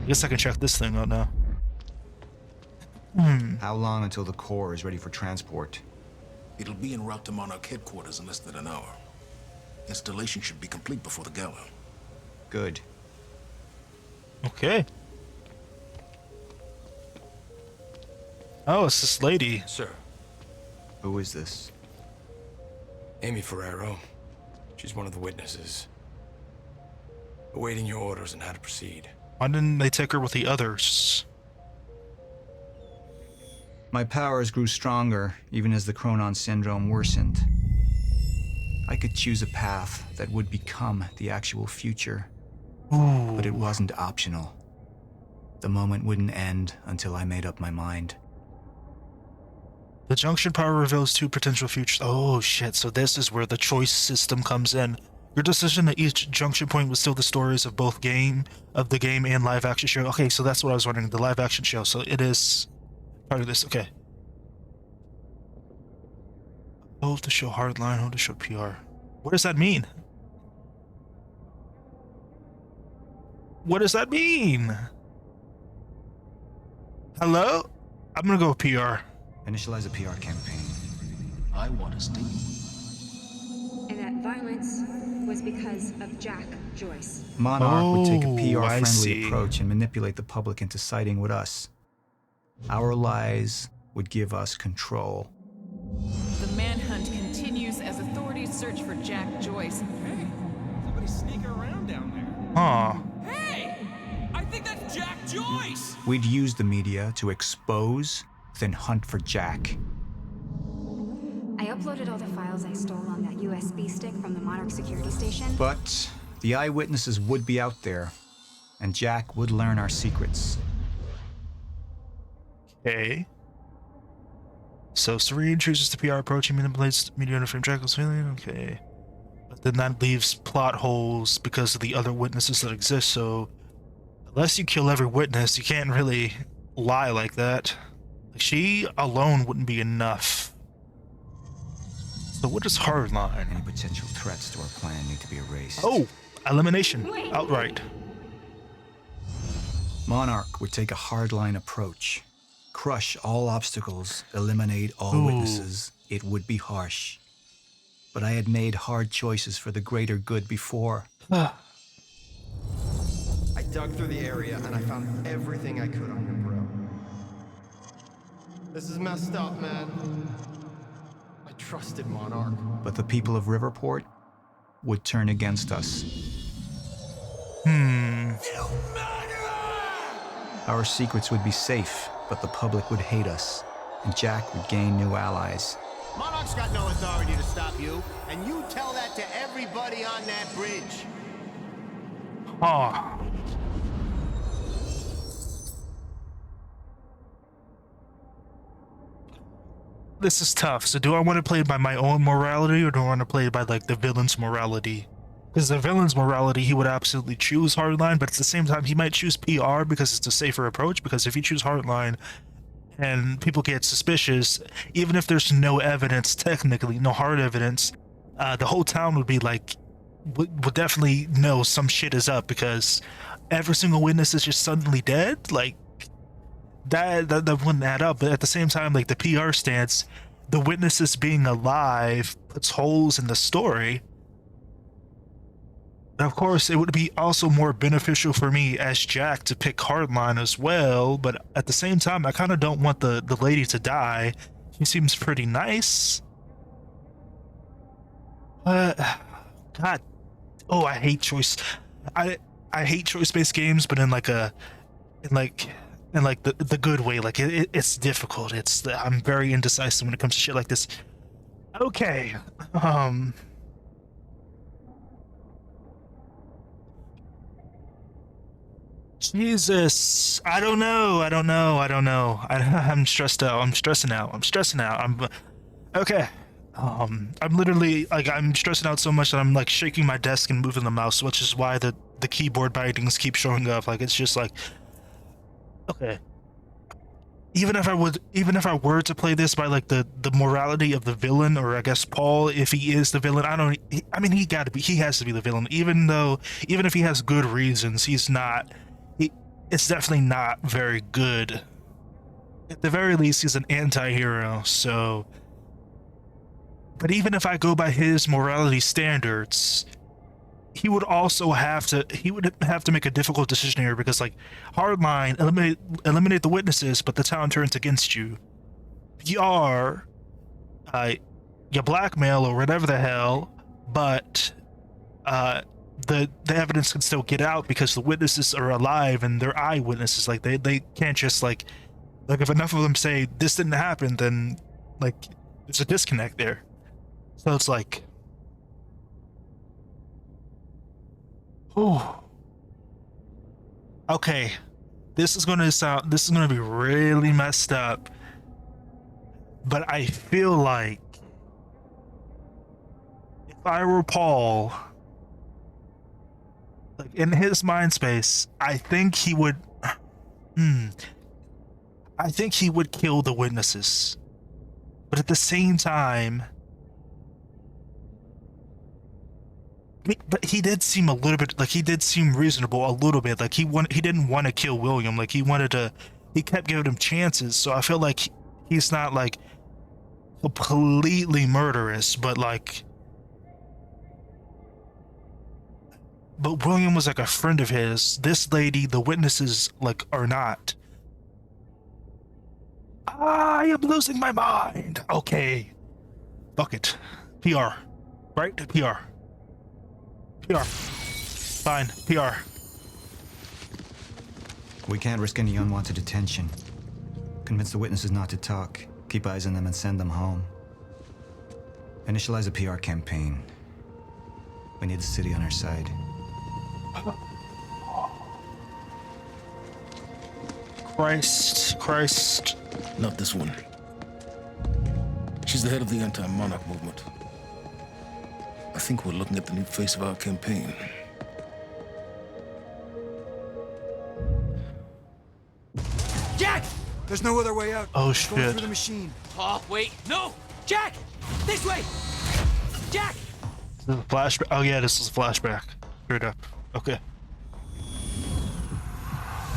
I guess I can check this thing out now.
How long until the core is ready for transport?
It'll be en route to Monarch headquarters in less than an hour. Installation should be complete before the gala.
Good.
Okay. Oh, it's this lady.
Sir.
Who is this?
Amy Ferrero. She's one of the witnesses. Awaiting your orders on how to proceed.
Why didn't they take her with the others?
My powers grew stronger, even as the Chronon syndrome worsened. I could choose a path that would become the actual future.
Ooh.
But it wasn't optional. The moment wouldn't end until I made up my mind.
The junction power reveals 2 potential futures. Oh shit, so this is where the choice system comes in. Your decision at each junction point was still the stories of both the game and live action show. Okay, so that's what I was wondering, the live action show. So it is part of this, okay. Hold to show Hardline, hold to show PR. What does that mean? What does that mean? Hello? I'm gonna go with PR.
Initialize a PR campaign.
I want to steal.
And that violence was because of Jack Joyce.
Monarch would take a PR-friendly
see.
approach and manipulate the public into siding with us. Our lies would give us control.
The manhunt continues as authorities search for Jack Joyce.
Hey, somebody's sneaking around down there.
Huh.
Hey! I think that's Jack Joyce!
We'd use the media to expose, then hunt for Jack.
I uploaded all the files I stole on that USB stick from the Monarch security station.
But the eyewitnesses would be out there, and Jack would learn our secrets.
Okay. So Serene chooses the PR approach and manipulates media uniform Jack's feeling. Okay. But then that leaves plot holes because of the other witnesses that exist, so unless you kill every witness, you can't really lie like that. She alone wouldn't be enough. So what is Hardline?
Any potential threats to our plan need to be erased.
Oh! Elimination. Outright.
Monarch would take a hardline approach. Crush all obstacles, eliminate all witnesses. It would be harsh. But I had made hard choices for the greater good before.
I dug through the area and I found everything I could on your bro. This is messed up, man. I trusted Monarch.
But the people of Riverport would turn against us. Our secrets would be safe, but the public would hate us, and Jack would gain new allies.
Monarch's got no authority to stop you, and you tell that to everybody on that bridge.
Oh. this is tough. So do I want to play by my own morality, or do I want to play by like the villain's morality? Because the villain's morality, he would absolutely choose Hardline, but at the same time, he might choose PR because it's a safer approach. Because if you choose Hardline and people get suspicious, even if there's no evidence, technically, no hard evidence, the whole town would be like, would definitely know some shit is up because every single witness is just suddenly dead. Like, that wouldn't add up. But at the same time, like the PR stance, the witnesses being alive puts holes in the story. Of course, it would be also more beneficial for me as Jack to pick Hardline as well, but at the same time, I kind of don't want the lady to die. She seems pretty nice. God, oh, I hate choice. I hate choice-based games, but in like the good way. Like it's difficult. I'm very indecisive when it comes to shit like this. Okay, Jesus, I don't know. I'm stressed out. I'm stressing out. Okay. I'm literally like I'm stressing out so much that I'm like shaking my desk and moving the mouse, which is why the keyboard bindings keep showing up. Like it's just like, okay. Even if I were to play this by like the morality of the villain, or I guess Paul, if he is the villain, I mean, he has to be the villain. Even if he has good reasons, he's not. It's definitely not very good. At the very least, he's an anti-hero. So, but even if I go by his morality standards, he would have to make a difficult decision here, because like Hardline, eliminate the witnesses, but the town turns against you. PR, you blackmail or whatever the hell, but the evidence can still get out because the witnesses are alive and they're eyewitnesses. Like they can't just like if enough of them say this didn't happen, then like there's a disconnect there. So it's like, oh, okay, this is gonna be really messed up, but I feel like if I were Paul, like in his mind space, I think he would kill the witnesses, but at the same time, but he did seem a little bit like he did seem reasonable a little bit. Like he didn't want to kill William. Like he kept giving him chances. So I feel like he's not like completely murderous, but William was like a friend of his. This lady, the witnesses like are not. I am losing my mind. Okay, fuck it. PR, right? PR. Fine, PR.
We can't risk any unwanted attention. Convince the witnesses not to talk. Keep eyes on them and send them home. Initialize a PR campaign. We need the city on our side.
Christ.
Not this one. She's the head of the anti-monarch movement. I think we're looking at the new face of our campaign.
Jack! There's no other way out.
Oh,
Going
shit.
through the machine.
Oh, wait, no! Jack! This way! Jack!
The flashback. Oh yeah, this is a flashback. Straight up. Okay.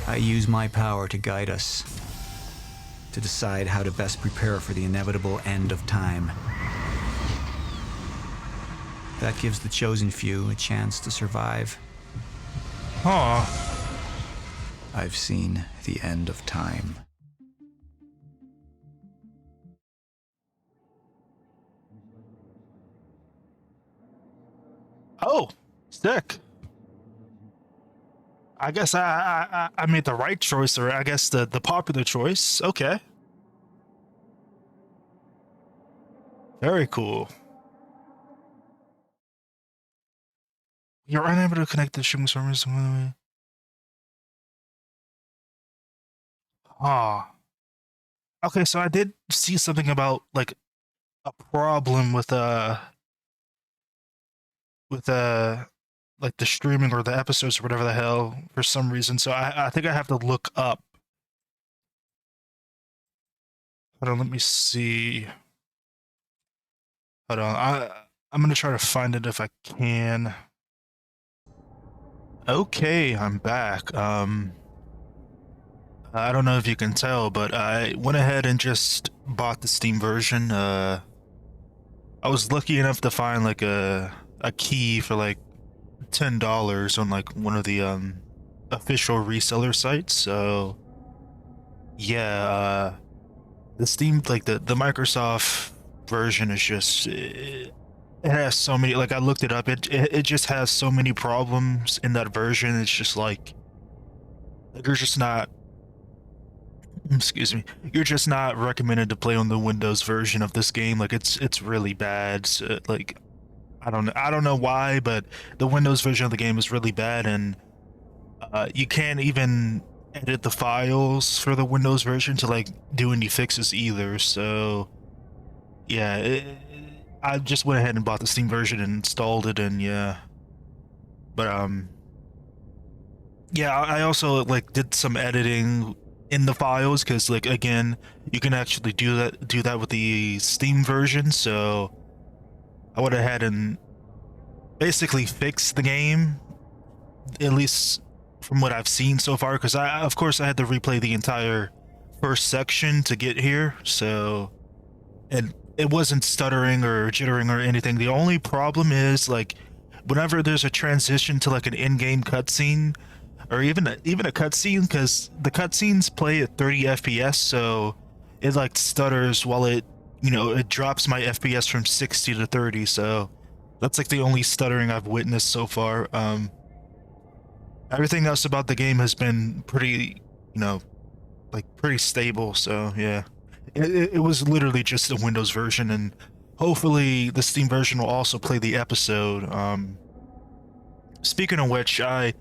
I use my power to guide us. To decide how to best prepare for the inevitable end of time. That gives the chosen few a chance to survive.
Huh.
I've seen the end of time.
Oh, sick. I guess I made the right choice, or I guess the popular choice. Okay. Very cool. You're unable to connect the streaming servers. Ah. Okay, so I did see something about like a problem with like the streaming or the episodes or whatever the hell for some reason. So I think I have to look up. Hold on, let me see. Hold on, I'm gonna try to find it if I can. Okay, I'm back. I don't know if you can tell, but I went ahead and just bought the Steam version. I was lucky enough to find like a key for like $10 on like one of the official reseller sites. So yeah, the Steam like the Microsoft version is just it has so many, like I looked it up, it just has so many problems in that version. It's just like you're just not, excuse me, you're just not recommended to play on the Windows version of this game. Like it's really bad. So, like I don't know why, but the Windows version of the game is really bad, and you can't even edit the files for the Windows version to like do any fixes either. So yeah, I just went ahead and bought the Steam version and installed it, and yeah. But yeah, I also like did some editing in the files because like again, you can actually do that with the Steam version. So I went ahead and basically fixed the game, at least from what I've seen so far, because of course I had to replay the entire first section to get here. So and it wasn't stuttering or jittering or anything. The only problem is like whenever there's a transition to like an in-game cutscene or even a cutscene, because the cutscenes play at 30 FPS, so it like stutters while it, you know, it drops my FPS from 60 to 30. So that's like the only stuttering I've witnessed so far. Everything else about the game has been pretty, you know, like pretty stable. So yeah. It was literally just the Windows version, and hopefully the Steam version will also play the episode. Speaking of which, I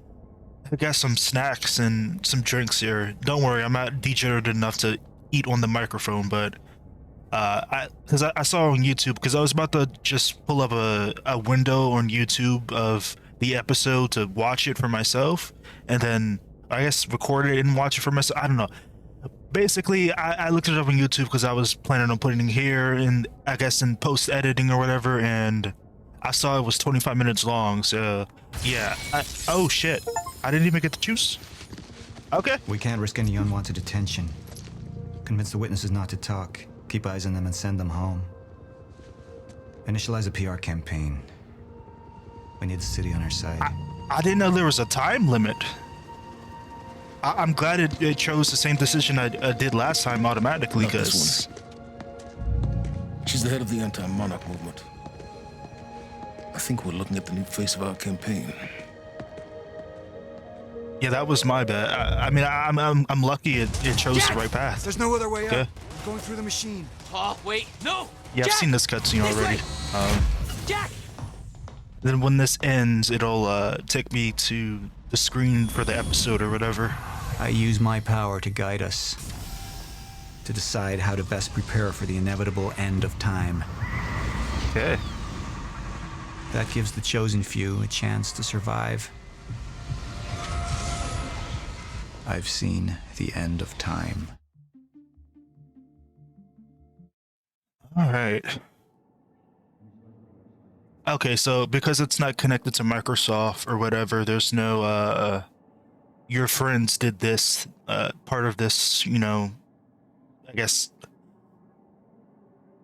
got some snacks and some drinks here. Don't worry, I'm not degenerated enough to eat on the microphone, but I saw on YouTube, because I was about to just pull up a window on YouTube of the episode to watch it for myself, and then I guess record it and watch it for myself. I don't know. Basically, I looked it up on YouTube because I was planning on putting it here and I guess in post editing or whatever, and I saw it was 25 minutes long. So yeah. Oh shit, I didn't even get to choose. Okay,
we can't risk any unwanted attention. Convince the witnesses not to talk, keep eyes on them, and send them home. Initialize a PR campaign. We need the city on our side.
I didn't know there was a time limit. I'm glad it chose the same decision I did last time automatically, because
she's the head of the anti-monarch movement. I think we're looking at the new face of our campaign.
Yeah, that was my bad. I mean, I'm lucky it chose the right path.
There's no other way
okay.
out. I'm going through the machine.
Oh, wait, no!
Yeah,
Jack!
I've seen this cutscene already.
Jack!
Then when this ends, it'll take me to the screen for the episode or whatever.
I use my power to guide us, to decide how to best prepare for the inevitable end of time.
Okay.
That gives the chosen few a chance to survive. I've seen the end of time.
All right. Okay, so because it's not connected to Microsoft or whatever, there's no your friends did this part of this, you know, I guess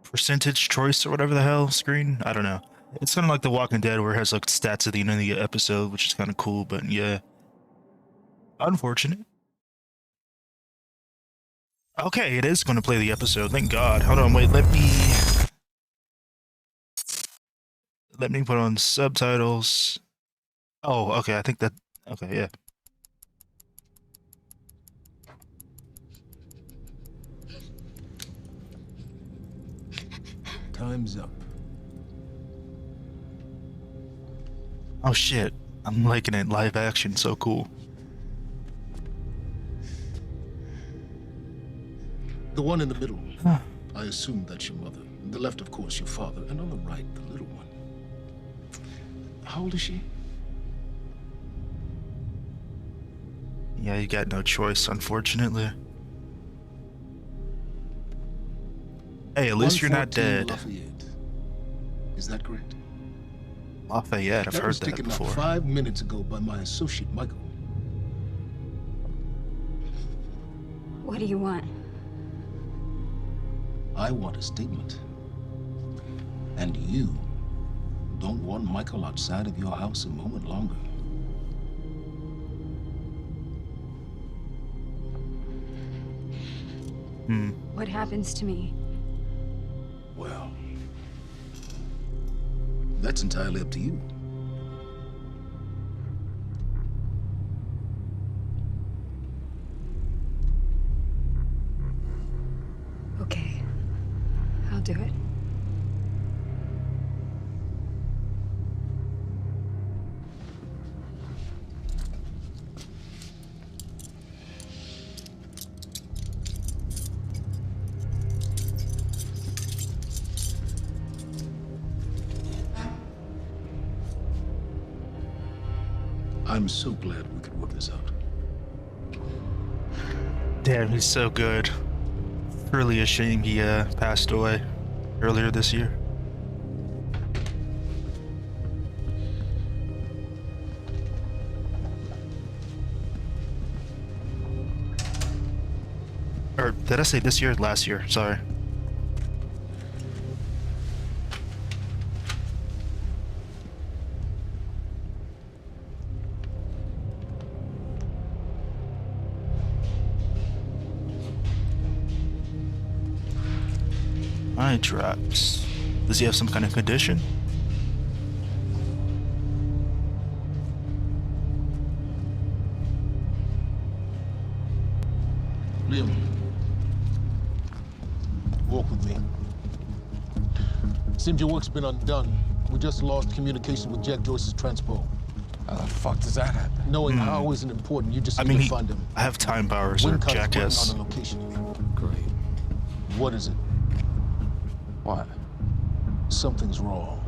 percentage choice or whatever the hell screen. I don't know. It's kind of like The Walking Dead, where it has like stats at the end of the episode, which is kind of cool. But yeah, unfortunate. Okay, it is going to play the episode. Thank God. Hold on, wait. Let me put on subtitles. Oh, okay. I think that. Okay, yeah.
Time's up.
Oh shit. I'm liking it. Live action. So cool.
The one in the middle. I assume that's your mother. The left, of course, your father. And on the right, the little one. How old is she?
Yeah, you got no choice, unfortunately. Hey, at least you're not
114
dead.
Lafayette. Is that correct?
Lafayette, I've heard that
taken
before.
out 5 minutes ago by my associate, Michael.
What do you want?
I want a statement. And you don't want Michael outside of your house a moment longer.
What happens to me?
Well, that's entirely up to you.
Okay, I'll do it.
I'm so glad we could work this out.
Damn, he's so good. Really a shame he passed away earlier this year. Or did I say this year? Last year, sorry. Eye drops. Does he have some kind of condition?
Liam, walk with me. Seems your work's been undone. We just lost communication with Jack Joyce's transpo.
How the fuck does that happen?
Knowing how isn't important. You just need to find him.
I have time powers, or
Wincott is
jackass.
working on a location.
Great.
What is it?
What?
Something's wrong.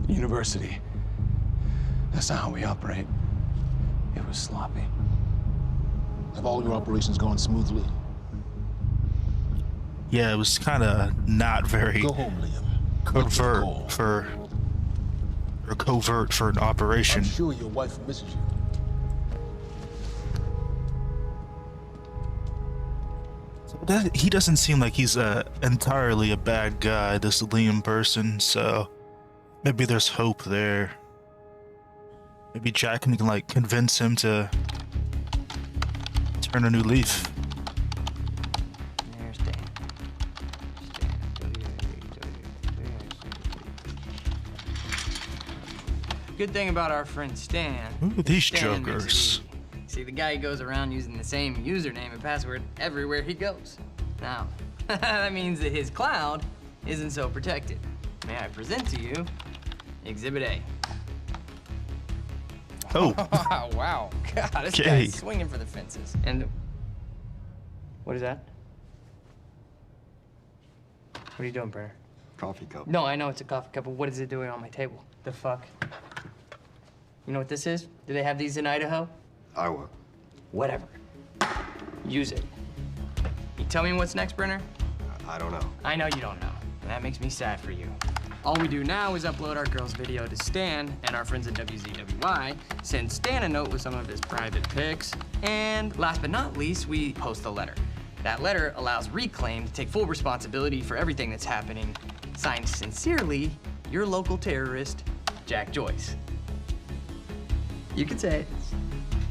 University. That's not how we operate. It was sloppy.
Have all your operations gone smoothly?
Yeah, it was kind of not very
Go home, Liam.
covert for an operation.
I'm sure your wife misses you.
He doesn't seem like he's entirely a bad guy, this Liam person, so maybe there's hope there. Maybe Jack can like convince him to turn a new leaf.
There's Dan.
Good thing about our friend Stan.
Ooh, these
Stan makes it
jokers.
easy. See, the guy goes around using the same username and password everywhere he goes. Now, that means that his cloud isn't so protected. May I present to you Exhibit A.
Oh.
Wow. God, this
Okay.
guy's swinging for the fences. And what is that? What are you doing, Brenner?
Coffee cup.
No, I know it's a coffee cup, but what is it doing on my table? The fuck? You know what this is? Do they have these in Idaho?
Iowa.
Whatever. Use it. You tell me what's next, Brenner?
I don't know.
I know you don't know. And that makes me sad for you. All we do now is upload our girl's video to Stan, and our friends at WZWY send Stan a note with some of his private pics. And last but not least, we post a letter. That letter allows Reclaim to take full responsibility for everything that's happening. Signed sincerely, your local terrorist, Jack Joyce. You can say it.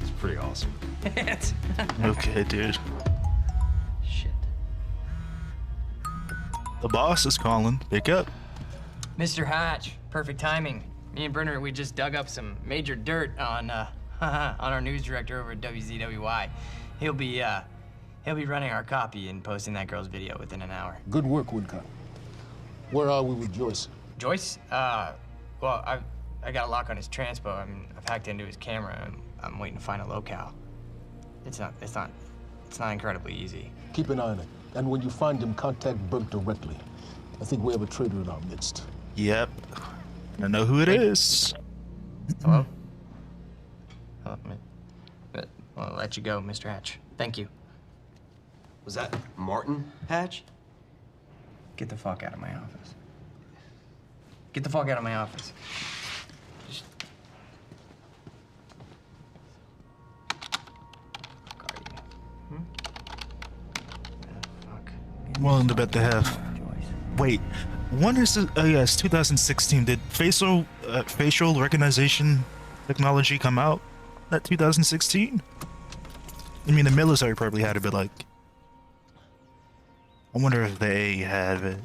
It's pretty awesome.
Okay, dude.
Shit.
The boss is calling. Pick up.
Mr. Hatch, perfect timing. Me and Brenner, we just dug up some major dirt on on our news director over at WZWY. He'll be running our copy and posting that girl's video within an hour.
Good work, Wincott. Where are we with Joyce?
Joyce? Well, I got a lock on his transpo. I've hacked into his camera. I'm waiting to find a locale. It's not it's not incredibly easy.
Keep an eye on it. And when you find him, contact Burke directly. I think we have a traitor in our midst.
Yep. I know who it is.
Hello? Oh, but I'll let you go, Mr. Hatch. Thank you.
Was that Martin Hatch?
Get the fuck out of my office. Get the fuck out of my office.
I'm willing to bet they have. Wait, when is it? Oh yeah, it's 2016. Did facial recognition technology come out? That 2016? I mean, the military probably had it, but like, I wonder if they have it.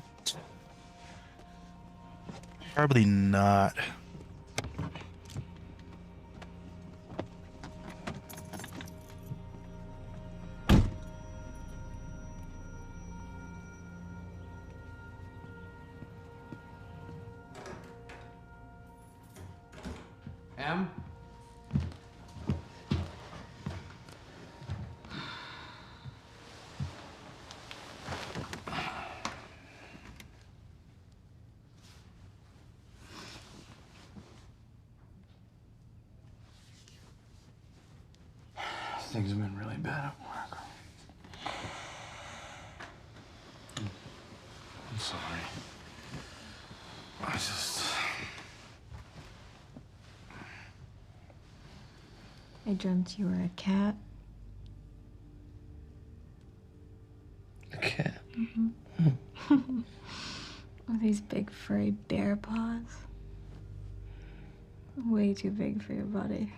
Probably not.
Em?
Things have been really bad at work. I'm sorry. I
dreamt you were a cat.
A cat?
Mm-hmm. With these big furry bear paws. Way too big for your body.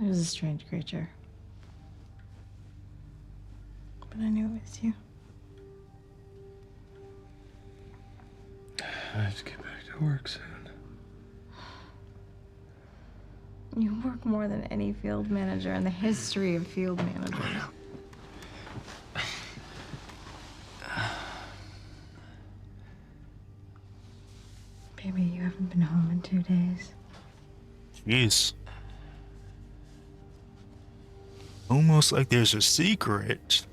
It was a strange creature. But I knew it was you.
I have to get back to work soon.
You work more than any field manager in the history of field managers. Baby, you haven't been home in 2 days.
Jeez. Almost like there's a secret.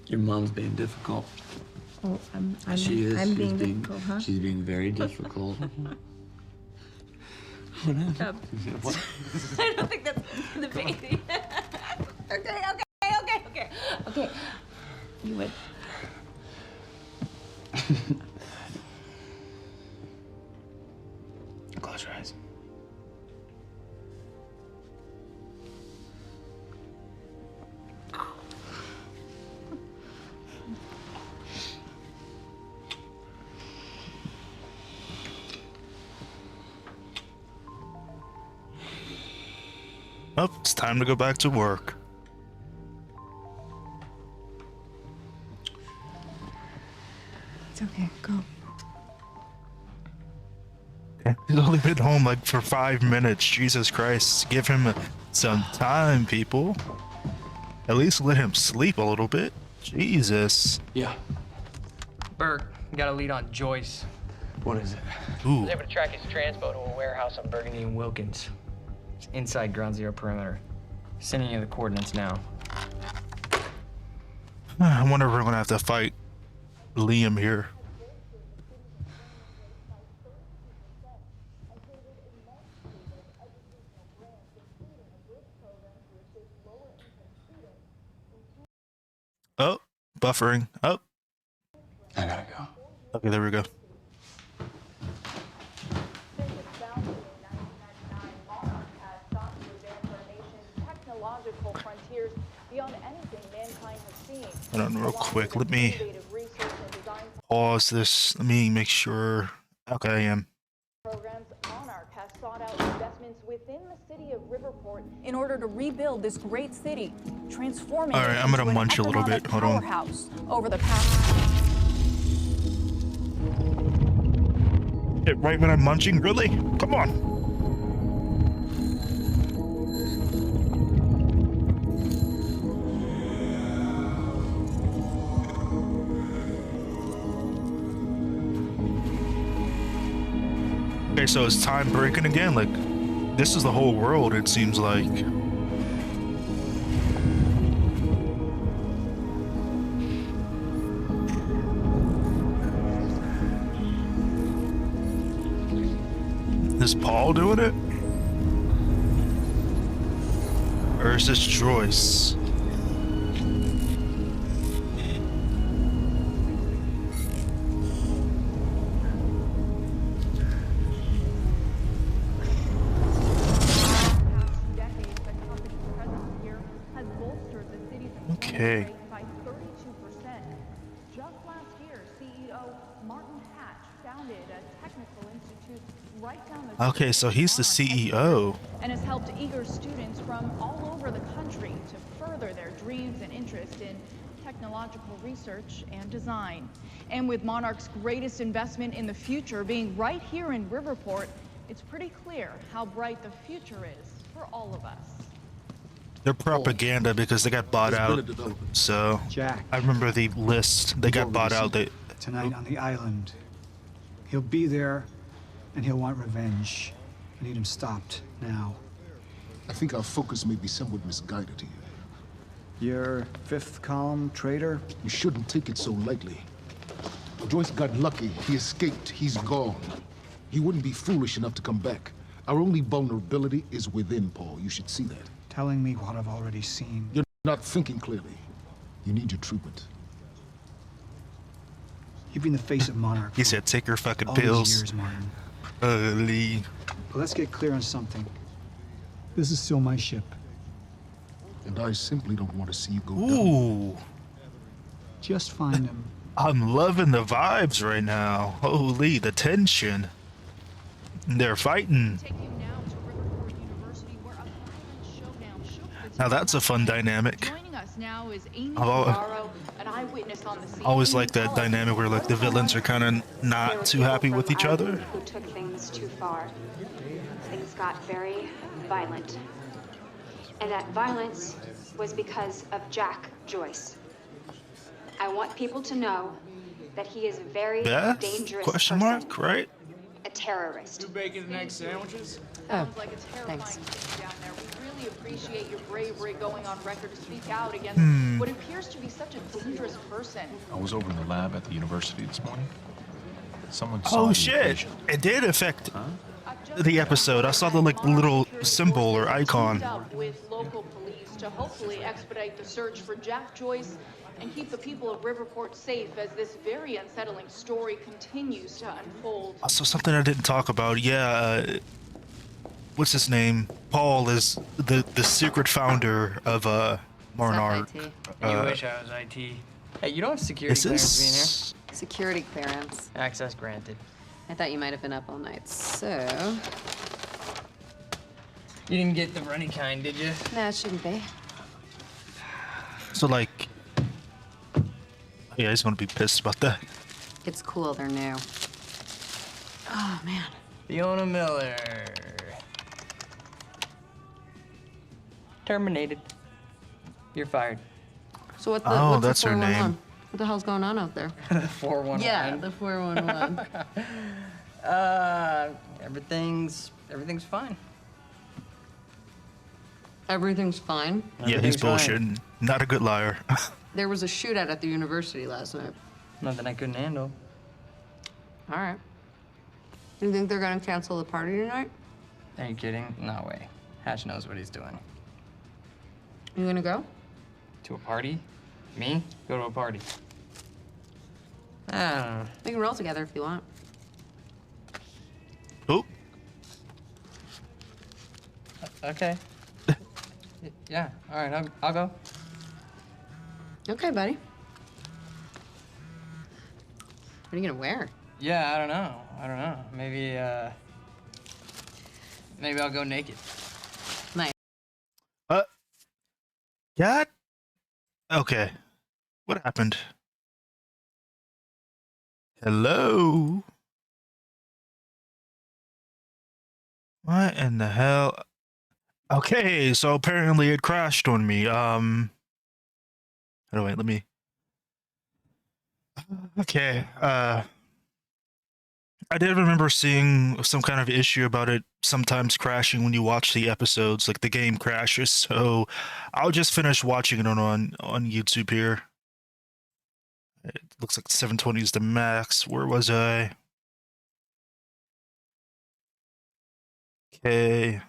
Your mom's being difficult.
Oh, I'm
She's
being difficult, huh?
She's being very difficult. What happened? What?
I don't think that's the baby. Okay. You would.
Close your eyes.
Oh, it's time to go back to work.
It's okay. Go.
He's only been home like for 5 minutes. Jesus Christ. Give him some time, people. At least let him sleep a little bit. Jesus.
Yeah.
Burke, we got a lead on Joyce.
What is it?
I was able to track his transpo to a warehouse on Burgundy and Wilkins. It's inside Ground Zero perimeter. Sending you the coordinates now.
I wonder if we're gonna have to fight Liam here. Oh, buffering. Oh.
I gotta go.
Okay, there we go. Hold on real quick. Let me pause this. Let me make sure. Okay, I am.
In order to rebuild this great city, transforming
All right, I'm gonna munch a little bit. Hold on.
Over the past.
Right when I'm munching, really? Come on. Okay, so is time breaking again? Like, This is the whole world, it seems like. Is Paul doing it? Or is this Joyce? Okay.
By 32%. Just last year, CEO Martin Hatch founded a technical institute right down the
Okay, so he's the CEO.
and has helped eager students from all over the country to further their dreams and interest in technological research and design. And with Monarch's greatest investment in the future being right here in Riverport, it's pretty clear how bright the future is for all of us.
They're propaganda because they got bought out. So
Jack.
I remember the list. They got bought out. They
Tonight on the island. He'll be there, and he'll want revenge. I need him stopped now.
I think our focus may be somewhat misguided here.
Your fifth column traitor?
You shouldn't take it so lightly. Joyce got lucky. He escaped. He's gone. He wouldn't be foolish enough to come back. Our only vulnerability is within, Paul. You should see that.
Telling me what I've already seen.
You're not thinking clearly. You need your treatment.
You've been the face of Monarch.
He said, "Take your fucking
all
pills."
these years, Martin.
Lee.
But let's get clear on something. This is still my ship.
And I simply don't want to see you go down.
Ooh.
Just find him.
I'm loving the vibes right now. Holy, the tension. They're fighting. Now that's a fun dynamic.
Joining us now is Amy
I've
Navarro, an eyewitness on the scene.
always like that dynamic where like the villains are kind of not too happy with each other.
Who took things too far. Things got very violent. And that violence was because of Jack Joyce. I want people to know that he is a very
Beth?
dangerous
Question
person.
mark, right?
A terrorist.
Two bacon and egg sandwiches?
Sounds like a terrifying thing down there. We really appreciate your bravery going on record to speak out against what appears to be such a dangerous person.
I was over in the lab at the university this morning. Someone saw
Oh
the
shit!
patient.
It did affect the episode. I saw the like little symbol or icon.
Teamed up with local police to hopefully expedite the search for Jack Joyce and keep the people of Riverport safe as this very unsettling story continues to unfold.
Also, something I didn't talk about. Yeah, what's his name? Paul is the secret founder of Monarch.
You wish I was IT. Hey, you don't have security
Is
clearance
this?
being
Security clearance.
here. Access granted.
I thought you might have been up all night, so...
You didn't get the runny kind, did you?
Nah, it shouldn't be.
So like, yeah, he's gonna be pissed about that.
It's cool, they're new. Oh, man.
Fiona Miller. Terminated. You're fired.
So what the,
Oh,
what's
that's
the
her
411?
name.
What the hell's going on out there?
The 411.
Yeah, the 411.
Everything's fine.
Everything's fine?
Yeah, he's
Everything's fine.
bullshitting. Not a good liar.
There was a shootout at the university last night.
Nothing I couldn't handle.
All right. You think they're gonna cancel the party tonight?
Are you kidding? No way. Hatch knows what he's doing.
You gonna go?
To a party? Me? Go to a party. I don't know.
We can roll together if you want.
Oh.
Okay. Yeah, all right, I'll go.
Okay, buddy. What are you gonna wear?
Yeah, I don't know. Maybe I'll go naked.
Nice.
God. Okay. What happened? Hello. What in the hell? Okay, so apparently it crashed on me. Oh wait, let me. Okay. I I did remember seeing some kind of issue about it sometimes crashing when you watch the episodes, like the game crashes. So I'll just finish watching it on YouTube here. It looks like 720 is the max. Where was I? Okay.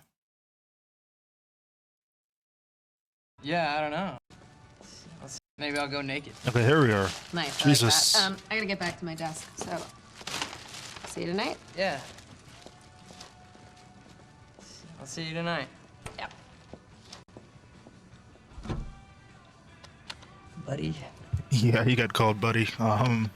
Yeah, I don't know. Maybe I'll go naked.
Okay, here we are.
Nice.
Jesus.
I like that. I gotta get back to my desk. So, see you tonight.
Yeah. I'll see you tonight.
Yep.
Buddy.
Yeah, he got called buddy.
Buddy.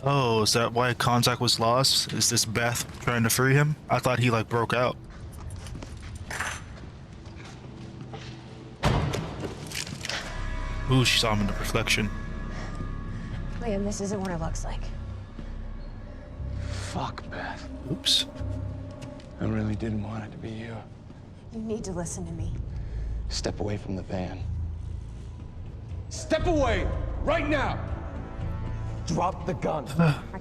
Oh, is that why contact was lost? Is this Beth trying to free him? I thought he like broke out. Ooh, she saw him in the reflection.
Liam, this isn't what it looks like.
Fuck, Beth.
Oops.
I really didn't want it to be you.
You need to listen to me.
Step away from the van.
Step away! Right now! Drop the gun.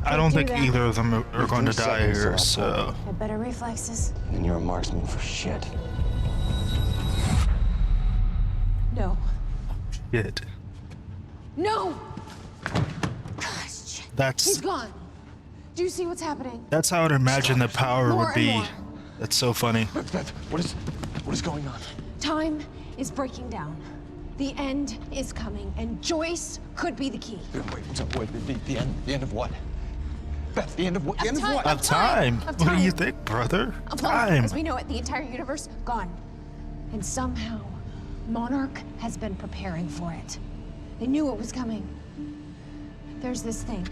I don't think either of them are going to die here, so...
Had better reflexes.
And you're a marksman for shit.
No.
Shit.
No! Gosh, shit.
That's...
He's gone. Do you see what's happening?
That's how I'd imagine the power
More
would
and
be.
more.
That's so funny.
Beth, what is going on?
Time is breaking down. The end is coming, and Joyce could be the key.
Wait, what's up? Wait, the end of what? Beth, the end of what? The end of what?
Of time.
Of
What do you
time.
think, brother?
Of
Time.
As we know it, the entire universe gone. And somehow, Monarch has been preparing for it. They knew it was coming. There's this thing.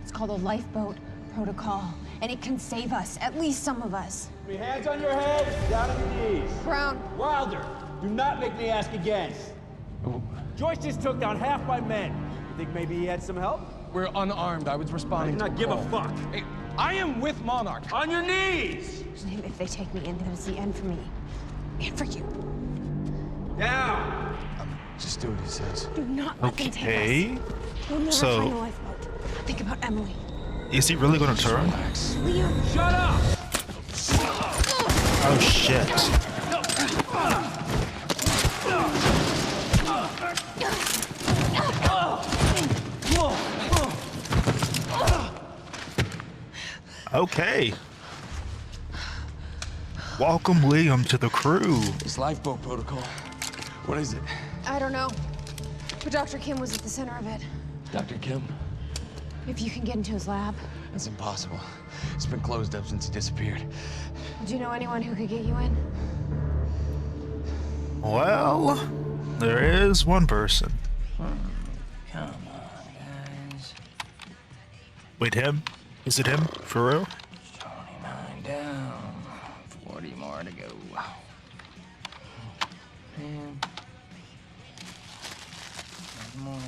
It's called a lifeboat protocol, and it can save us, at least some of us.
Hands on your head, down on your knees.
Brown.
Wilder, do not make me ask again. Joyce just took down half my men. You think maybe he had some help?
We're unarmed. I was responding
I do not give a fuck.
Hey, I am with Monarch.
On your knees!
If they take me in, then it's the end for me. And for you.
Down!
Just do what he says.
Do not let them take
Okay.
us. We'll never
So-
find a lifeboat. Think about Emily.
Is he really going to turn?
Liam.
Shut up!
Oh, shit. Okay. Welcome, Liam, to the crew.
This lifeboat protocol. What is it?
I don't know. But Dr. Kim was at the center of it.
Dr. Kim?
If you can get into his lab.
It's impossible. It's been closed up since he disappeared.
Do you know anyone who could get you in?
Well, there is one person.
Come on, guys.
Wait, him? Is it him? For real?
29 down. 40 more to go. Man. One more.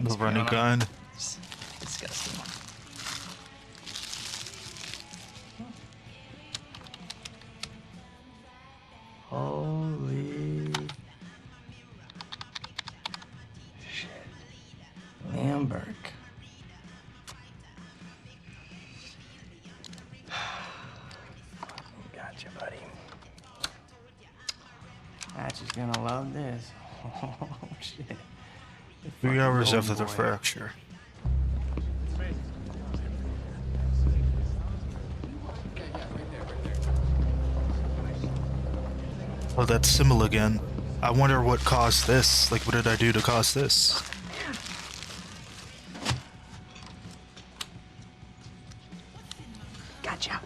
The running gun.
It's disgusting. Holy shit. Liam Burke. Gotcha, buddy. Hatch is gonna love this. Oh, shit.
3 hours
Oh,
after the
boy.
fracture. Oh, that's Symbol again. I wonder what caused this. Like, what did I do to cause this?
Gotcha.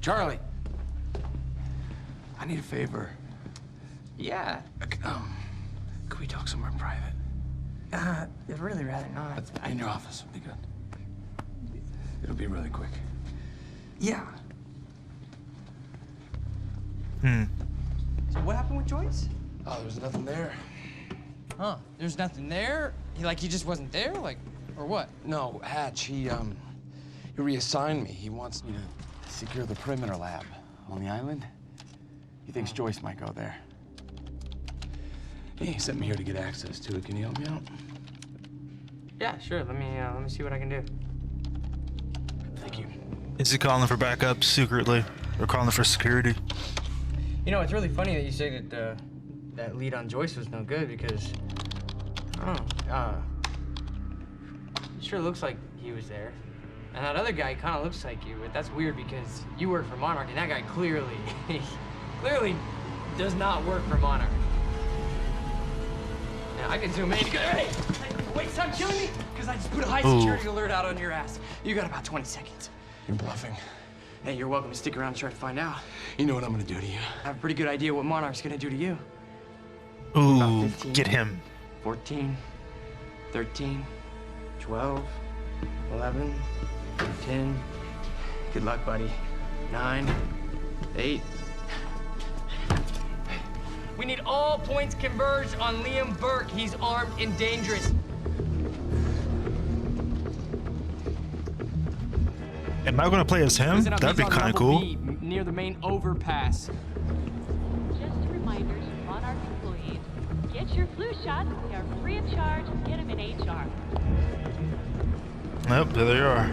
Charlie. I need a favor.
Yeah.
Could we talk somewhere private?
I'd really rather not.
In your office would be good. It'll be really quick.
Yeah.
Hmm.
So what happened with Joyce?
Oh, there was nothing there.
Huh? There's nothing there? He just wasn't there? Like, or what?
No, Hatch, he reassigned me. He wants me to secure the perimeter lab on the island. He thinks Joyce might go there. He sent me here to get access to it. Can you help me out?
Yeah, sure. Let me see what I can do.
Thank you.
Is he calling for backup secretly, or calling for security?
You know, it's really funny that you say that that lead on Joyce was no good because I don't know. It sure looks like he was there, and that other guy kind of looks like you. But that's weird because you work for Monarch, and that guy clearly does not work for Monarch. Now I can zoom in. Hey, wait, stop killing me! Because I just put a high security alert out on your ass. You got about 20 seconds.
You're bluffing.
Hey, you're welcome to stick around and try to find out.
You know what I'm gonna do to you.
I have a pretty good idea what Monarch's gonna do to you.
Ooh, 15, get him.
14, 13, 12, 11, 10. Good luck, buddy. 9, 8. We need all points converged on Liam Burke. He's armed and dangerous.
Am I gonna play as him?
Listen up,
That'd be
he's on
kind of
level
cool.
B, near the main overpass.
Just a reminder to Monarch employees, get your flu shots. They are free of charge. Get them in HR.
Yep, there they are.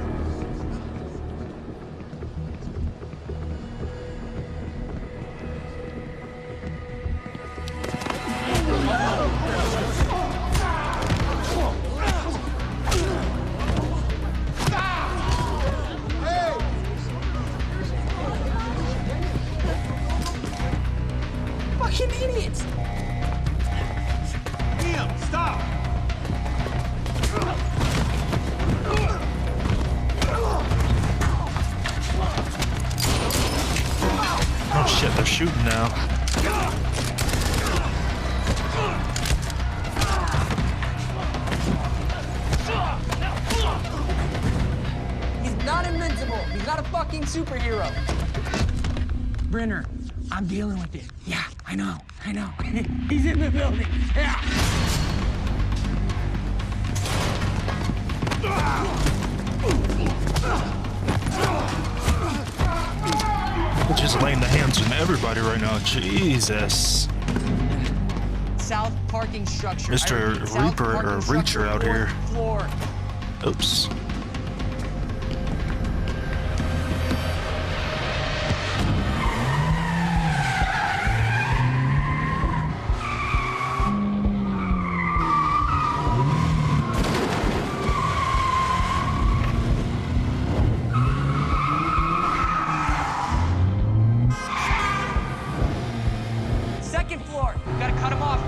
Fucking idiots!
Liam, stop!
Oh shit, they're shooting now.
He's not invincible. He's not a fucking superhero. Brenner, I'm dealing with it. Yeah, I know. He's in the building. Yeah.
They're just laying the hands on everybody right now. Jesus.
South parking structure.
Mr. Reaper or Reacher out here.
Floor.
Oops.
Second floor. Gotta cut him off.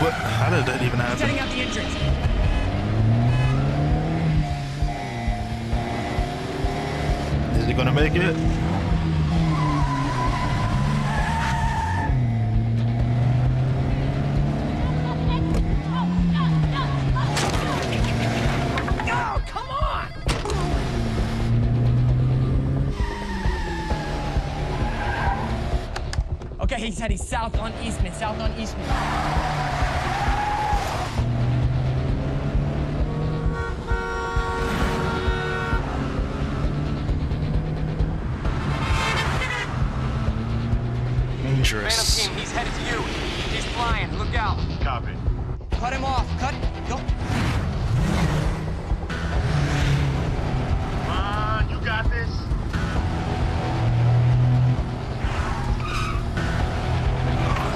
What? How did that even happen?
Setting out the entrance.
Is he gonna make it?
Oh, come on! Okay, he said he's south on Eastman.
Dangerous.
Phantom team, he's headed to you. He's flying. Look out.
Copy.
Cut him off. Go.
Come on, you got this.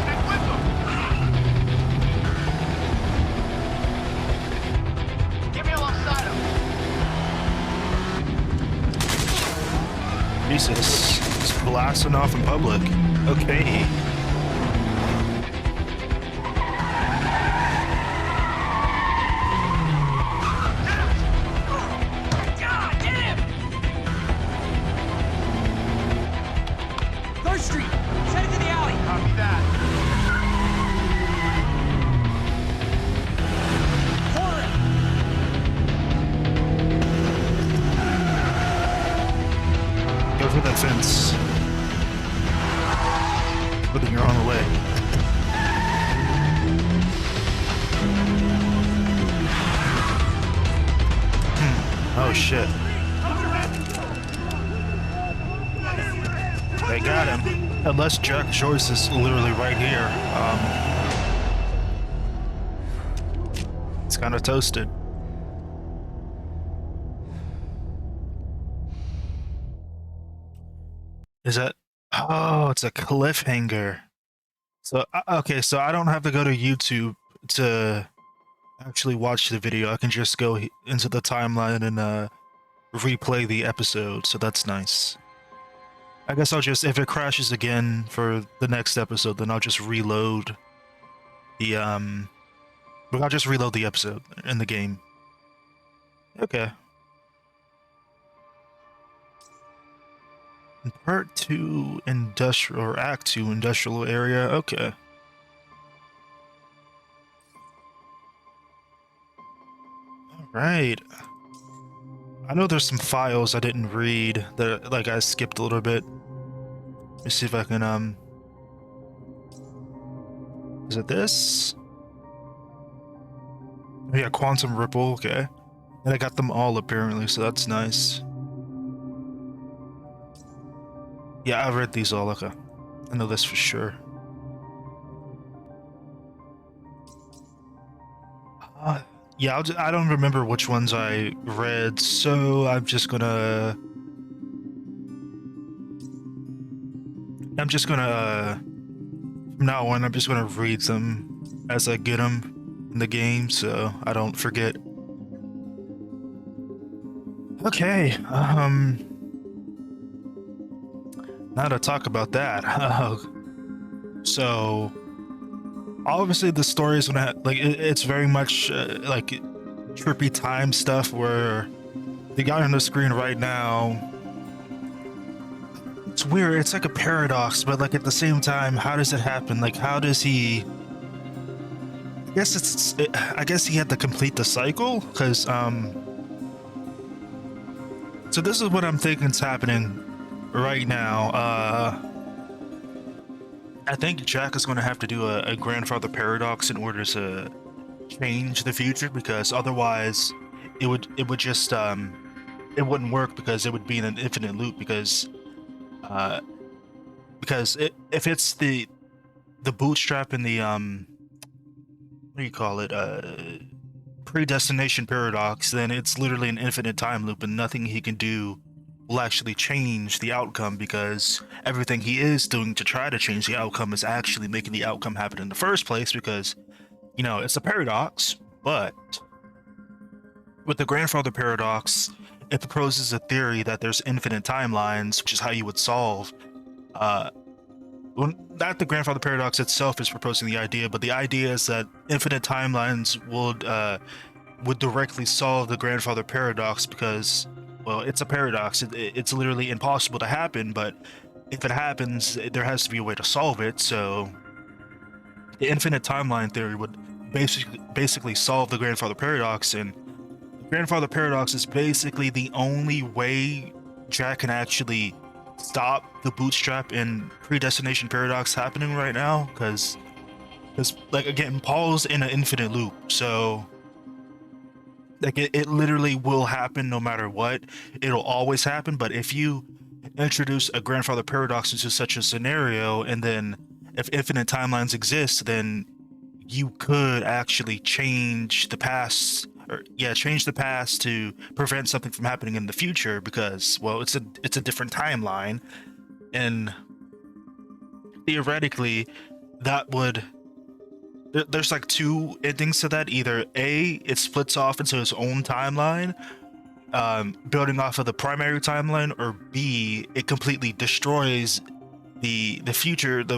Stick with them. Get me alongside him.
Jesus. He's blasting off in public. Okay. shit. They got him. Unless Jack Joyce is literally right here. It's kind of toasted. Is that? Oh, it's a cliffhanger. So, okay, so I don't have to go to YouTube to actually watch the video. I can just go into the timeline and replay the episode, so that's nice. I guess I'll just, if it crashes again for the next episode, then I'll just reload the, I'll just reload the episode in the game. Okay. Part 2 industrial, or Act 2 industrial area, okay. Alright. I know there's some files I didn't read that, like, I skipped a little bit. Let me see if I can, is it this? Oh, yeah, Quantum Ripple, okay. And I got them all apparently, so that's nice. Yeah, I've read these all, okay. I know this for sure. Yeah, I don't remember which ones I read, so I'm just gonna... from now on, I'm just gonna read them as I get them in the game, so I don't forget. Okay, now to talk about that. So... obviously the story is gonna like it's very much like trippy time stuff where the guy on the screen right now, it's weird, it's like a paradox, but like at the same time, how does it happen? Like, how does he, I guess he had to complete the cycle, because so this is what I'm thinking is happening right now. I think Jack is going to have to do a grandfather paradox in order to change the future, because otherwise it would just it wouldn't work, because it would be in an infinite loop, because if it's the bootstrap in the what do you call it, predestination paradox, then it's literally an infinite time loop and nothing he can do will actually change the outcome, because everything he is doing to try to change the outcome is actually making the outcome happen in the first place, because, you know, it's a paradox. But with the grandfather paradox, it proposes a theory that there's infinite timelines, which is how you would solve well, not the grandfather paradox itself is proposing the idea, but the idea is that infinite timelines would directly solve the grandfather paradox, because, well, it's a paradox. It's literally impossible to happen, but if it happens, there has to be a way to solve it. So the infinite timeline theory would basically solve the grandfather paradox, and the grandfather paradox is basically the only way Jack can actually stop the bootstrap and predestination paradox happening right now, because like, again, Paul's in an infinite loop, so like it literally will happen no matter what. It'll always happen. But if you introduce a grandfather paradox into such a scenario, and then if infinite timelines exist, then you could actually change the past, or change the past to prevent something from happening in the future, because, well, it's a different timeline, and theoretically that would, there's like two endings to that. Either A, it splits off into its own timeline, building off of the primary timeline, or B, it completely destroys the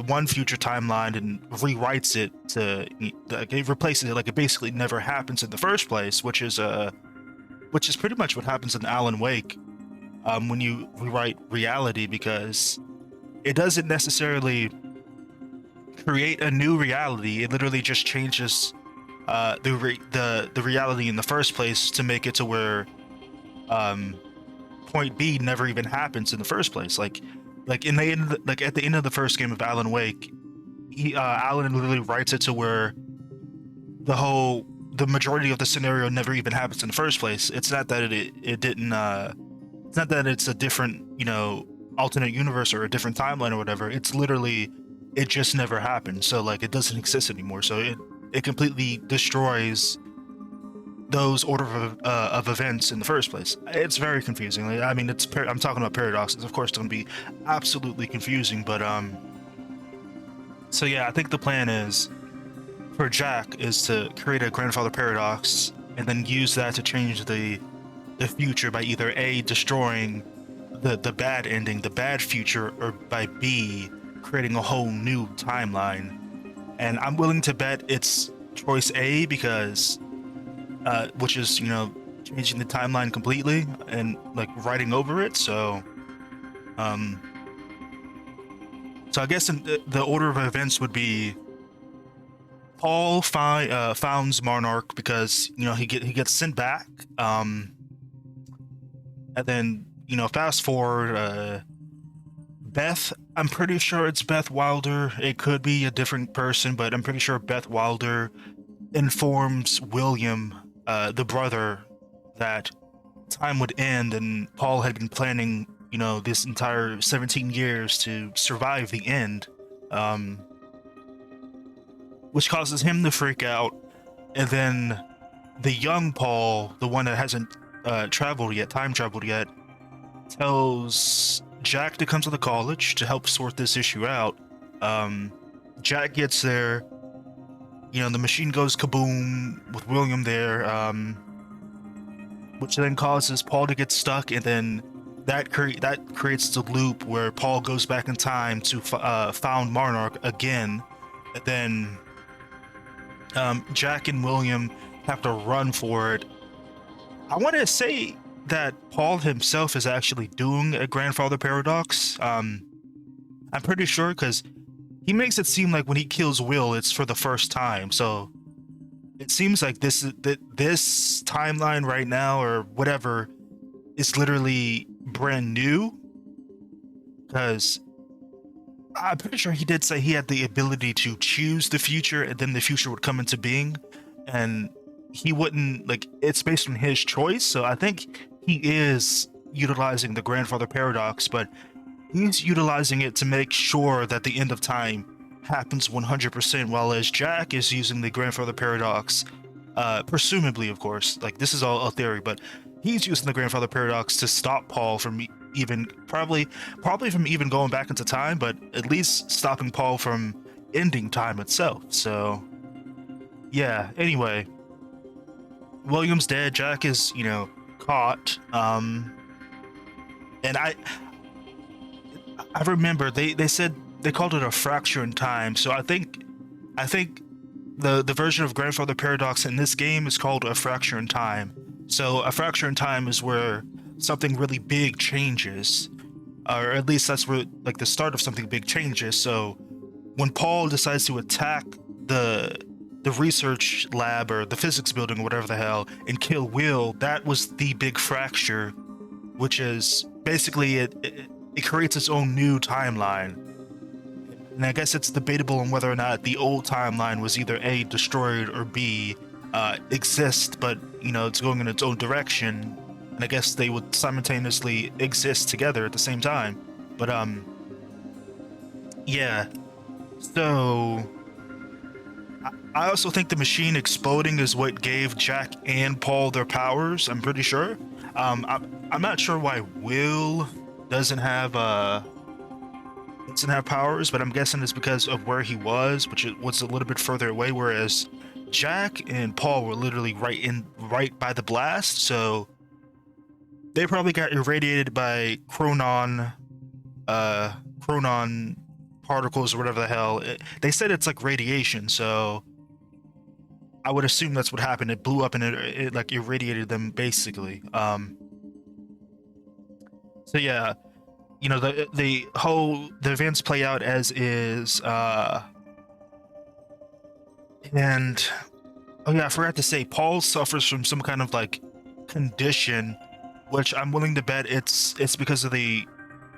one future timeline and rewrites it to, like, it replaces it, like it basically never happens in the first place, which is pretty much what happens in Alan Wake when you rewrite reality, because it doesn't necessarily create a new reality. It literally just changes the reality in the first place to make it to where point B never even happens in the first place. Like in the end, like at the end of the first game of Alan Wake, Alan literally writes it to where the whole the majority of the scenario never even happens in the first place. It's not that it didn't. It's not that it's a different, alternate universe or a different timeline or whatever. It's literally, it just never happened. So like it doesn't exist anymore. So it completely destroys those order of events in the first place. It's very confusing. Like, I mean, I'm talking about paradoxes. Of course, it's going to be absolutely confusing. But so yeah, I think the plan is for Jack is to create a grandfather paradox and then use that to change the future by either A, destroying the bad ending, the bad future, or by B, creating a whole new timeline. And I'm willing to bet it's choice A because which is, changing the timeline completely and like writing over it. So I guess in the order of events would be Paul founds Monarch because he gets sent back, and then fast forward, Beth. I'm pretty sure it's Beth Wilder. It could be a different person, but I'm pretty sure Beth Wilder informs William, the brother, that time would end, and Paul had been planning, this entire 17 years to survive the end. Which causes him to freak out, and then the young Paul, the one that hasn't time traveled yet, tells Jack to come to the college to help sort this issue out. Jack gets there, the machine goes kaboom with William there, which then causes Paul to get stuck, and then that creates the loop where Paul goes back in time to found Monarch again, and then Jack and William have to run for it. I want to say that Paul himself is actually doing a grandfather paradox. I'm pretty sure because he makes it seem like when he kills Will, it's for the first time. So it seems like this timeline right now or whatever is literally brand new, because I'm pretty sure he did say he had the ability to choose the future and then the future would come into being, and he wouldn't, like, it's based on his choice. So I think he is utilizing the grandfather paradox, but he's utilizing it to make sure that the end of time happens 100%, while as Jack is using the grandfather paradox, presumably, of course, like this is all a theory, but he's using the grandfather paradox to stop Paul from even probably from even going back into time, but at least stopping Paul from ending time itself. So yeah, anyway, William's dead, Jack is caught, and I remember they said they called it a fracture in time. So I think the version of grandfather paradox in this game is called a fracture in time. So a fracture in time is where something really big changes, or at least that's where like the start of something big changes. So when Paul decides to attack the research lab or the physics building or whatever the hell and kill Will, that was the big fracture, which is basically it creates its own new timeline. And I guess it's debatable on whether or not the old timeline was either A, destroyed, or B, exist, but it's going in its own direction, and I guess they would simultaneously exist together at the same time. But yeah, so I also think the machine exploding is what gave Jack and Paul their powers, I'm pretty sure. I'm not sure why Will doesn't have powers, but I'm guessing it's because of where he was, which was a little bit further away, whereas Jack and Paul were literally right by the blast, so they probably got irradiated by chronon particles or whatever the hell. They said it's like radiation, so I would assume that's what happened. It blew up and it like irradiated them basically. So yeah, the events play out as is, and oh yeah, I forgot to say, Paul suffers from some kind of like condition, which I'm willing to bet it's because of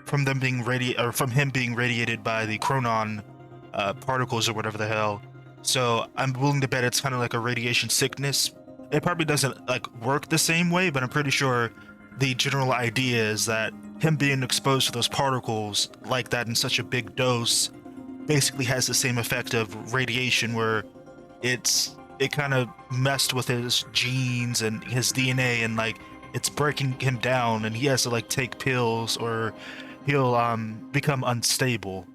from him being radiated by the chronon particles or whatever the hell. So I'm willing to bet it's kind of like a radiation sickness. It probably doesn't like work the same way, but I'm pretty sure the general idea is that him being exposed to those particles like that in such a big dose basically has the same effect of radiation, where it kind of messed with his genes and his DNA, and like it's breaking him down, and he has to like take pills or he'll become unstable.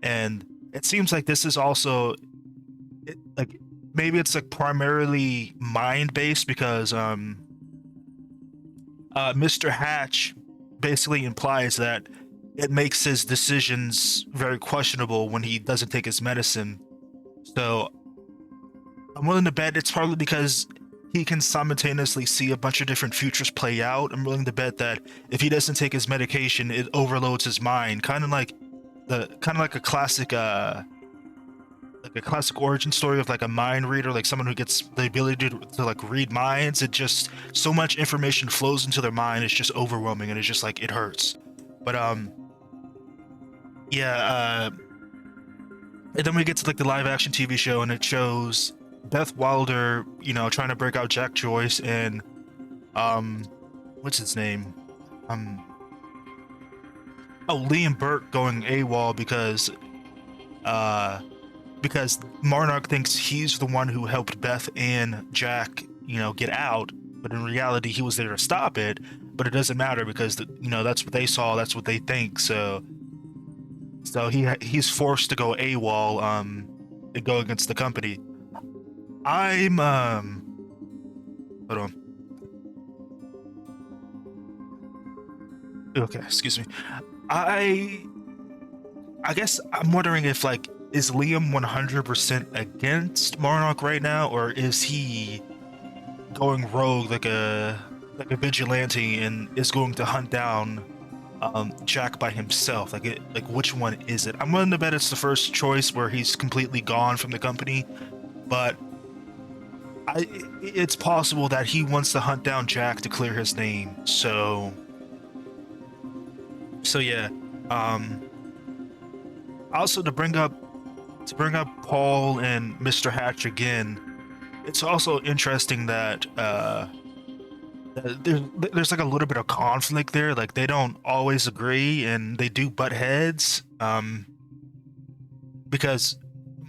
And it seems like this is also like maybe it's like primarily mind based, because Mr. Hatch basically implies that it makes his decisions very questionable when he doesn't take his medicine. So I'm willing to bet it's probably because he can simultaneously see a bunch of different futures play out. I'm willing to bet that if he doesn't take his medication, it overloads his mind, kind of like a classic origin story of like a mind reader, like someone who gets the ability to like read minds. It just, so much information flows into their mind, it's just overwhelming, and it's just like it hurts. But yeah, and then we get to like the live action TV show, and it shows Beth Wilder, you know, trying to break out Jack Joyce and what's his name? Liam Burke going AWOL because Marnock thinks he's the one who helped Beth and Jack, you know, get out, but in reality he was there to stop it. But it doesn't matter because you know, that's what they saw, that's what they think. So he's forced to go AWOL and go against the company. I'm hold on. Okay, excuse me. I guess I'm wondering if like, is Liam 100% against Marnock right now, or is he going rogue like a vigilante and is going to hunt down Jack by himself? Like which one is it? I'm willing to bet it's the first choice, where he's completely gone from the company, but it's possible that he wants to hunt down Jack to clear his name. So yeah. Also, to bring up Paul and Mr. Hatch again, it's also interesting that there's like a little bit of conflict there. Like they don't always agree, and they do butt heads. Because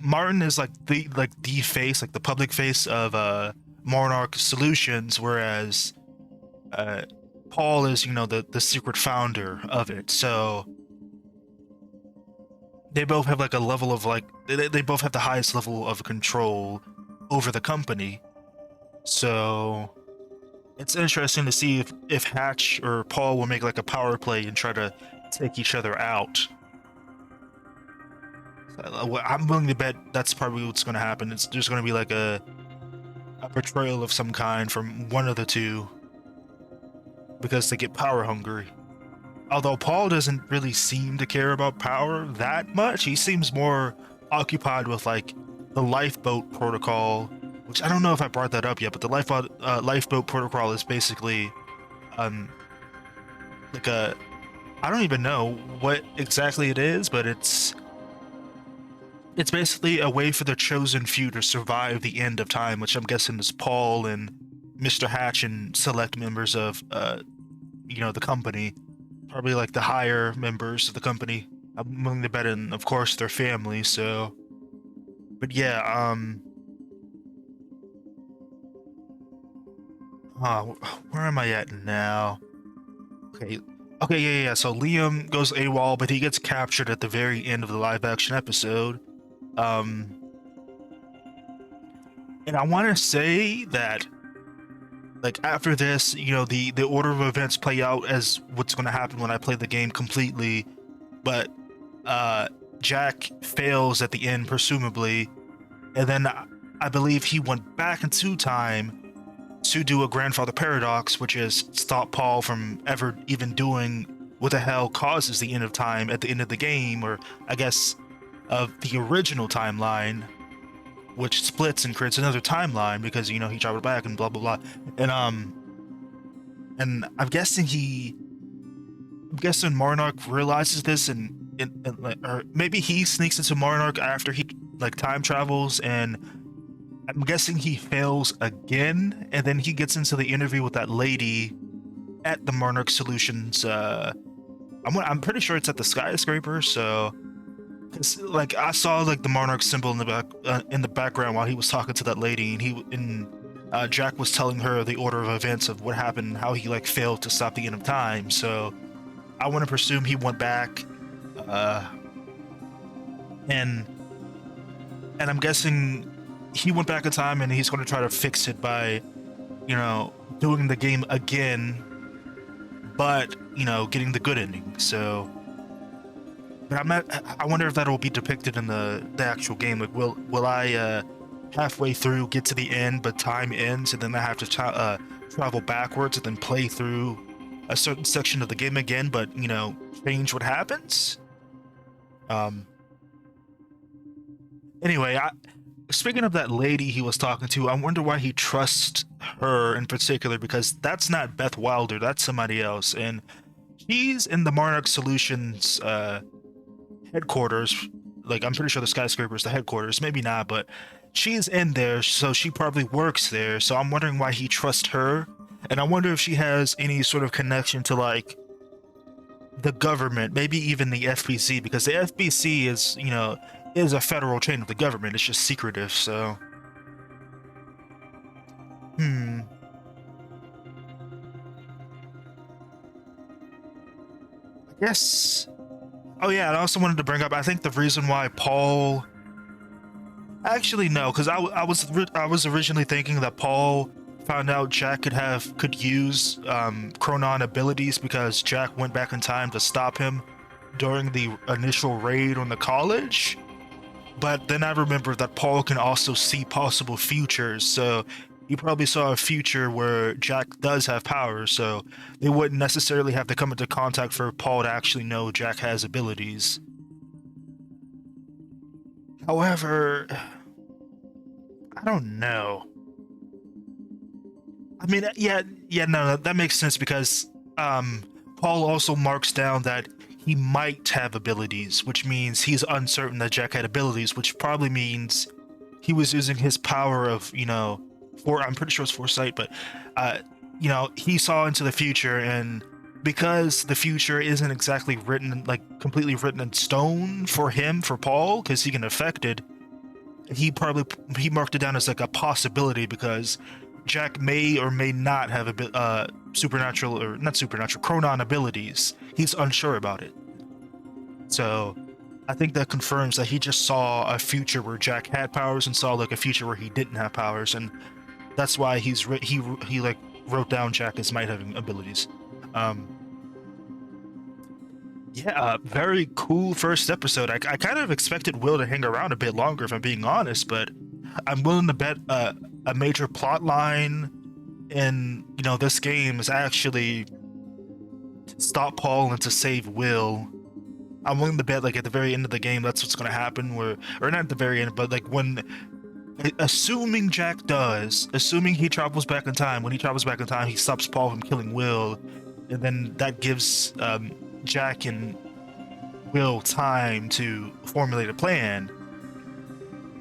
Martin is like the face, like the public face of Monarch Solutions, whereas Paul is, you know, the secret founder of it. So they both have like a level of like, they both have the highest level of control over the company. So it's interesting to see if Hatch or Paul will make like a power play and try to take each other out. I'm willing to bet that's probably what's going to happen. There's going to be like a betrayal of some kind from one of the two, because they get power hungry. Although Paul doesn't really seem to care about power that much. He seems more occupied with like the lifeboat protocol, which I don't know if I brought that up yet, but the lifeboat protocol is basically like a, I don't even know what exactly it is, but it's basically a way for the chosen few to survive the end of time, which I'm guessing is Paul and Mr. Hatch and select members of you know, the company. Probably like the higher members of the company. I'm willing to bet, and of course their family. So, but yeah, where am I at now? Okay, yeah. So Liam goes AWOL, but he gets captured at the very end of the live action episode. And I want to say that, like, after this, you know, the order of events play out as what's going to happen when I play the game completely, but Jack fails at the end, presumably, and then I believe he went back into time to do a grandfather paradox, which is stop Paul from ever even doing what the hell causes the end of time at the end of the game, or I guess of the original timeline, which splits and creates another timeline because, you know, he traveled back and blah blah blah. And I'm guessing Marnock realizes this, and or maybe he sneaks into Marnock after he like time travels, and I'm guessing he fails again, and then he gets into the interview with that lady at the Monarch Solutions. I'm pretty sure it's at the skyscraper. So, 'cause, like, I saw like the Monarch symbol in the background while he was talking to that lady, and Jack was telling her the order of events of what happened, how he like failed to stop the end of time. So, I want to presume he went back, and I'm guessing he went back in time, and he's going to try to fix it by, doing the game again, but getting the good ending. So, but I wonder if that'll be depicted in the actual game. Like, will I halfway through get to the end, but time ends, and then I have to travel backwards and then play through a certain section of the game again, but change what happens. Anyway, speaking of that lady he was talking to, I wonder why he trusts her in particular, because that's not Beth Wilder, that's somebody else, and she's in the Monarch Solutions headquarters. Like, I'm pretty sure the skyscraper is the headquarters, maybe not, but she's in there, so she probably works there. So I'm wondering why he trusts her, and I wonder if she has any sort of connection to like the government, maybe even the FBC, because the FBC is a federal chain of the government. It's just secretive. So I guess. Oh yeah, and I also wanted to bring up, I think the reason why Paul, actually no, because I was originally thinking that Paul found out Jack could use Chronon abilities because Jack went back in time to stop him during the initial raid on the college. But then I remembered that Paul can also see possible futures, so he probably saw a future where Jack does have powers, so they wouldn't necessarily have to come into contact for Paul to actually know Jack has abilities. However, I don't know. I mean, no, that makes sense, because Paul also marks down that he might have abilities, which means he's uncertain that Jack had abilities, which probably means he was using his power of, I'm pretty sure it's foresight, but, he saw into the future, and because the future isn't exactly completely written in stone for Paul, because he can affect it, he marked it down as like a possibility, because Jack may or may not have Chronon abilities. He's unsure about it. So I think that confirms that he just saw a future where Jack had powers and saw like a future where he didn't have powers, and that's why he wrote down Jack as might having abilities. Very cool first episode. I kind of expected Will to hang around a bit longer, if I'm being honest, but I'm willing to bet a major plot line in this game is actually to stop Paul and to save Will. I'm willing to bet, like, at the very end of the game, that's what's going to happen, or not at the very end, but like assuming he travels back in time, when he travels back in time, he stops Paul from killing Will, and then that gives Jack and Will time to formulate a plan.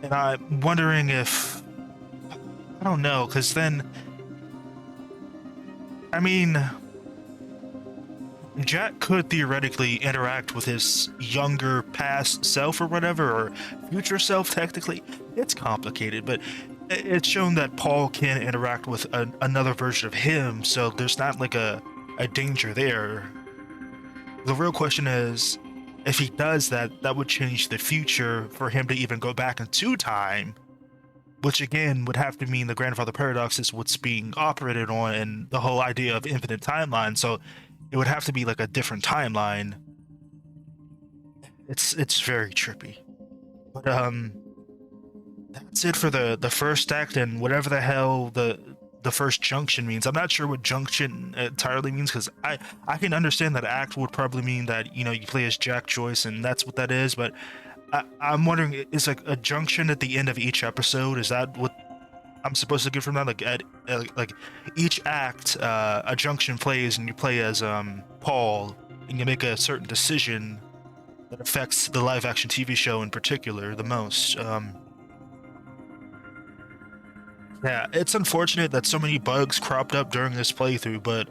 And I'm wondering if, I don't know, because then, I mean, Jack could theoretically interact with his younger past self or whatever, or future self technically. It's complicated, but it's shown that Paul can interact with another version of him, so there's not like a danger there. The real question is, if he does that, that would change the future for him to even go back into time, which again would have to mean the grandfather paradox is what's being operated on, and the whole idea of infinite timeline. So it would have to be like a different timeline. It's very trippy. But that's it for the first act, and whatever the hell the first junction means. I'm not sure what junction entirely means, because I can understand that act would probably mean that you play as Jack Joyce, and that's what that is. But I'm wondering, is like a junction at the end of each episode? Is that what I'm supposed to get from that? Like at like each act, a junction plays, and you play as Paul, and you make a certain decision, that affects the live action TV show in particular the most. Yeah, it's unfortunate that so many bugs cropped up during this playthrough, but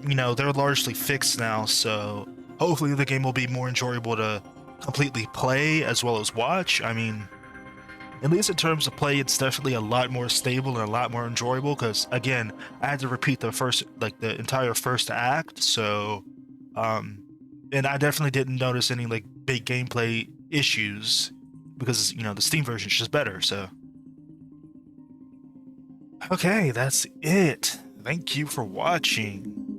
you know, they're largely fixed now, so hopefully the game will be more enjoyable to completely play as well as watch. I mean, at least in terms of play, it's definitely a lot more stable and a lot more enjoyable, because again, I had to repeat the entire first act, so and I definitely didn't notice any like big gameplay issues, because you know, the Steam version is just better. So okay, that's it. Thank you for watching.